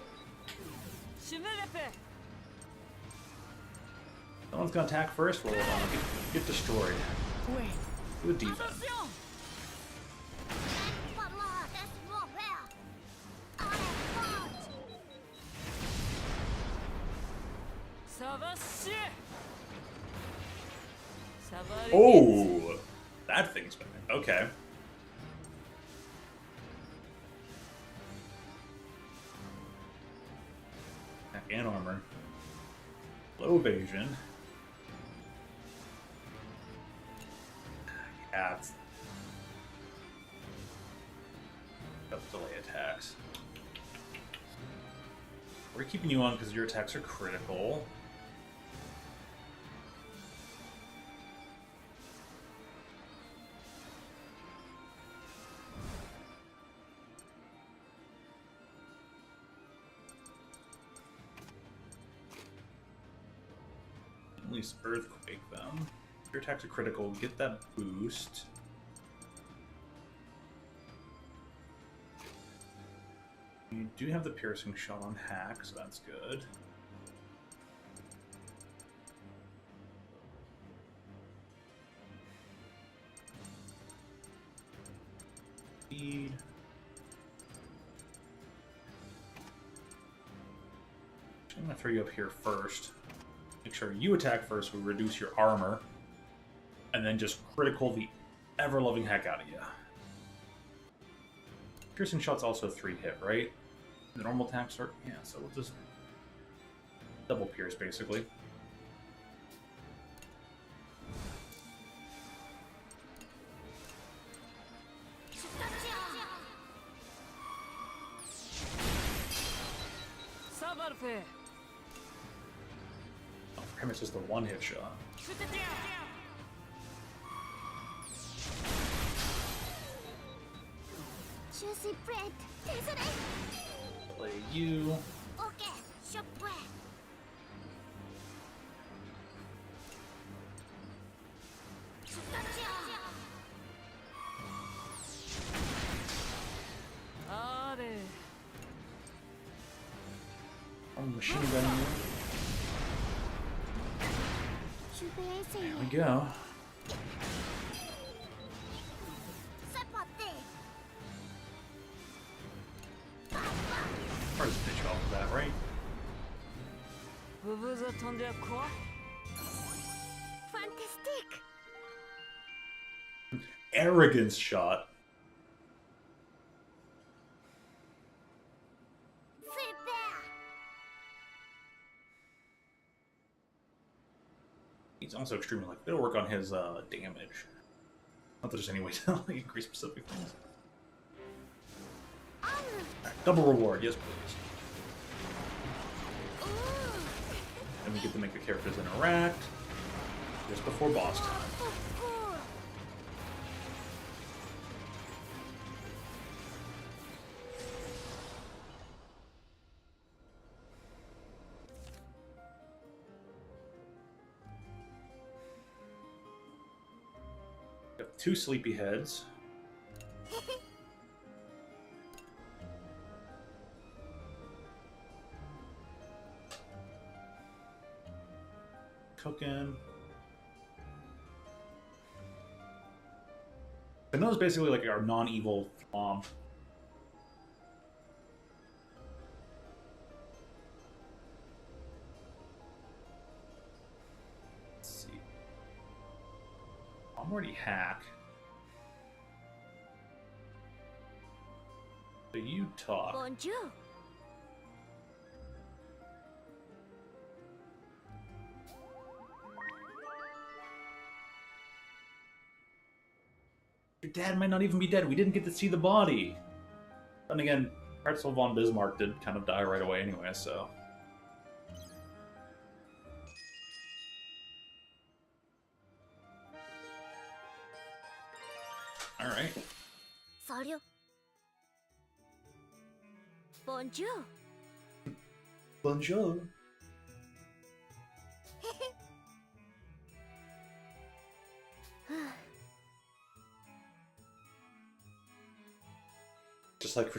Someone's gonna attack first, well, get destroyed. Good defense. Oh, that thing's bad. Okay. Attack and armor. Low evasion. Cats. That's delay attacks. We're keeping you on because your attacks are critical. At least earthquake them. Your attacks are critical. Get that boost. You do have the piercing shot on hack, so that's good. speed. I'm gonna throw you up here first. Make sure you attack first, we reduce your armor. And then just critical the ever-loving heck out of you. Piercing shot's also a 3-hit, right? The normal attacks are... Yeah, so we'll just... double pierce, basically. Oh, for him it's just a 1-hit shot. Juicy bread. Désolé. Play you. Ok, je peux. I'm machine gunning you. Je vais essayer. There we go. C'est parti. Hard to pitch off of that, right? Vous vous attendez à quoi? Fantastique. Arrogance shot. Super. He's also extremely like it'll work on his damage. Not that there's any way to like, increase specific things. Alright, double reward, yes please. And we get to make the characters interact just before boss time. Got 2 sleepy heads. Cooking. Vanilla's basically like our non-evil mom. Let's see. I'm already hack. So you talk. Bonjour. Your dad might not even be dead. We didn't get to see the body. And again, Pretzel von Bismarck did kind of die right away anyway, so. Alright. Salut. Bonjour. Bonjour. Just like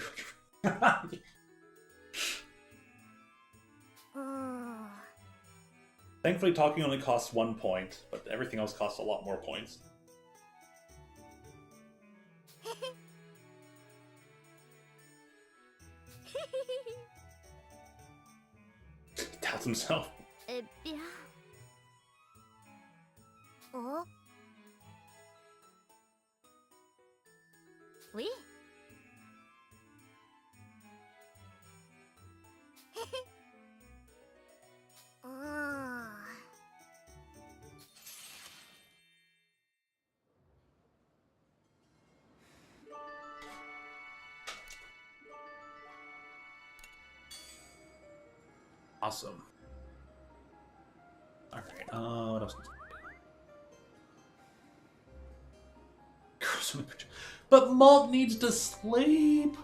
Thankfully talking only costs 1 point, but everything else costs a lot more points. He doubts himself. Eh bien. Oh. Oui. Oh. Awesome. Alright, what else? But Malt needs to sleep!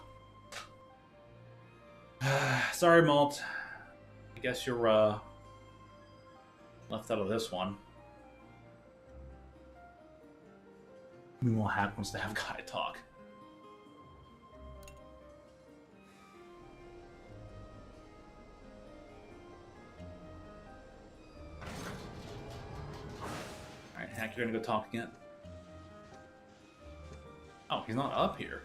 Sorry, Malt. I guess you're, left out of this one. Meanwhile, Hack wants to have Guy talk. Alright, Hack, you're gonna go talk again. Oh, he's not up here.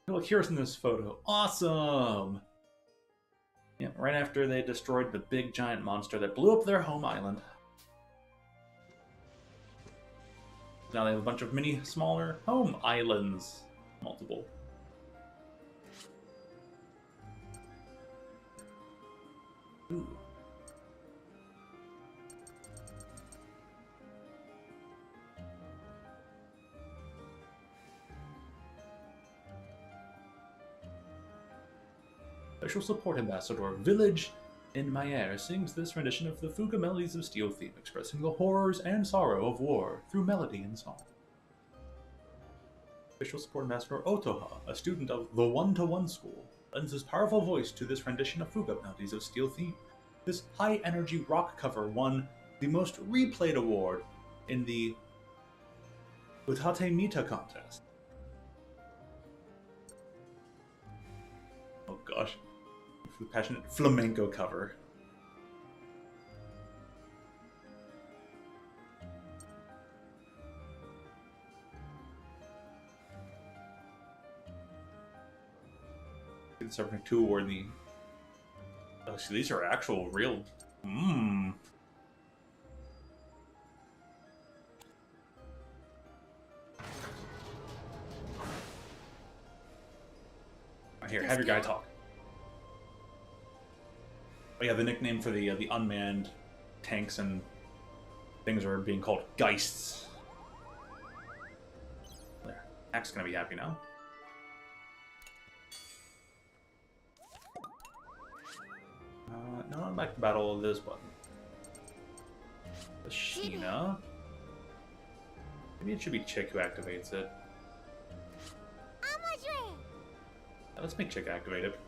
Look, here's in this photo. Awesome! Yeah, right after they destroyed the big giant monster that blew up their home island. Now they have a bunch of mini, smaller home islands. Multiple. Ooh. Special Support Ambassador Village in Mayer sings this rendition of the Fuga Melodies of Steel theme, expressing the horrors and sorrow of war through melody and song. Official Support Ambassador Otoha, a student of the One-to-One School, lends his powerful voice to this rendition of Fuga Melodies of Steel theme. This high-energy rock cover won the most replayed award in the Utate Mita contest. Oh gosh. The passionate flamenco cover. Subject 2 award the. Oh, so these are actual real. Here, have your guy talk. Oh yeah, the nickname for the unmanned tanks and things are being called Geists. There, Hack's gonna be happy now. No, I'm back to battle of this button. The Sheena. Maybe it should be Chick who activates it. Yeah, let's make Chick activate it.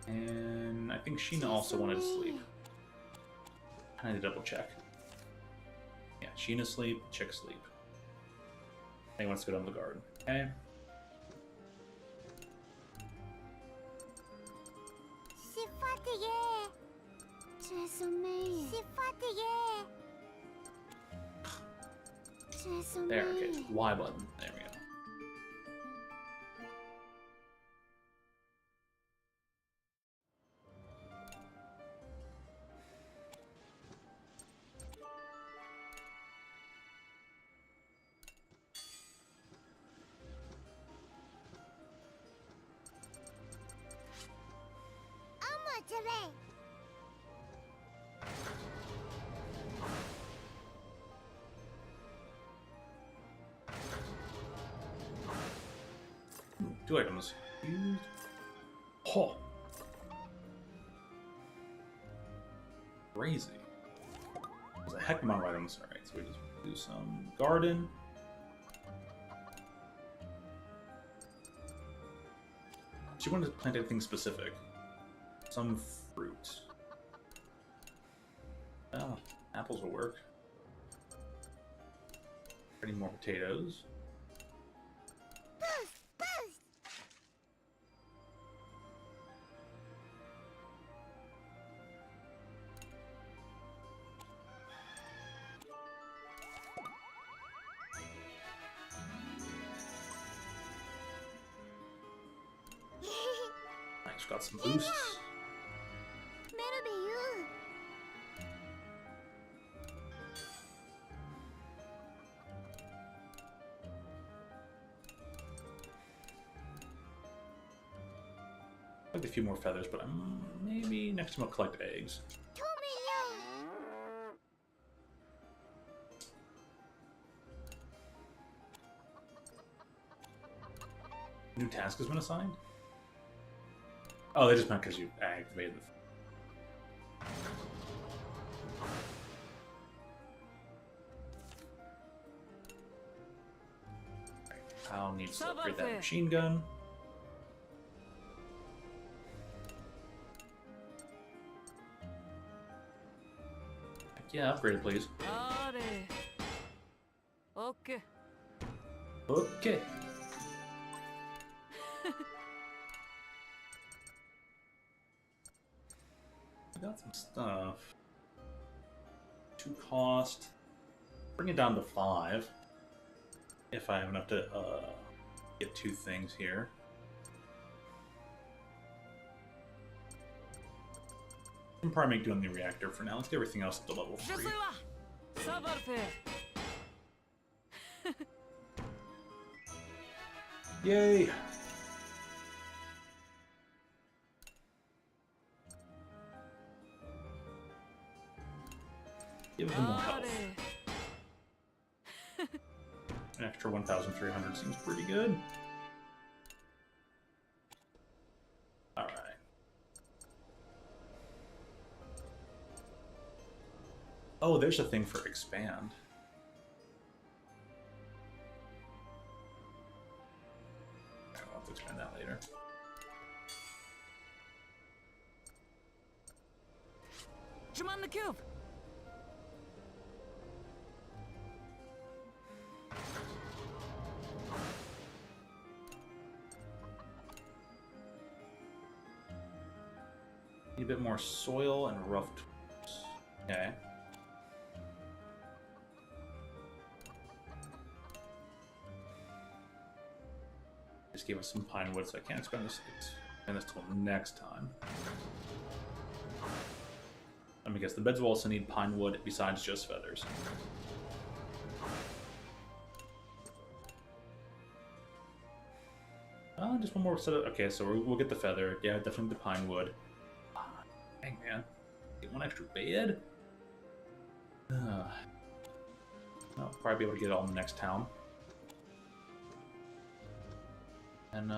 And I think Sheena also wanted to sleep. I need to double check. Yeah, Sheena sleep, Chick sleep. I think he wants to go down the garden. Okay. There, okay. Y button. There we go. Ooh, 2 items. Oh. Crazy. There's a heck amount of items. Alright, so we just do some garden. She wanted to plant anything specific. Some fruit. Oh, apples will work. Any more potatoes? Nice, got some boosts. Like a few more feathers, but maybe next time I'll collect eggs. New task has been assigned? Oh, they just meant because you activated the. I'll need to upgrade that machine gun. Yeah, upgrade it, please. Okay. Okay. got some stuff. 2 cost. Bring it down to 5. If I have enough to get 2 things here. I can probably make doing the reactor for now. Let's get everything else to level 3. Yay! Give them more health. An extra 1,300 seems pretty good. Alright. Oh, there's a thing for expand. I'll have to expand that later. Jump on the cube. Need a bit more soil and rough tools. Okay. Just gave us some pine wood, so I can't expand this till next time. Let me guess, the beds will also need pine wood besides just feathers. Just one more set of... Okay, so we'll get the feather. Yeah, definitely the pine wood. Dang, man. Get one extra bed? I'll probably be able to get it all in the next town. And,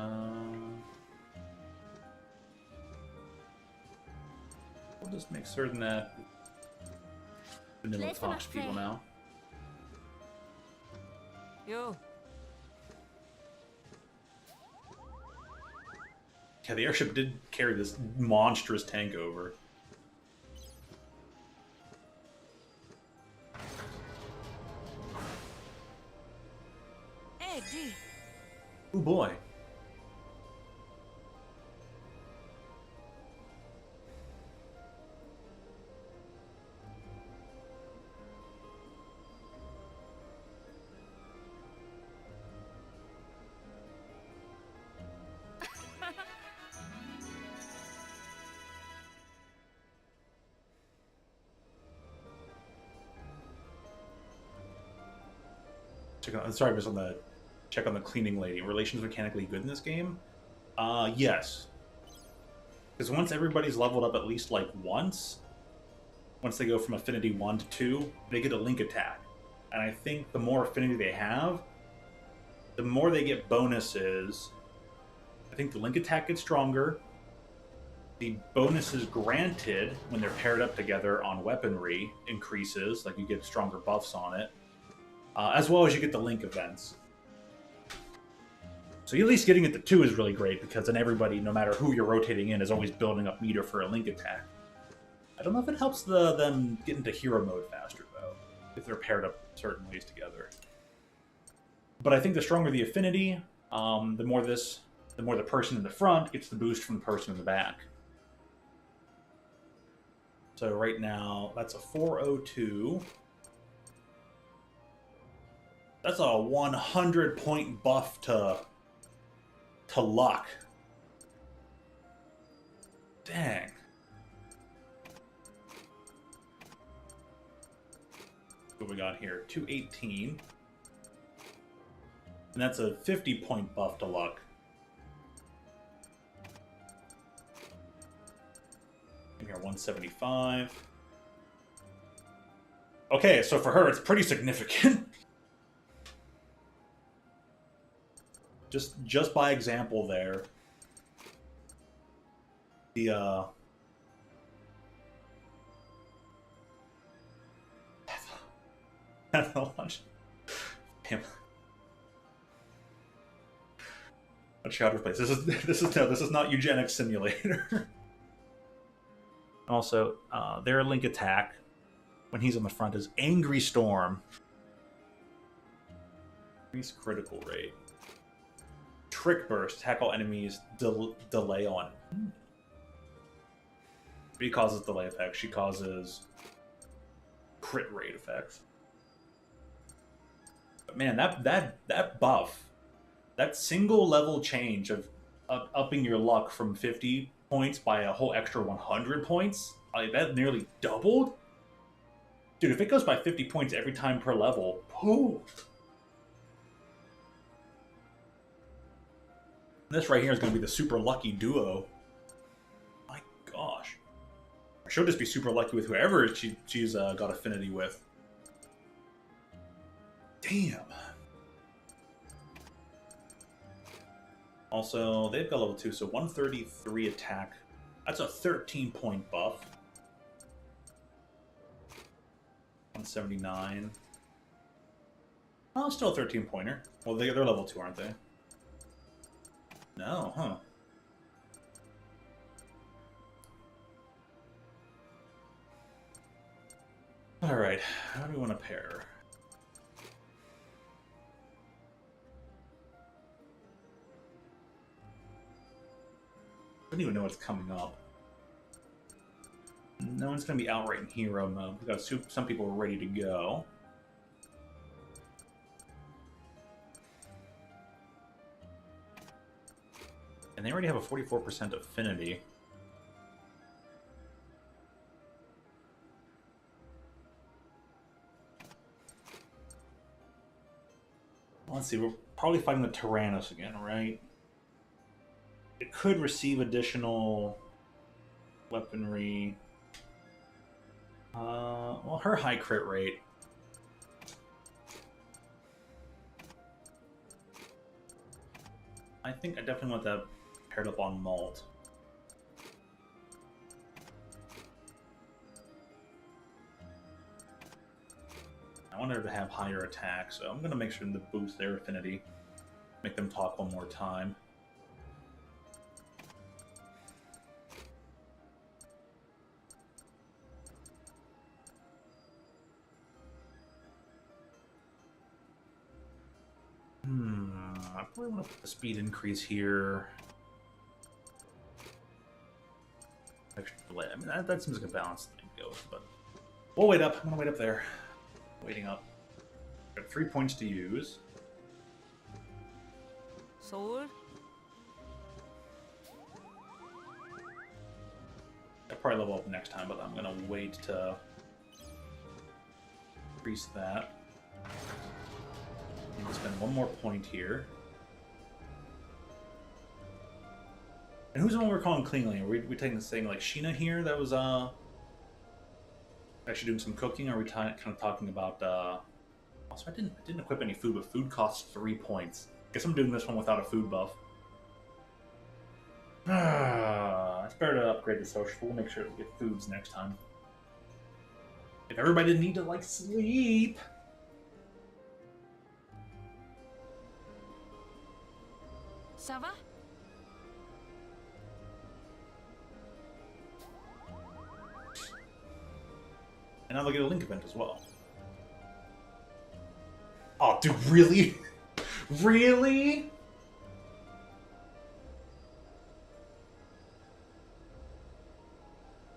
we'll just make certain that vanilla talks to people now. Yo. Yeah, the airship did carry this monstrous tank over. Hey, D. Oh boy. Sorry, just on the check on the cleaning lady. Relations mechanically good in this game? Yes. Because once everybody's leveled up at least like once they go from affinity 1 to 2, they get a link attack. And I think the more affinity they have, the more they get bonuses. I think the link attack gets stronger. The bonuses granted when they're paired up together on weaponry increases, like you get stronger buffs on it. As well as you get the link events. So at least getting it to 2 is really great, because then everybody, no matter who you're rotating in, is always building up meter for a link attack. I don't know if it helps them get into hero mode faster, though, if they're paired up certain ways together. But I think the stronger the affinity, the more the person in the front gets the boost from the person in the back. So right now, that's a 402. That's a 100-point buff to luck. Dang. What we got here? 218. And that's a 50-point buff to luck. In here, 175. Okay, so for her, it's pretty significant. Just by example there, the launch. Damn. Let's try to replace this is not eugenics simulator. Also, their link attack when he's on the front is Angry Storm. Increase critical rate. Trick Burst, attack all enemies, delay on. He causes delay effects. She causes crit rate effects. But man, that buff, that single level change of upping your luck from 50 points by a whole extra 100 points, like that nearly doubled. Dude, if it goes by 50 points every time per level, poof. This right here is going to be the super lucky duo. My gosh. She'll just be super lucky with whoever she's got affinity with. Damn. Also, they've got level 2, so 133 attack. That's a 13-point buff. 179. Oh, still a 13-pointer. Well, they're level 2, aren't they? No, huh? Alright, how do we want to pair? I don't even know what's coming up. No one's going to be outright in hero mode. We've got some people ready to go. And they already have a 44% affinity. Let's see, we're probably fighting the Tyrannus again, right? It could receive additional weaponry. Well, her high crit rate. I think I definitely want that paired up on Malt. I want her to have higher attack, so I'm going to make sure to boost their affinity. Make them talk one more time. I probably want to put the speed increase here. Extra delay. I mean, that seems like a balanced thing to go with, but we'll wait up. I'm going to wait up there. Waiting up. Got 3 points to use. Soul? I'll probably level up next time, but I'm going to wait to increase that. Need to spend one more point here. And who's the one we're calling cleanly? Are we taking this thing like Sheena here that was actually doing some cooking? Or are we kind of talking about also I didn't equip any food, but food costs 3 points. Guess I'm doing this one without a food buff. It's better to upgrade the social. We'll make sure to get foods next time. If everybody didn't need to like sleep. Ça va? And now they'll get a link event as well. Oh, dude, really? Really?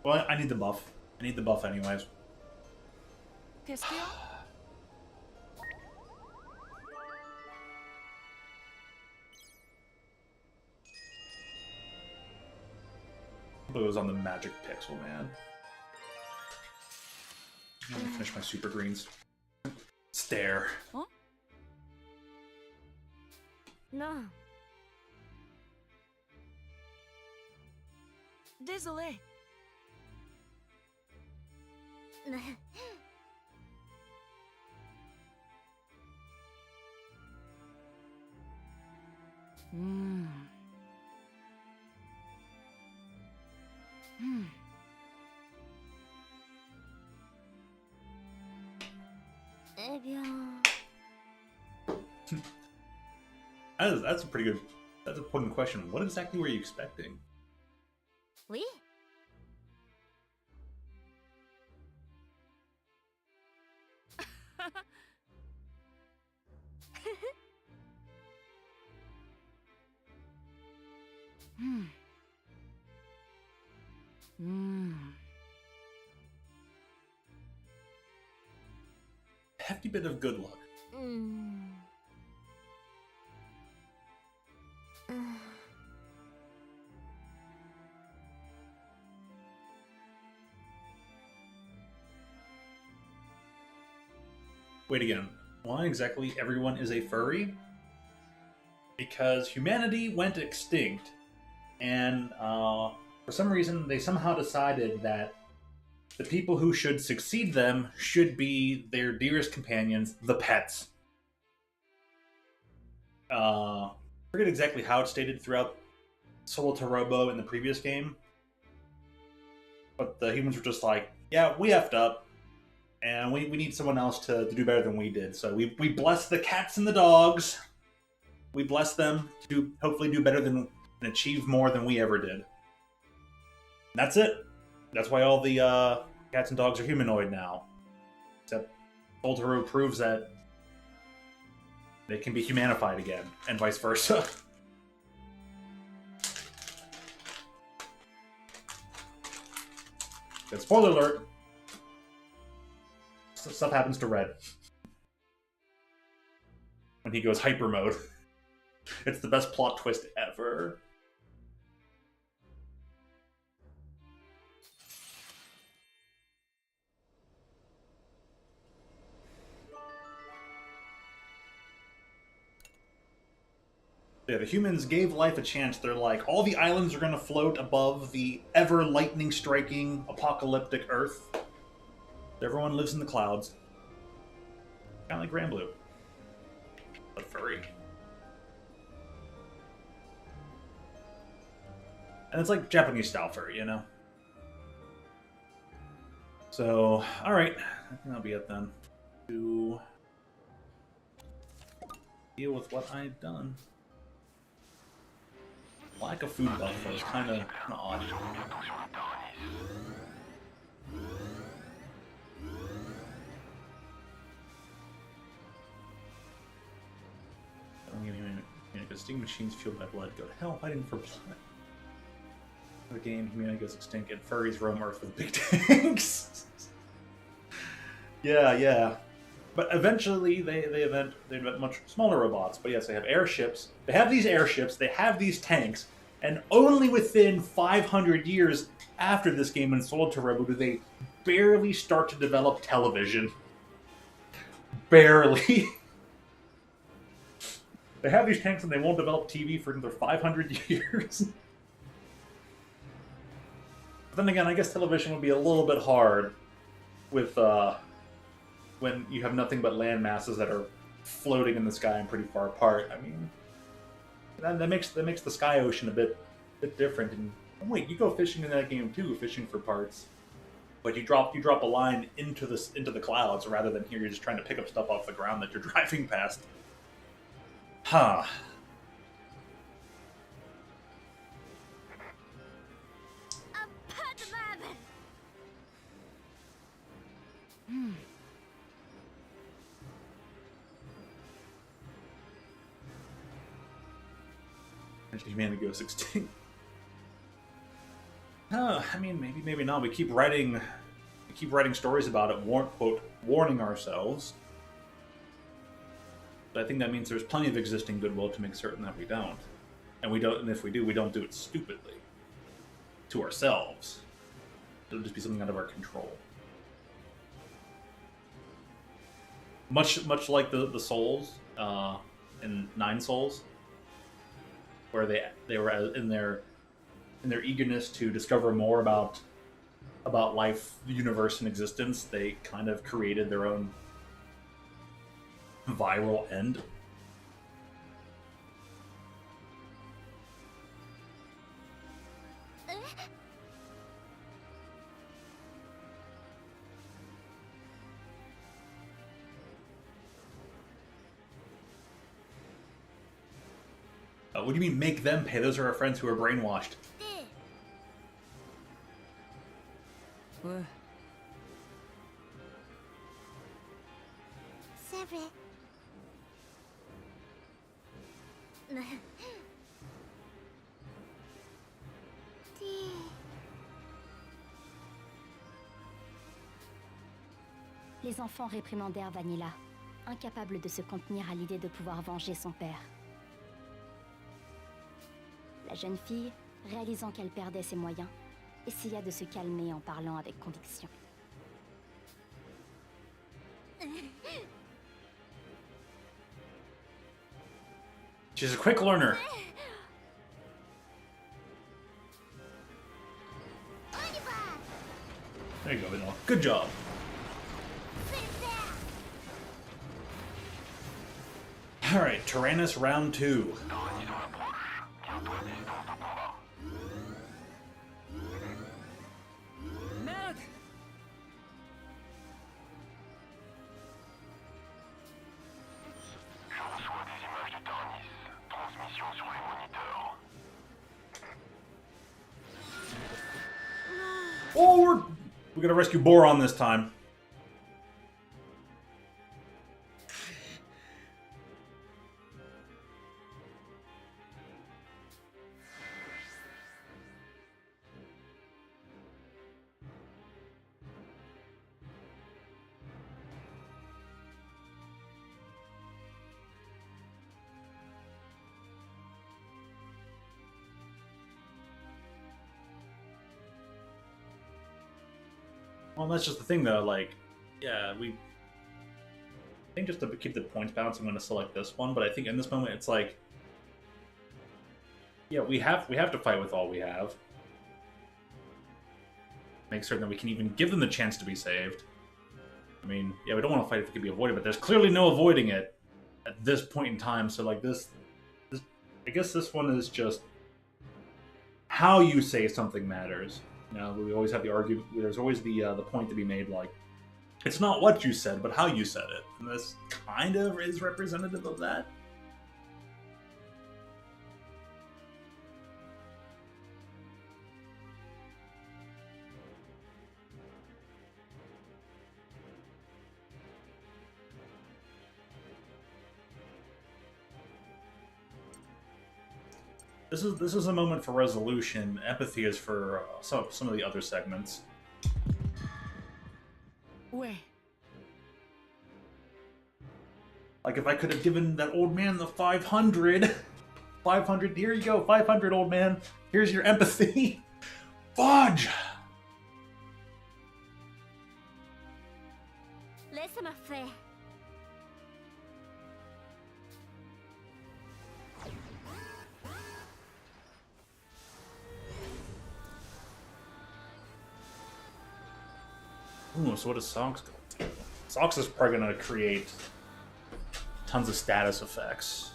Well, I need the buff. I need the buff anyways. Qu'est-ce qu'il y a? It was on the magic pixel, man. I'm gonna finish my super greens. Stare. Huh? Non. Désolé. Eh bien... That's a pretty good. That's a important question. What exactly were you expecting? Oui. Hmm. hefty bit of good luck. Wait again. Why exactly everyone is a furry? Because humanity went extinct, and for some reason they somehow decided that the people who should succeed them should be their dearest companions, the pets. Forget exactly how it's stated throughout Solo Torobo in the previous game, but the humans were just like, yeah, we effed up, and we need someone else to do better than we did. So we bless the cats and the dogs. We bless them to hopefully do better than and achieve more than we ever did. And that's it. That's why all the cats and dogs are humanoid now. Except Voltoro proves that they can be humanified again, and vice versa. Good spoiler alert. Stuff happens to Red when he goes hyper mode. It's the best plot twist ever. Yeah, the humans gave life a chance. They're like, all the islands are going to float above the ever lightning striking apocalyptic Earth. Everyone lives in the clouds. Kind of like Grand Blue. But furry. And it's like Japanese style furry, you know? So, alright. I think that'll be it then. To deal with what I've done. Lack of food buff was kind of odd. Steam machines fueled by blood go to hell fighting for blood. The game, humanity goes extinct, and furries roam Earth with big tanks. Yeah. But eventually, they invent much smaller robots. But yes, they have airships. They have these airships. They have these tanks. And only within 500 years after this game in Solo Torobo do they barely start to develop television. Barely. They have these tanks and they won't develop TV for another 500 years. But then again, I guess television would be a little bit hard with when you have nothing but land masses that are floating in the sky and pretty far apart. I mean, that makes the sky ocean a bit different. And wait, you go fishing in that game too, fishing for parts, but you drop a line into the clouds rather than here. You're just trying to pick up stuff off the ground that you're driving past. Huh. Humanity goes extinct. I mean, maybe not. We keep writing stories about it, warning ourselves. But I think that means there's plenty of existing goodwill to make certain that we don't. And if we do, we don't do it stupidly. To ourselves. It'll just be something out of our control. Much like the souls in Nine Souls, where they were in their eagerness to discover more about life, the universe, and existence, they kind of created their own viral end. What do you mean make them pay? Those are our friends who are brainwashed. What? Les enfants réprimandèrent Vanilla, incapable de se contenir à l'idée de pouvoir venger son père. La jeune fille, réalisant qu'elle perdait ses moyens, essaya de se calmer en parlant avec conviction. She's a quick learner. There you go, Vanilla. Good job. Alright, Tyrannus round 2. Merde! Je reçois des images de Taranis. Transmission sur les moniteurs. Oh, we're gonna rescue Boron this time. Well, that's just the thing, though. Like, yeah, I think just to keep the points balance, I'm going to select this one. But I think in this moment, it's like, yeah, we have to fight with all we have. Make certain that we can even give them the chance to be saved. I mean, yeah, we don't want to fight if it can be avoided, but there's clearly no avoiding it at this point in time. So, like, this I guess this one is just how you say something matters. You know, we always have the argument. There's always the point to be made, like, it's not what you said, but how you said it. And this kind of is representative of that. This is a moment for resolution. Empathy is for some of the other segments. Ouais. Like if I could have given that old man the 500. 500, here you go, 500, old man. Here's your empathy. Fudge! Laisse-moi faire. Ooh, so what does Socks go to? Socks is probably going to create tons of status effects.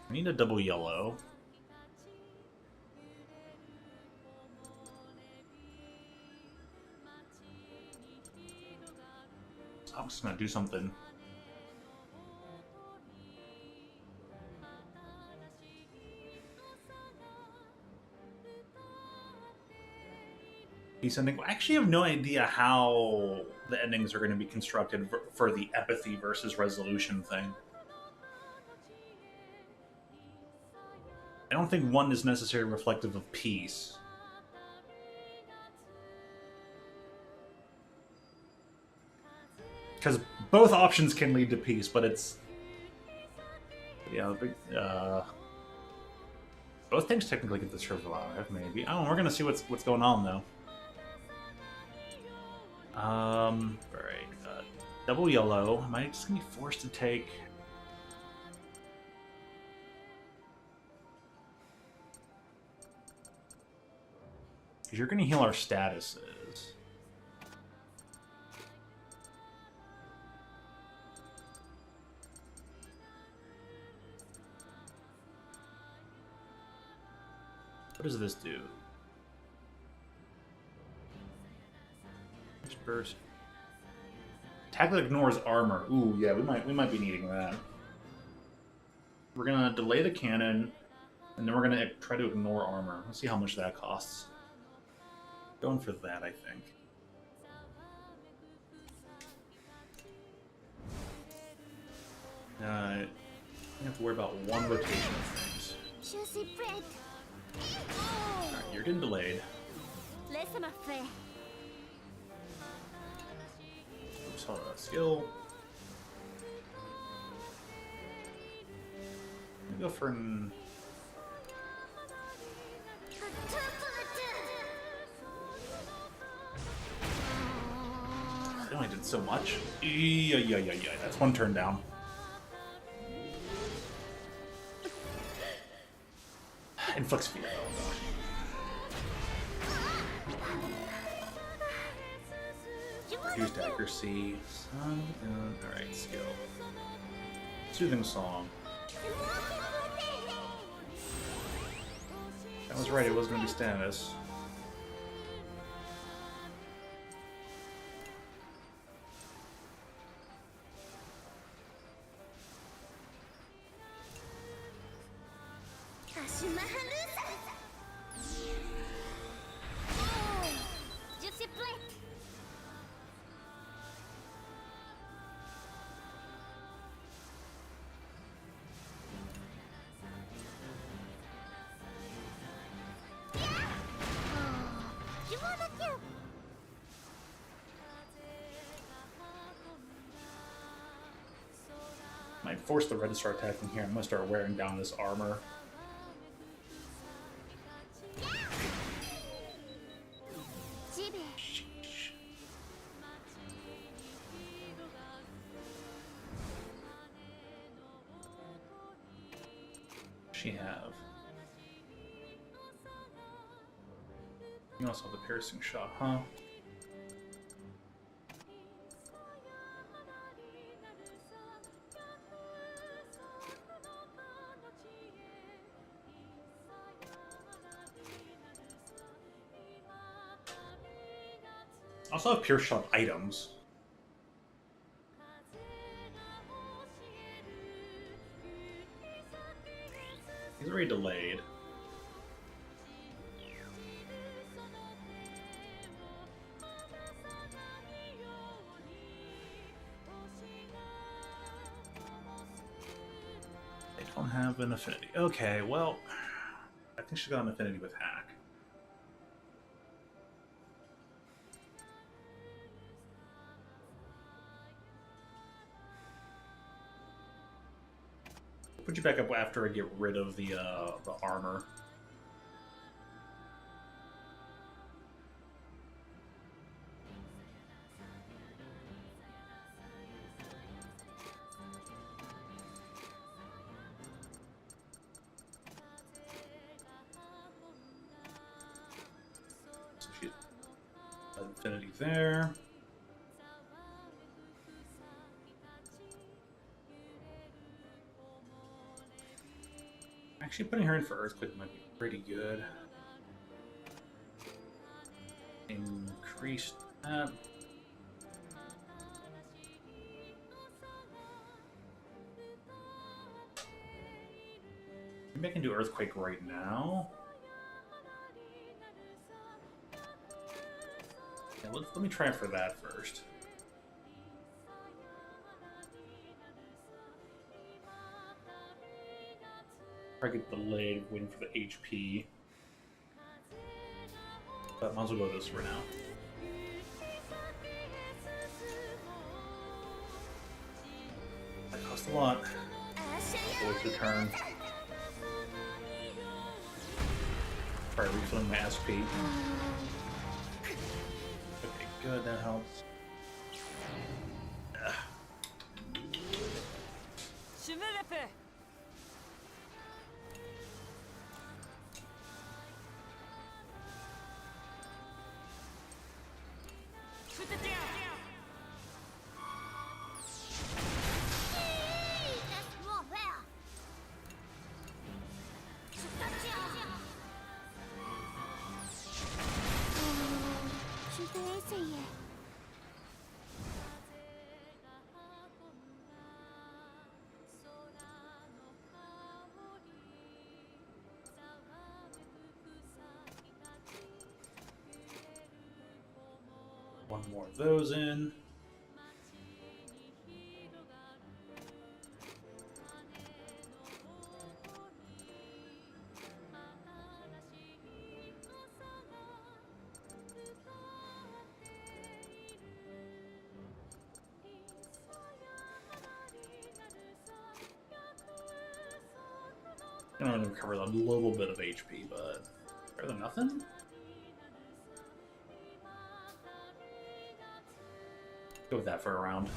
I need a double yellow. I'm just gonna do something. Peace ending. I actually have no idea how the endings are going to be constructed for the empathy versus resolution thing. I don't think one is necessarily reflective of peace. Because both options can lead to peace, but it's... Yeah, both things technically get the survive, maybe. I don't know, we're gonna see what's going on, though. Alright, double yellow. Am I just gonna be forced to take... Because you're gonna heal our statuses. What does this do? Disperse. Attack that ignores armor. Ooh, yeah, we might be needing that. We're gonna delay the cannon, and then we're gonna try to ignore armor. Let's see how much that costs. Going for that, I think. You have to worry about one rotation of things. Juicy bread. Alright, you're getting delayed. Laissez-moi faire. Oops, hold on. Skill. I'm gonna go for an... I only did so much. Yeah. That's one turn down. Inflicts fear. Reduced accuracy. Alright, skill. Soothing song. That was right, it was going to be status. Juicy bread. You wanna kill? Might force the red to start attacking here. I'm going to start wearing down this armor. She have. You also have the piercing shot, huh? I also have pierce shot items. He's already delayed. They don't have an affinity. Okay, well, I think she's got an affinity with hack. Put you back up after I get rid of the armor. So she's infinity there. Actually, putting her in for Earthquake might be pretty good. Increase that. Maybe I can do Earthquake right now. Yeah, let me try for that first. I get delayed, waiting for the HP. But might as well go this for now. That cost a lot. Avoid the turn. Try refilling my SP. Okay, good, that helps. Je me l'épée. Tout est bien. Laisse-moi faire. Je t'attire. Je vais essayer. One more of those in. I'm gonna recover a little bit of HP, but better than nothing. Go with that for a round.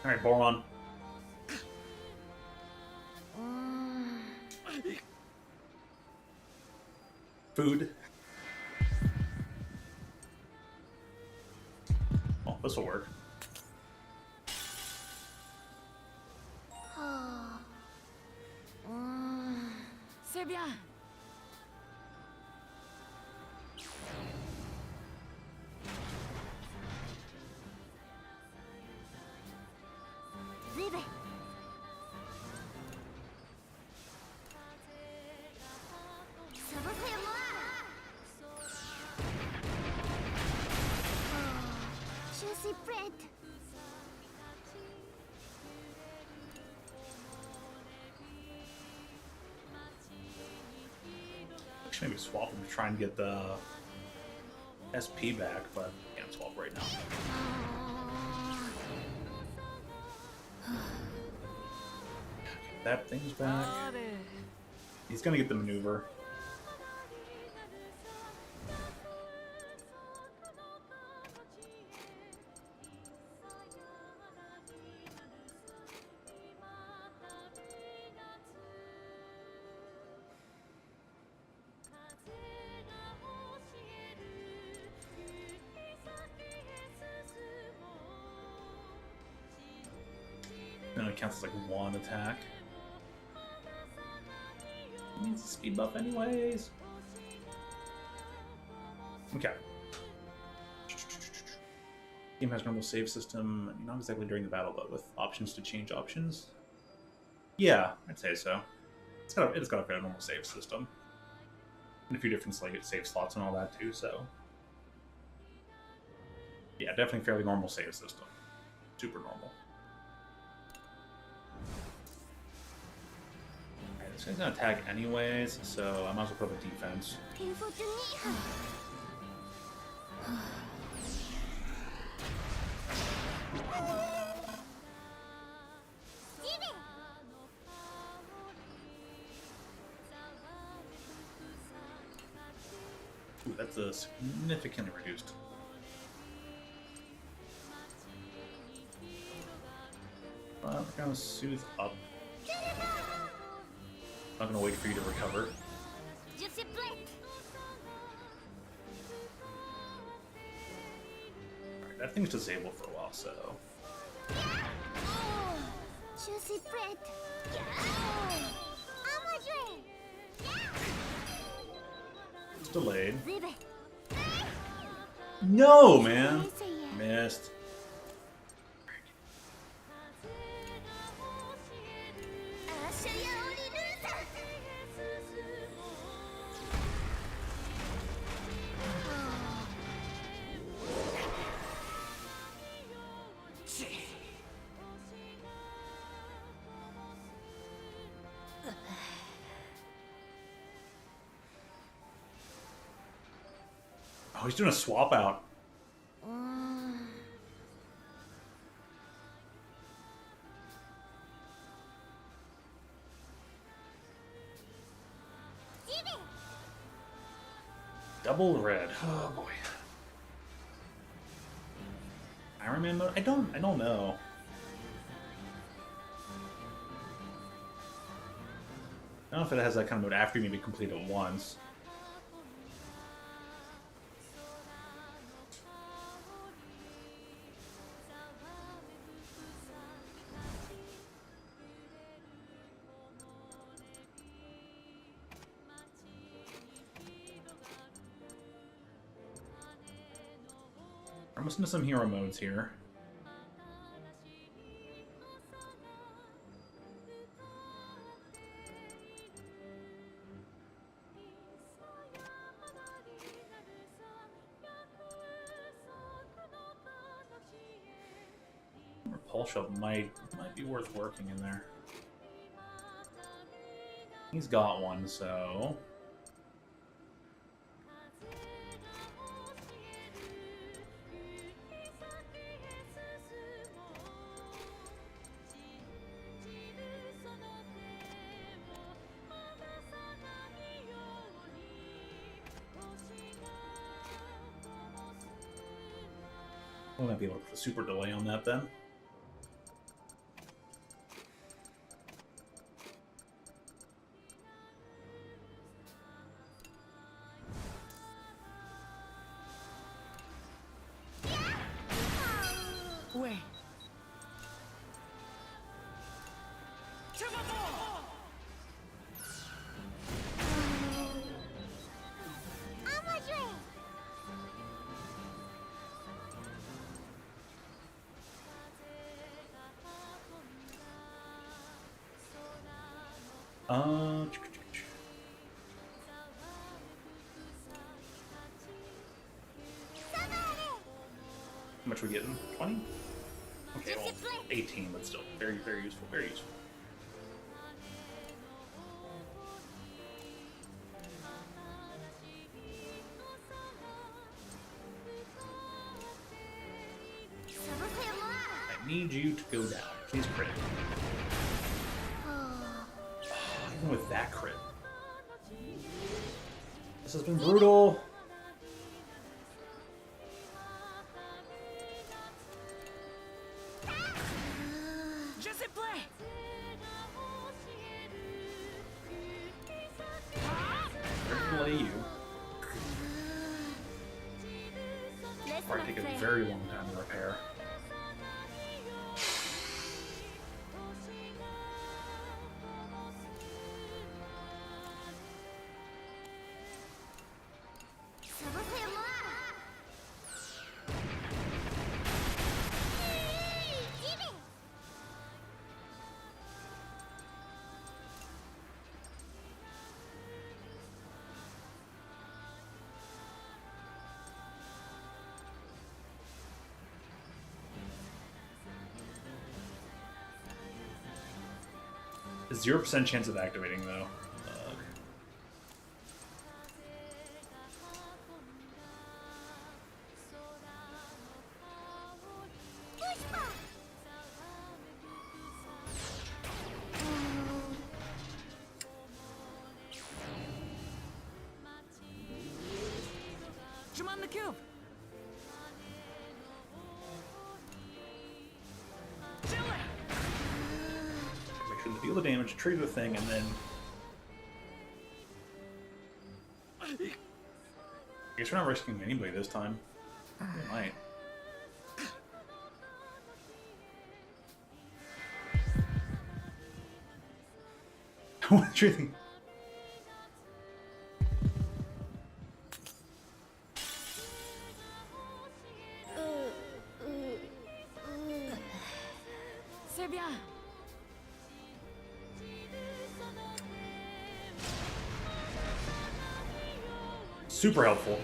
All right, Boron. Food. Oh, this will work. C'est bien. Vive. Ça va faire moi. Je suis prête. Actually, maybe swap them to try and get the SP back, but can't swap right now. That thing's back. He's gonna get the maneuver. And it counts as like one attack. He needs a speed buff anyways. Okay. Game has normal save system, not exactly during the battle, but with options to change options. Yeah, I'd say so. It's got a fairly normal save system. And a few different save slots and all that too, so. Yeah, definitely fairly normal save system. Super normal. Alright, this guy's gonna attack anyways, so I might as well put up a defense. Ooh, that's a significantly reduced. We're gonna soothe up. Not gonna wait for you to recover. Je suis prête. Alright, that thing's disabled for a while, so. Je suis prête. À moi jouer. It's delayed. Vive. No, man! Missed. Oh, he's doing a swap out. Double red. Oh boy. Iron Man mode? I don't know. I don't know if it has that kind of mode after you maybe complete it once. I'm listening to some hero modes here. Repulsion might be worth working in there. He's got one, so we might be able to put a super delay on that then. Wait. How much are we getting? 20? Okay, well, 18, but still very, very useful. Very useful. I need you to go down. Please crit. Even with that crit. This has been brutal. Just play. Delay you. Probably take a very long time to repair. A 0% chance of activating though. I'm on the cube. Make sure to deal the damage, trigger the thing, and then I guess we're not risking anybody this time. We might. What do you think? C'est bien. Super helpful.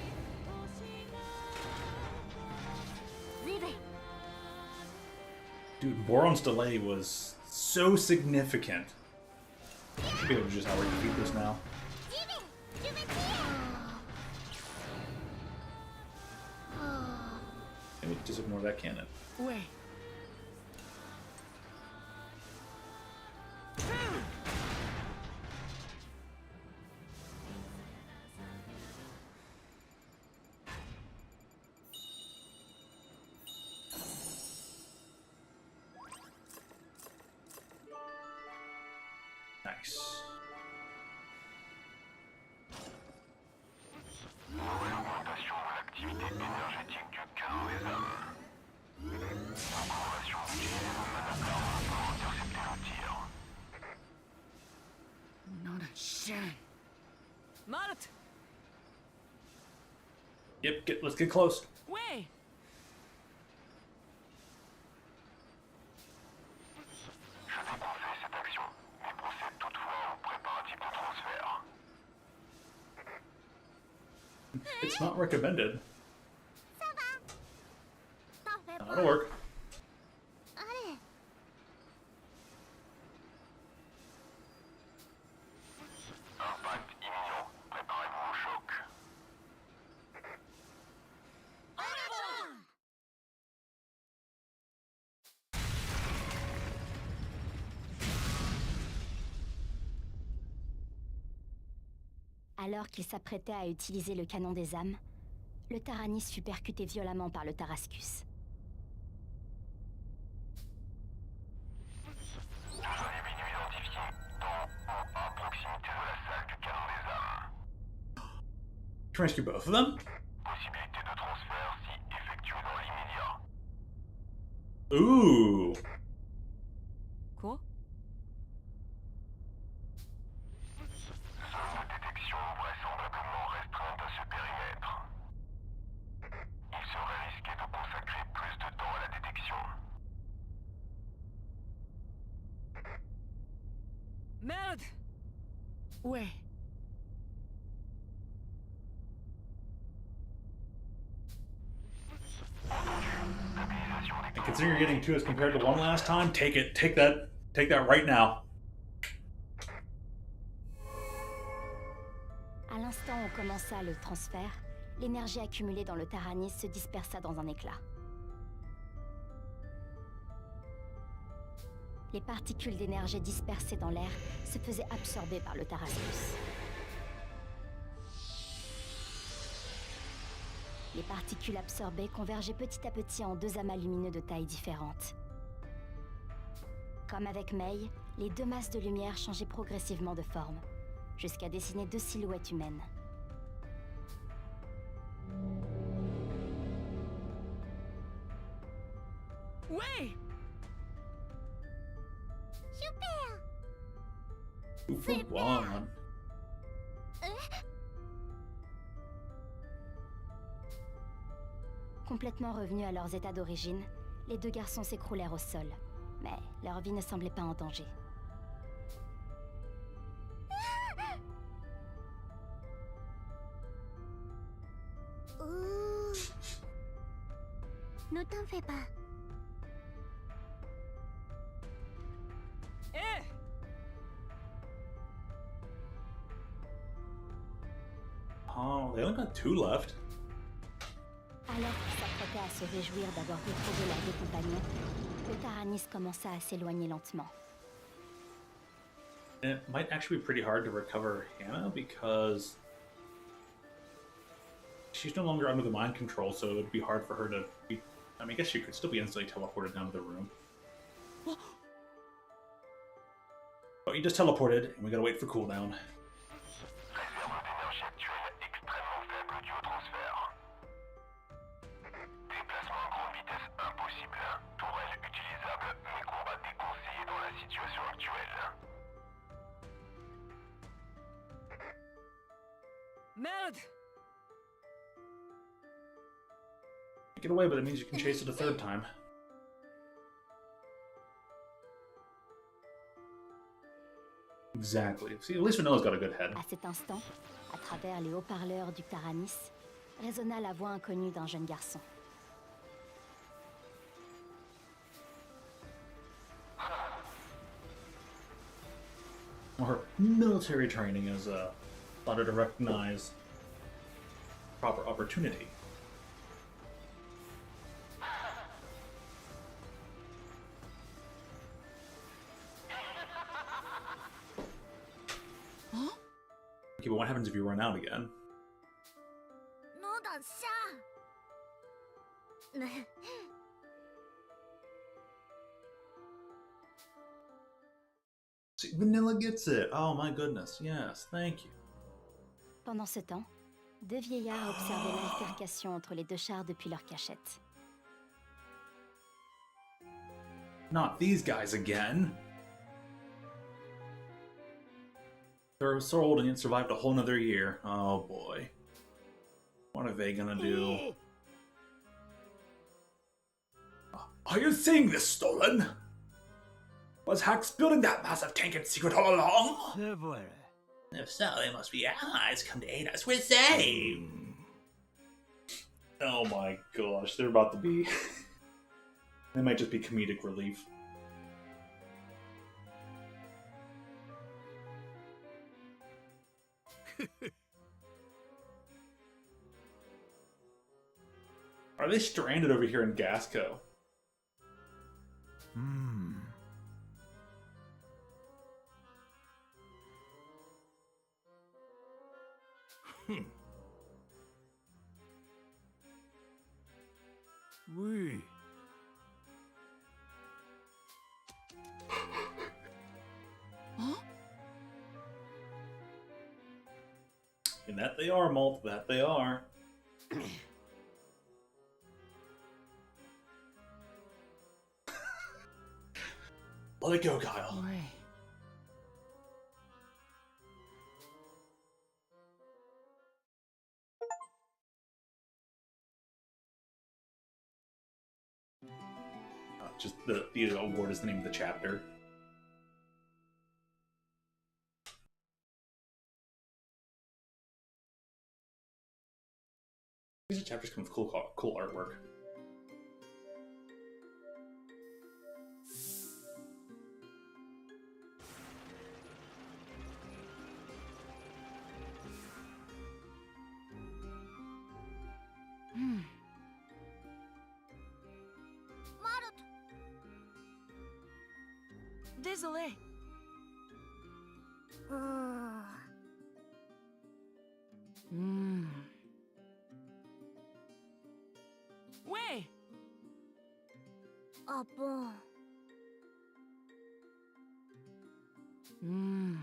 Dude, Boron's delay was so significant. Should be able to just outright defeat this now. Maybe just ignore that cannon. Wait. Nice. Nouvelle augmentation de l'activité énergétique du canon des âmes. Information d'utiliser vos manoplarmes pour intercepter le tir. Not a shame. Mart. Yep, let's get close. Wait. recommended. Ça va. T'en fais pas. That'll work. Allez. Impact imminent. Préparez-vous au choc. Alors qu'il s'apprêtait à utiliser le canon des âmes, le Taranis fut percuté violemment par le Tarascus. Deux individus identifiés dans ou à proximité de la salle du canon des âmes. Can I rescue both of them? Possibilité de transfert si effectuée dans l'immédiat. Ooh. Quoi? Zone de détection vraisemblablement restreinte à ce périmètre. Il serait risqué de consacrer plus de temps à la détection. Merde! Ouais. And consider you're getting two as compared to one last time, take it. Take that right now. À l'instant où commença le transfert, l'énergie accumulée dans le Taranis se dispersa dans un éclat. Les particules d'énergie dispersées dans l'air se faisaient absorber par le Tarascus. Les particules absorbées convergeaient petit à petit en deux amas lumineux de tailles différentes. Comme avec Mei, les deux masses de lumière changeaient progressivement de forme, jusqu'à dessiner deux silhouettes humaines. Ouais! Super. Two for one. Complètement revenus à leurs états d'origine, les deux garçons s'écroulèrent au sol. Mais leur vie ne semblait pas en danger. Ouh. Ne t'en fais pas. Eh! Oh, they only got two left. Alors qu'ils s'apprêtaient à se réjouir d'avoir retrouvé leurs deux compagnons, le Taranis commença à s'éloigner lentement. And it might actually be pretty hard to recover Hannah because she's no longer under the mind control, so it would be hard for her to be. I mean, I guess she could still be instantly teleported down to the room. But you just teleported, and we gotta wait for cooldown. Réserve d'énergie actuelle extrêmement faible due au transfert. Déplacement à grande vitesse impossible. Tourelle utilisable, mais combat déconseillé dans la situation actuelle. Merde! Get away, but it means you can chase it a third time. Exactly. See, at least Vanilla's got a good head. À cet instant, à travers les haut-parleurs du Taranis, résonna la voix inconnue d'un jeune garçon. Her military training has taught her to recognize proper opportunity. Okay, but what happens if you run out again? 弄得下。See, Vanilla gets it. Oh my goodness. Yes, thank you. Pendant ce temps, deux vieillards observaient l'altercation entre les deux chars depuis leur cachette. Not these guys again. They're so old and yet survived a whole nother year. Oh boy. What are they gonna do? Are you seeing this, Stolen? Was Hax building that massive tank in secret all along? If so, they must be allies come to aid us. We're saved. Oh my gosh, they're about to be. They might just be comedic relief. Are they stranded over here in Gasco? Hmm. Oui. And that they are, Malt. That they are. Let it go, Kyle. Ouais. Just the award is the name of the chapter. These chapters come with cool artwork. Désolé. Hmm. Ouais. Ah bon. Hmm.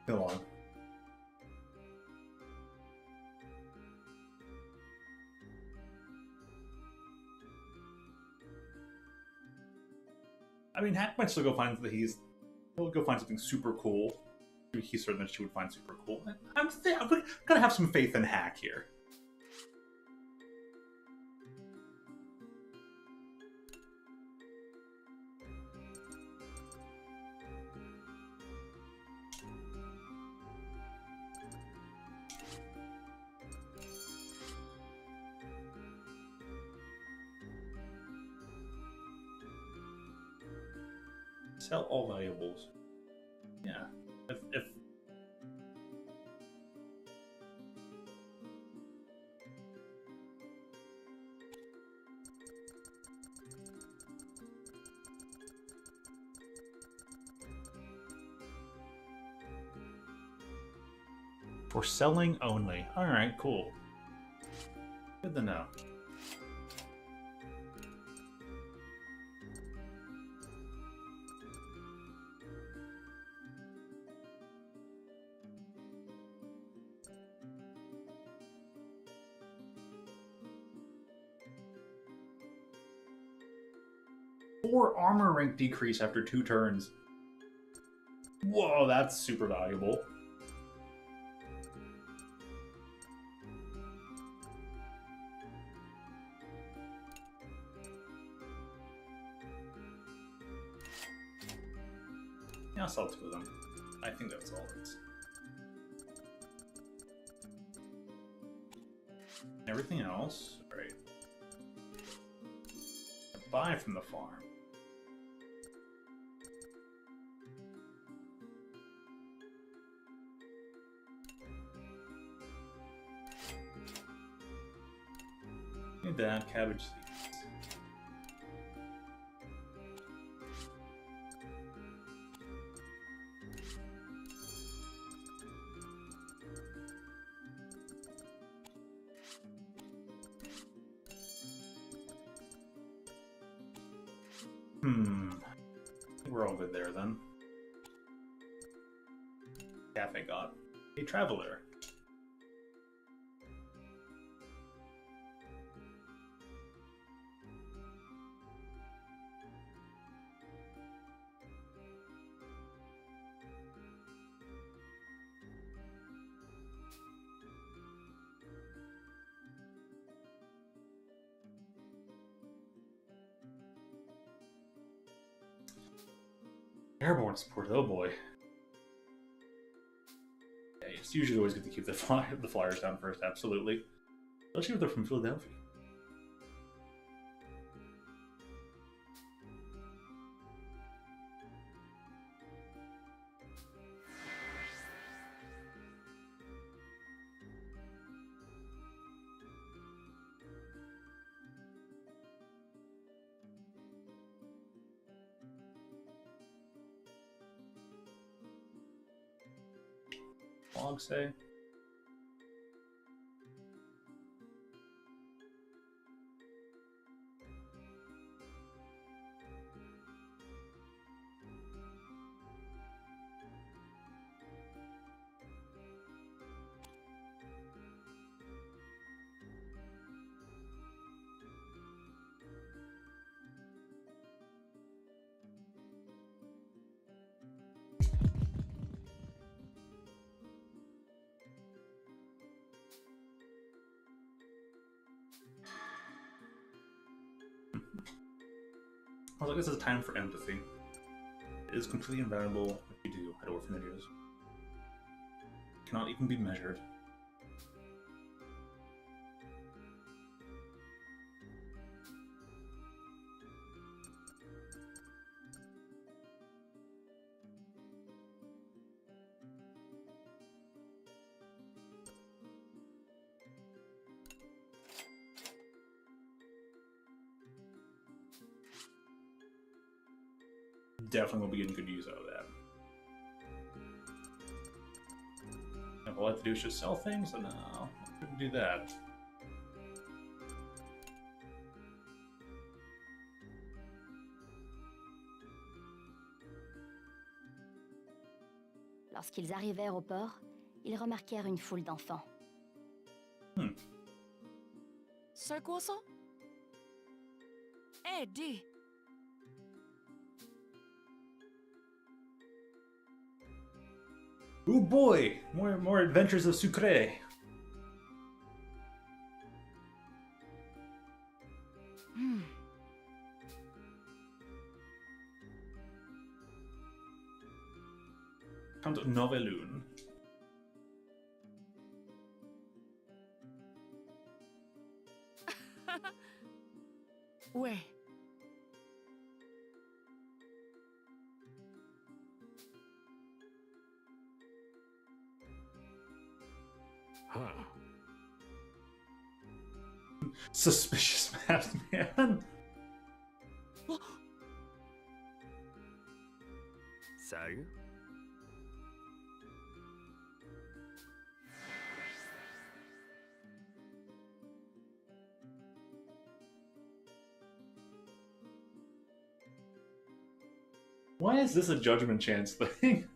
Go on. I mean, Hack might still go find that he'll go find something super cool. He's certain that she would find super cool. I'm gonna have some faith in Hack here. Sell all valuables. Yeah. If for selling only. Alright, cool. Good to know. Four armor rank decrease after 2 turns. Whoa, that's super valuable. Yeah, I'll sell 2 of them. I think that's all it's. Everything else, right? Buy from the farm. Need that cabbage seeds. We're all good there then. Cafe got a traveler. Airborne support, oh boy. Yeah, it's usually always good to keep the flyers down first, absolutely. Especially if they're from Philadelphia. Log say. I was like, this is a time for empathy. It is completely invaluable what you do at orphanages. Cannot even be measured. Definitely will be getting good use out of that. If all I have to do is just sell things, then no, I couldn't do that. Lorsqu'ils arrivèrent au port, ils remarquèrent une foule d'enfants. 最高さん？D. Ooh boy! More adventures of Sucre! Count Novelun. Ouais. Huh. Suspicious masked man. Sérieux? Why is this a judgment chance thing?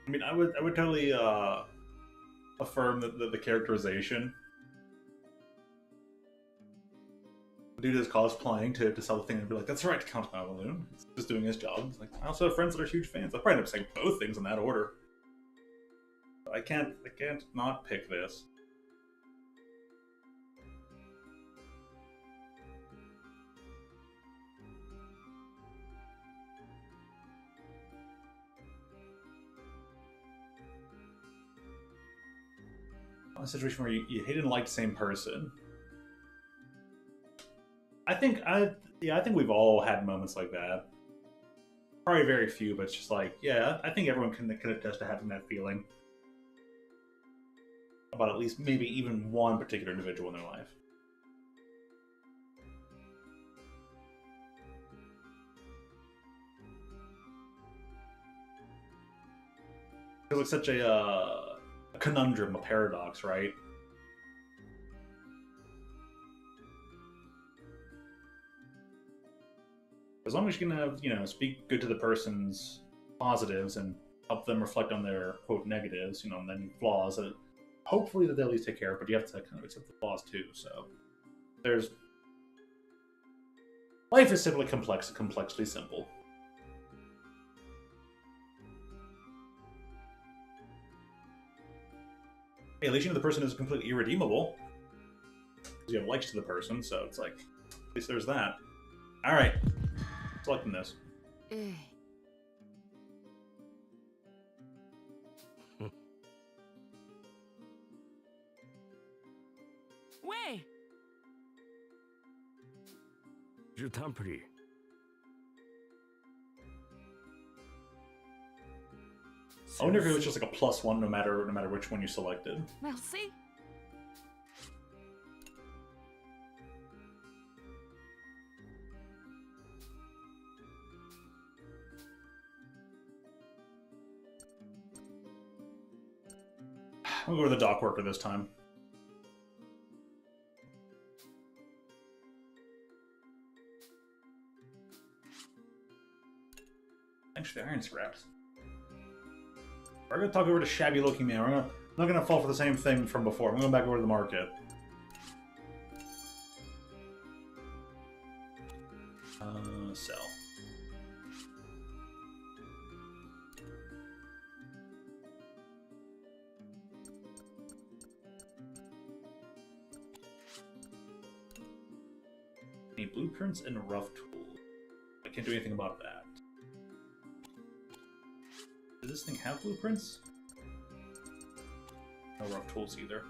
I mean, I would totally affirm that the characterization. The dude is cosplaying to sell the thing and be like, "That's right, Count Balloon. He's just doing his job." It's like, I also have friends that are huge fans. I'll probably end up saying both things in that order. But I can't not pick this. A situation where you hate and like the same person. I think we've all had moments like that. Probably very few, but it's just like, yeah, I think everyone can attest to having that feeling about at least maybe even one particular individual in their life. Because it's such a conundrum, a paradox, right? As long as you can have, speak good to the person's positives and help them reflect on their quote negatives, and then flaws that hopefully that they'll at least take care of, but you have to kind of accept the flaws too. So life is simply complex and complexly simple. Hey, at least you know the person is completely irredeemable. You have likes to the person, so it's like, at least there's that. Alright. Selecting this. ええ Way! Je t'en prie. I wonder if it was just like a +1 no matter which one you selected. Merci. I'll go with the dock worker this time. Thanks for the iron scraps. We're gonna talk over to Shabby Looking Man. I'm not gonna fall for the same thing from before. I'm going back over to the market. Sell. Need blueprints and rough tools. I can't do anything about that. Does this thing have blueprints? No rough tools either.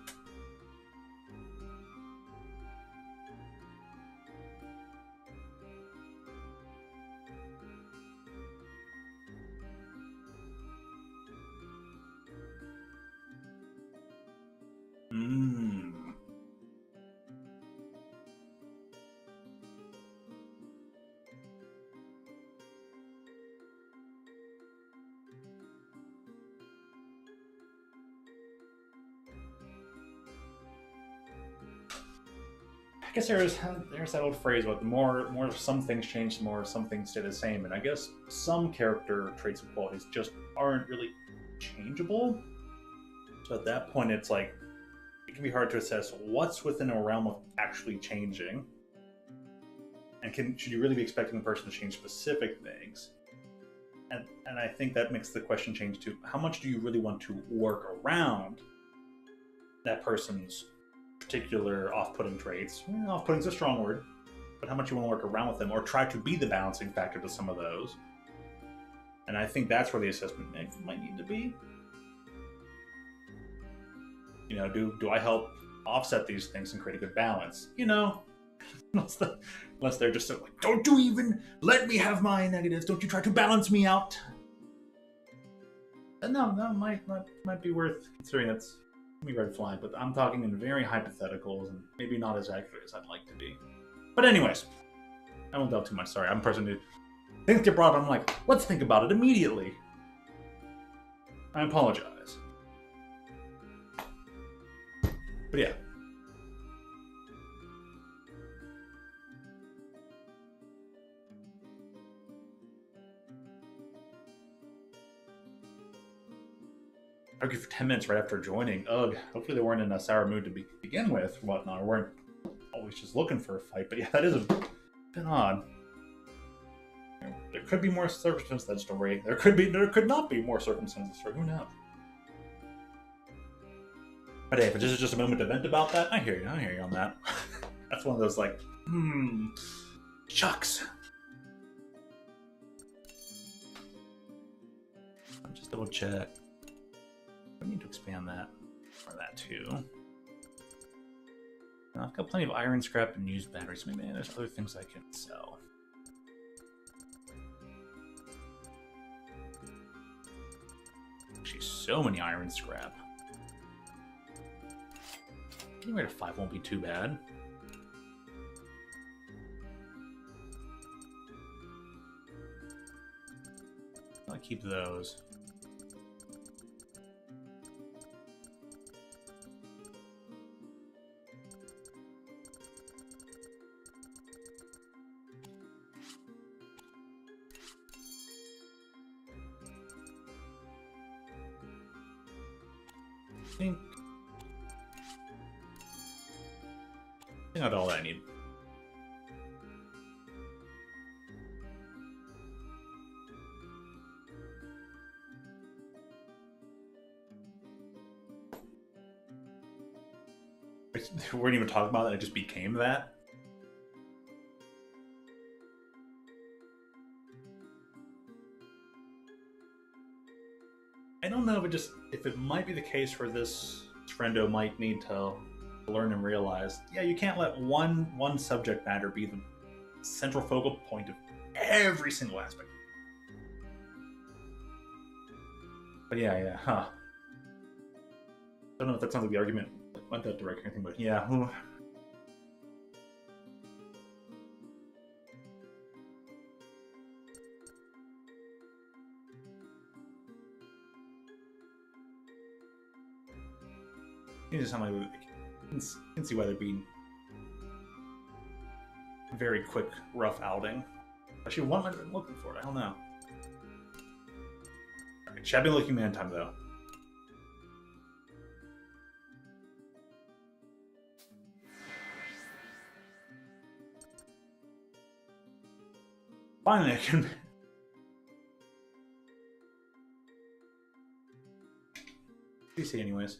I guess there's that old phrase about the more some things change, the more some things stay the same, and I guess some character traits and qualities just aren't really changeable. So at that point, it's like it can be hard to assess what's within a realm of actually changing, and should you really be expecting the person to change specific things? And I think that makes the question change to how much do you really want to work around that person's particular off-putting traits. Off-putting is a strong word, but how much you want to work around with them or try to be the balancing factor to some of those. And I think that's where the assessment might need to be. You know, do I help offset these things and create a good balance? You know, unless they're just so like, don't you even let me have my negatives, don't you try to balance me out. And no, that might be worth considering. That's me red flag, but I'm talking in very hypotheticals and maybe not as accurate as I'd like to be. But anyways, I won't delve too much. Sorry, I'm a person who things get brought up. I'm like, let's think about it immediately. I apologize. But yeah. Argue for 10 minutes right after joining. Ugh. Hopefully they weren't in a sour mood to begin with, or whatnot. Or weren't always just looking for a fight. But yeah, that is a bit odd. There could be more circumstances to that story. There could not be more circumstances to the story. Who knows? But hey, if this is just a moment to vent about that, I hear you on that. That's one of those like, shucks. I'll just double check. I need to expand that or that too. Now, I've got plenty of iron scrap and used batteries. Maybe there's other things I can sell. Actually, so many iron scrap. Getting rid of 5 won't be too bad. I'll keep those. I think not all that I need. we weren't even talking about it, it just became that. I don't know if it might be the case where this friendo might need to learn and realize, yeah, you can't let one subject matter be the central focal point of every single aspect. But yeah, huh. Don't know if that sounds like the argument went that direction or anything, but yeah. You just sound like you can see why they're being very quick, rough outing. Actually, what am I looking for? I don't know. Alright, shabby looking man time though. Finally, I can. PC anyways.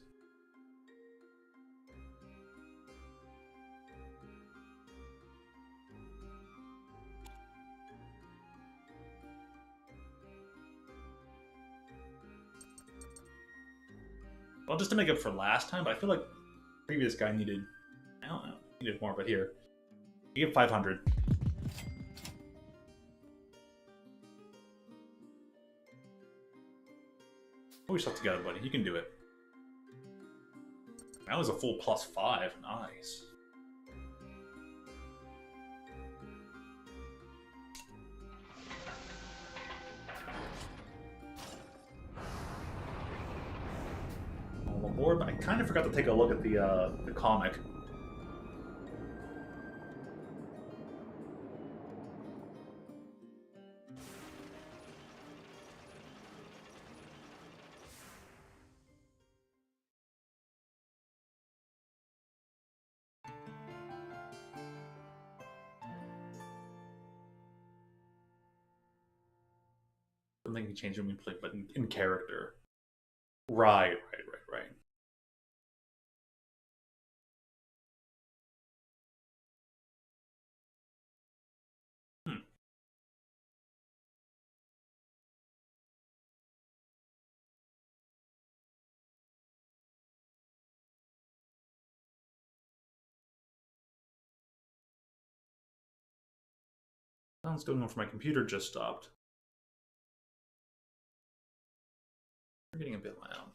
Well, just to make up for last time, but I feel like the previous guy needed, I don't know, needed more, but here. You get 500. Pull yourself together, buddy. You can do it. That was a full +5. Nice. I'm on board, but I kind of forgot to take a look at the comic. Something can change when we play, but in character. Right. Sounds going on for my computer just stopped. We're getting a bit loud.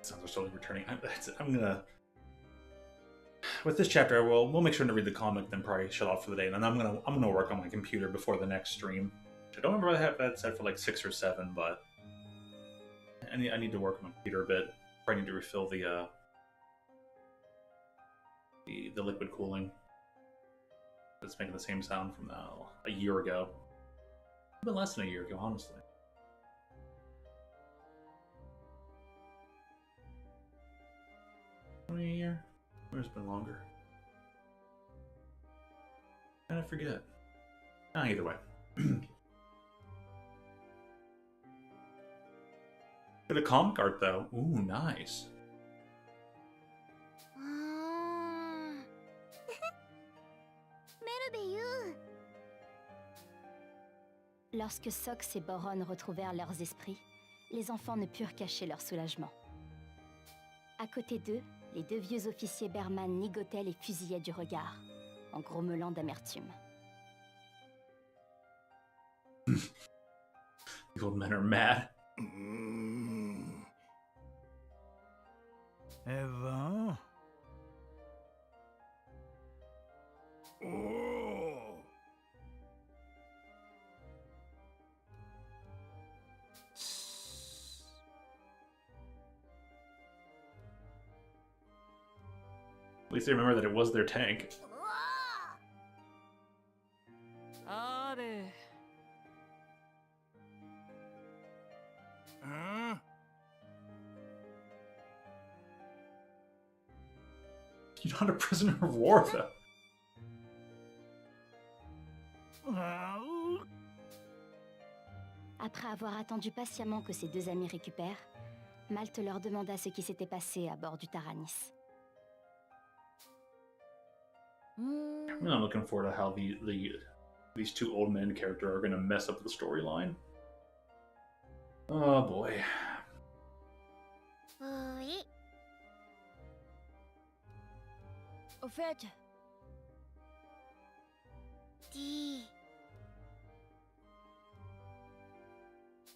Sounds are slowly returning. I'm gonna. With this chapter, we'll make sure to read the comic, then probably shut off for the day, and then I'm gonna work on my computer before the next stream. I don't remember if I have that set for like 6 or 7, but I need to work on my computer a bit. Probably need to refill the liquid cooling. It's making the same sound from a year ago. A bit less than a year ago, honestly. A year? Or it's been longer. And I forget. Either way. Bit of comic art though. Ooh, nice. Lorsque Sox et Boron retrouvèrent leurs esprits, les enfants ne purent cacher leur soulagement. À côté d'eux, les 2 vieux officiers Berman nigotaient et fusillaient du regard, en grommelant d'amertume. The old men are mad. Evan? Oh! At least they remember that it was their tank. Are. Huh? You're not a prisoner of war, though. Après avoir attendu patiemment que ses deux amis récupèrent, Malte leur demanda ce qui s'était passé à bord du Taranis. I'm not looking forward to how these two old men characters are going to mess up the storyline. Oh boy. Oui. Au fait, Dis.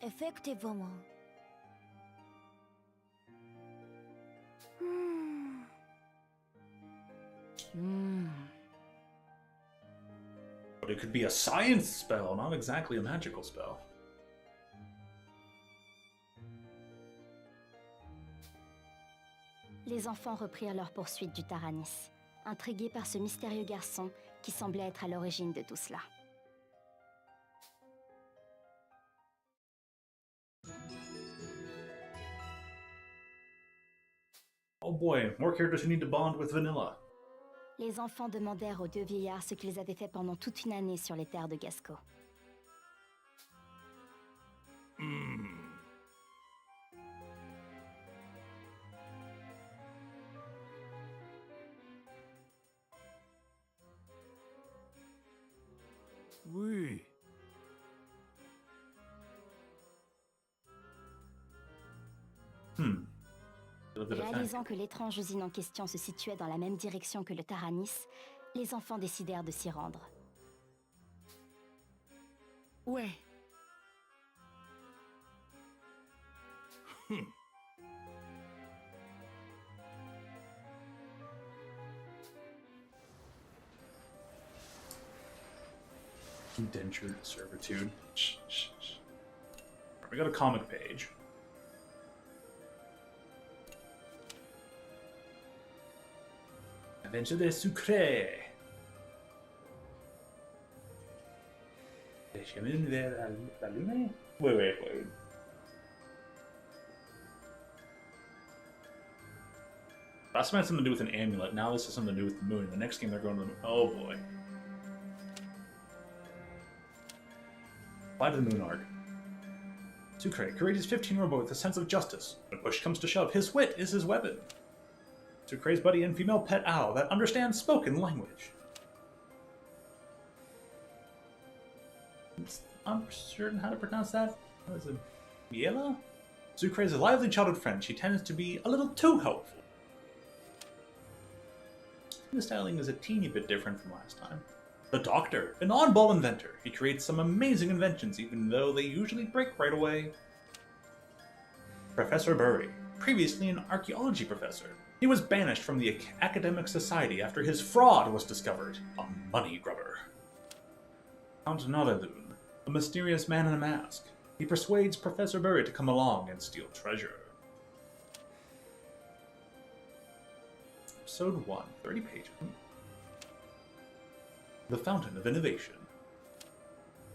effectivement. But it could be a science spell, not exactly a magical spell. Les enfants reprirent leur poursuite du Taranis, intrigués par ce mystérieux garçon qui semblait être à l'origine de tout cela. Oh boy, more characters who need to bond with Vanilla. Les enfants demandèrent aux deux vieillards ce qu'ils avaient fait pendant toute une année sur les terres de Gasco. Oui. Réalisant que l'étrange usine en question se situait dans la même direction que le Taranis, les enfants décidèrent de s'y rendre. Ouais. Indentured servitude. We got a comic page. Aventure des Sucrés. Les chemins vers la lune? Wait. Last time had something to do with an amulet. Now this has something to do with the moon. The next game they're going to the moon. Oh boy. Apply to the moon arc. Sucre, courageous 15-year-old boy with a sense of justice. When push comes to shove, his wit is his weapon. Sucre's buddy and female pet owl that understands spoken language. I'm certain how to pronounce that. What is it? Miela? Sucre is a lively childhood friend. She tends to be a little too helpful. The styling is a teeny bit different from last time. The Doctor, an oddball inventor. He creates some amazing inventions, even though they usually break right away. Professor Burry, previously an archaeology professor. He was banished from the academic society after his fraud was discovered. A money grubber. Count Novelune, a mysterious man in a mask. He persuades Professor Burry to come along and steal treasure. Episode 1, 30 pages. The Fountain of Innovation.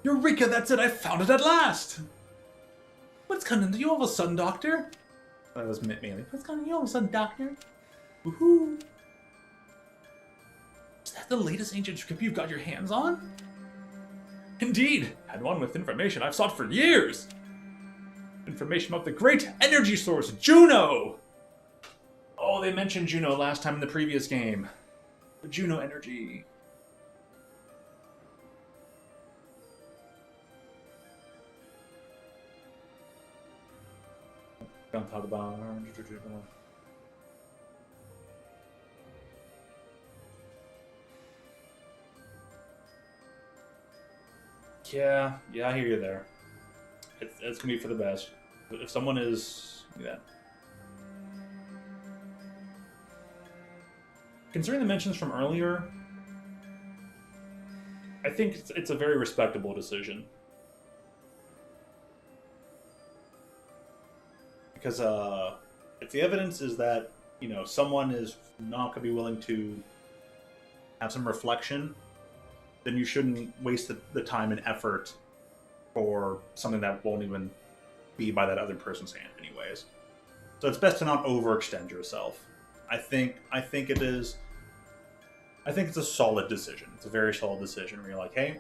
Eureka, that's it! I found it at last! What's coming to you all of a sudden, Doctor? That was mainly. What's coming to you all of a sudden, Doctor? Woohoo! Is that the latest ancient script you've got your hands on? Indeed! Had one with information I've sought for years! Information about the great energy source, Juno! Oh, they mentioned Juno last time in the previous game. The Juno energy. Gunpowder bar. Yeah, I hear you there. It's gonna be for the best. If someone is, yeah. Considering the mentions from earlier, I think it's a very respectable decision. Because if the evidence is that, someone is not going to be willing to have some reflection, then you shouldn't waste the time and effort for something that won't even be by that other person's hand anyways. So it's best to not overextend yourself. I think it is I think it's a solid decision. It's a very solid decision where you're like, hey,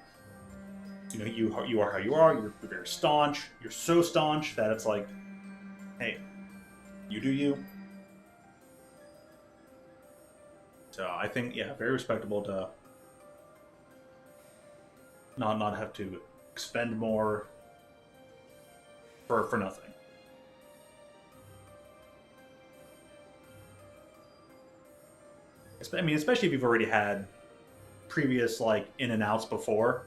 you are how you are. You're very staunch. You're so staunch that it's like, hey, you do you. So I think, yeah, very respectable to not have to expend more for nothing. I mean, especially if you've already had previous like in and outs before.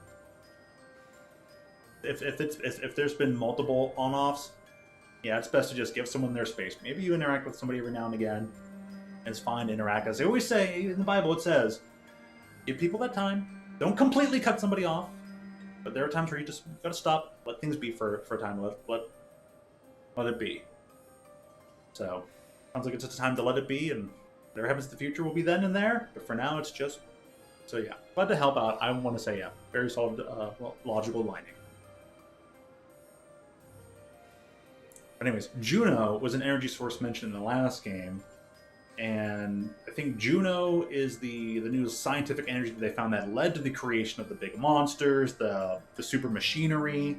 If there's been multiple on-offs, yeah, it's best to just give someone their space. Maybe you interact with somebody every now and again. And it's fine to interact. As they always say in the Bible, it says, give people that time. Don't completely cut somebody off. But there are times where you just gotta stop, let things be for a time. Let it be. So, sounds like it's a time to let it be, and whatever happens in the future will be then and there. But for now, it's just... So yeah, glad to help out. I want to say, yeah, very solid, logical lining. Anyways, Juno was an energy source mentioned in the last game, and I think Juno is the new scientific energy that they found that led to the creation of the big monsters, the super machinery,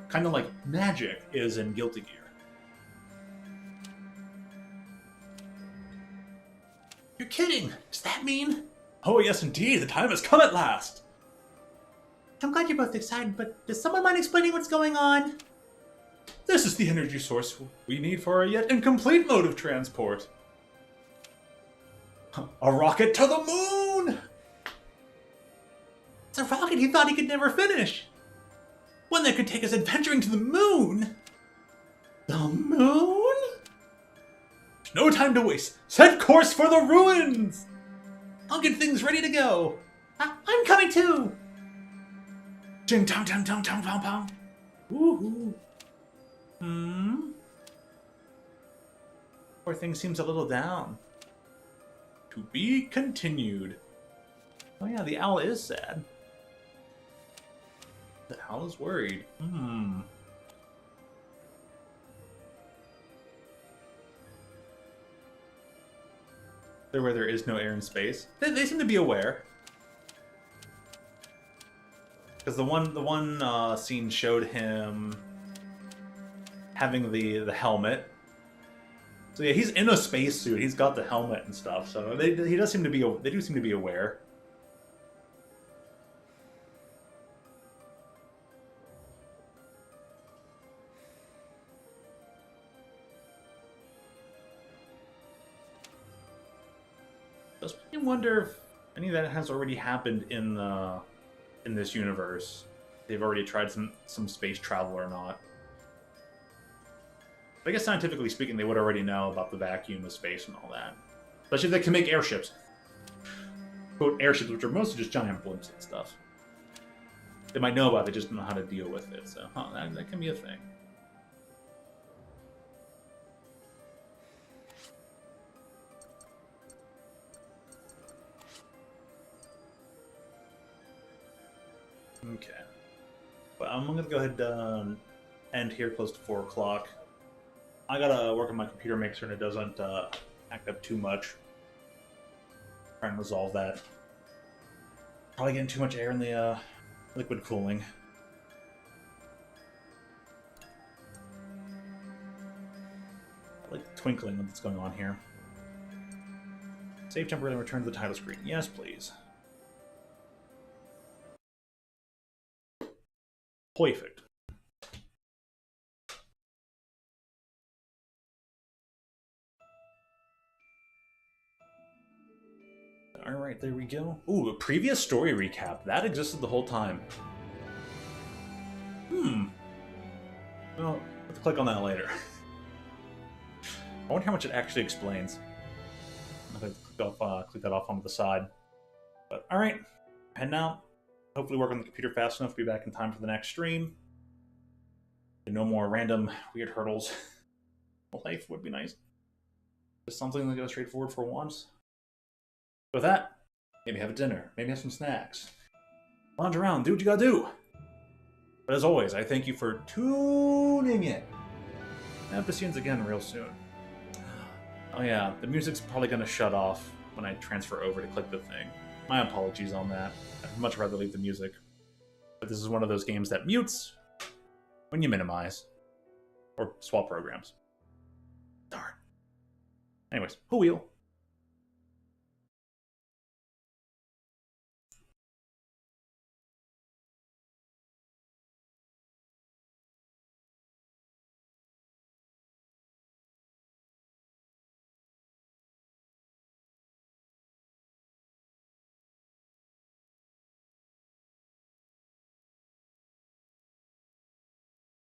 kind of like magic is in Guilty Gear. You're kidding! Does that mean? Oh yes, indeed, the time has come at last! I'm glad you're both excited, but does someone mind explaining what's going on? This is the energy source we need for a yet incomplete mode of transport. A rocket to the moon! It's a rocket he thought he could never finish! One that could take us adventuring to the moon! The moon? There's no time to waste. Set course for the ruins! I'll get things ready to go. I'm coming too! Jing tong tong tong tong tong tong. Woohoo! Poor thing seems a little down. To be continued. Oh yeah, the owl is sad. The owl is worried. Where there is no air in space. They seem to be aware. Because the one scene showed him having the helmet. So yeah, he's in a spacesuit. He's got the helmet and stuff. So they do seem to be aware. Does me wonder if any of that has already happened in this universe. They've already tried some space travel or not. I guess scientifically speaking, they would already know about the vacuum of space and all that. Especially if they can make airships. Quote, airships, which are mostly just giant blimps and stuff. They might know about it, they just don't know how to deal with it. So, that can be a thing. Okay. But I'm going to go ahead and end here close to 4 o'clock. I gotta work on my computer, make sure it doesn't act up too much. Try and resolve that. Probably getting too much air in the liquid cooling. I like the twinkling that's going on here. Save temporarily and return to the title screen. Yes, please. Perfect. Alright, there we go. Ooh, a previous story recap. That existed the whole time. Well, let's click on that later. I wonder how much it actually explains. I'm going to click that off onto the side. But, alright. Heading out. Hopefully work on the computer fast enough to be back in time for the next stream. And no more random weird hurdles. Life would be nice. Just something that goes straightforward for once. With that, maybe have a dinner, maybe have some snacks. Lounge around, do what you gotta do. But as always, I thank you for tuning in. I hope to see you again real soon. Oh yeah, the music's probably gonna shut off when I transfer over to click the thing. My apologies on that. I'd much rather leave the music. But this is one of those games that mutes when you minimize. Or swap programs. Darn. Anyways, who wheel?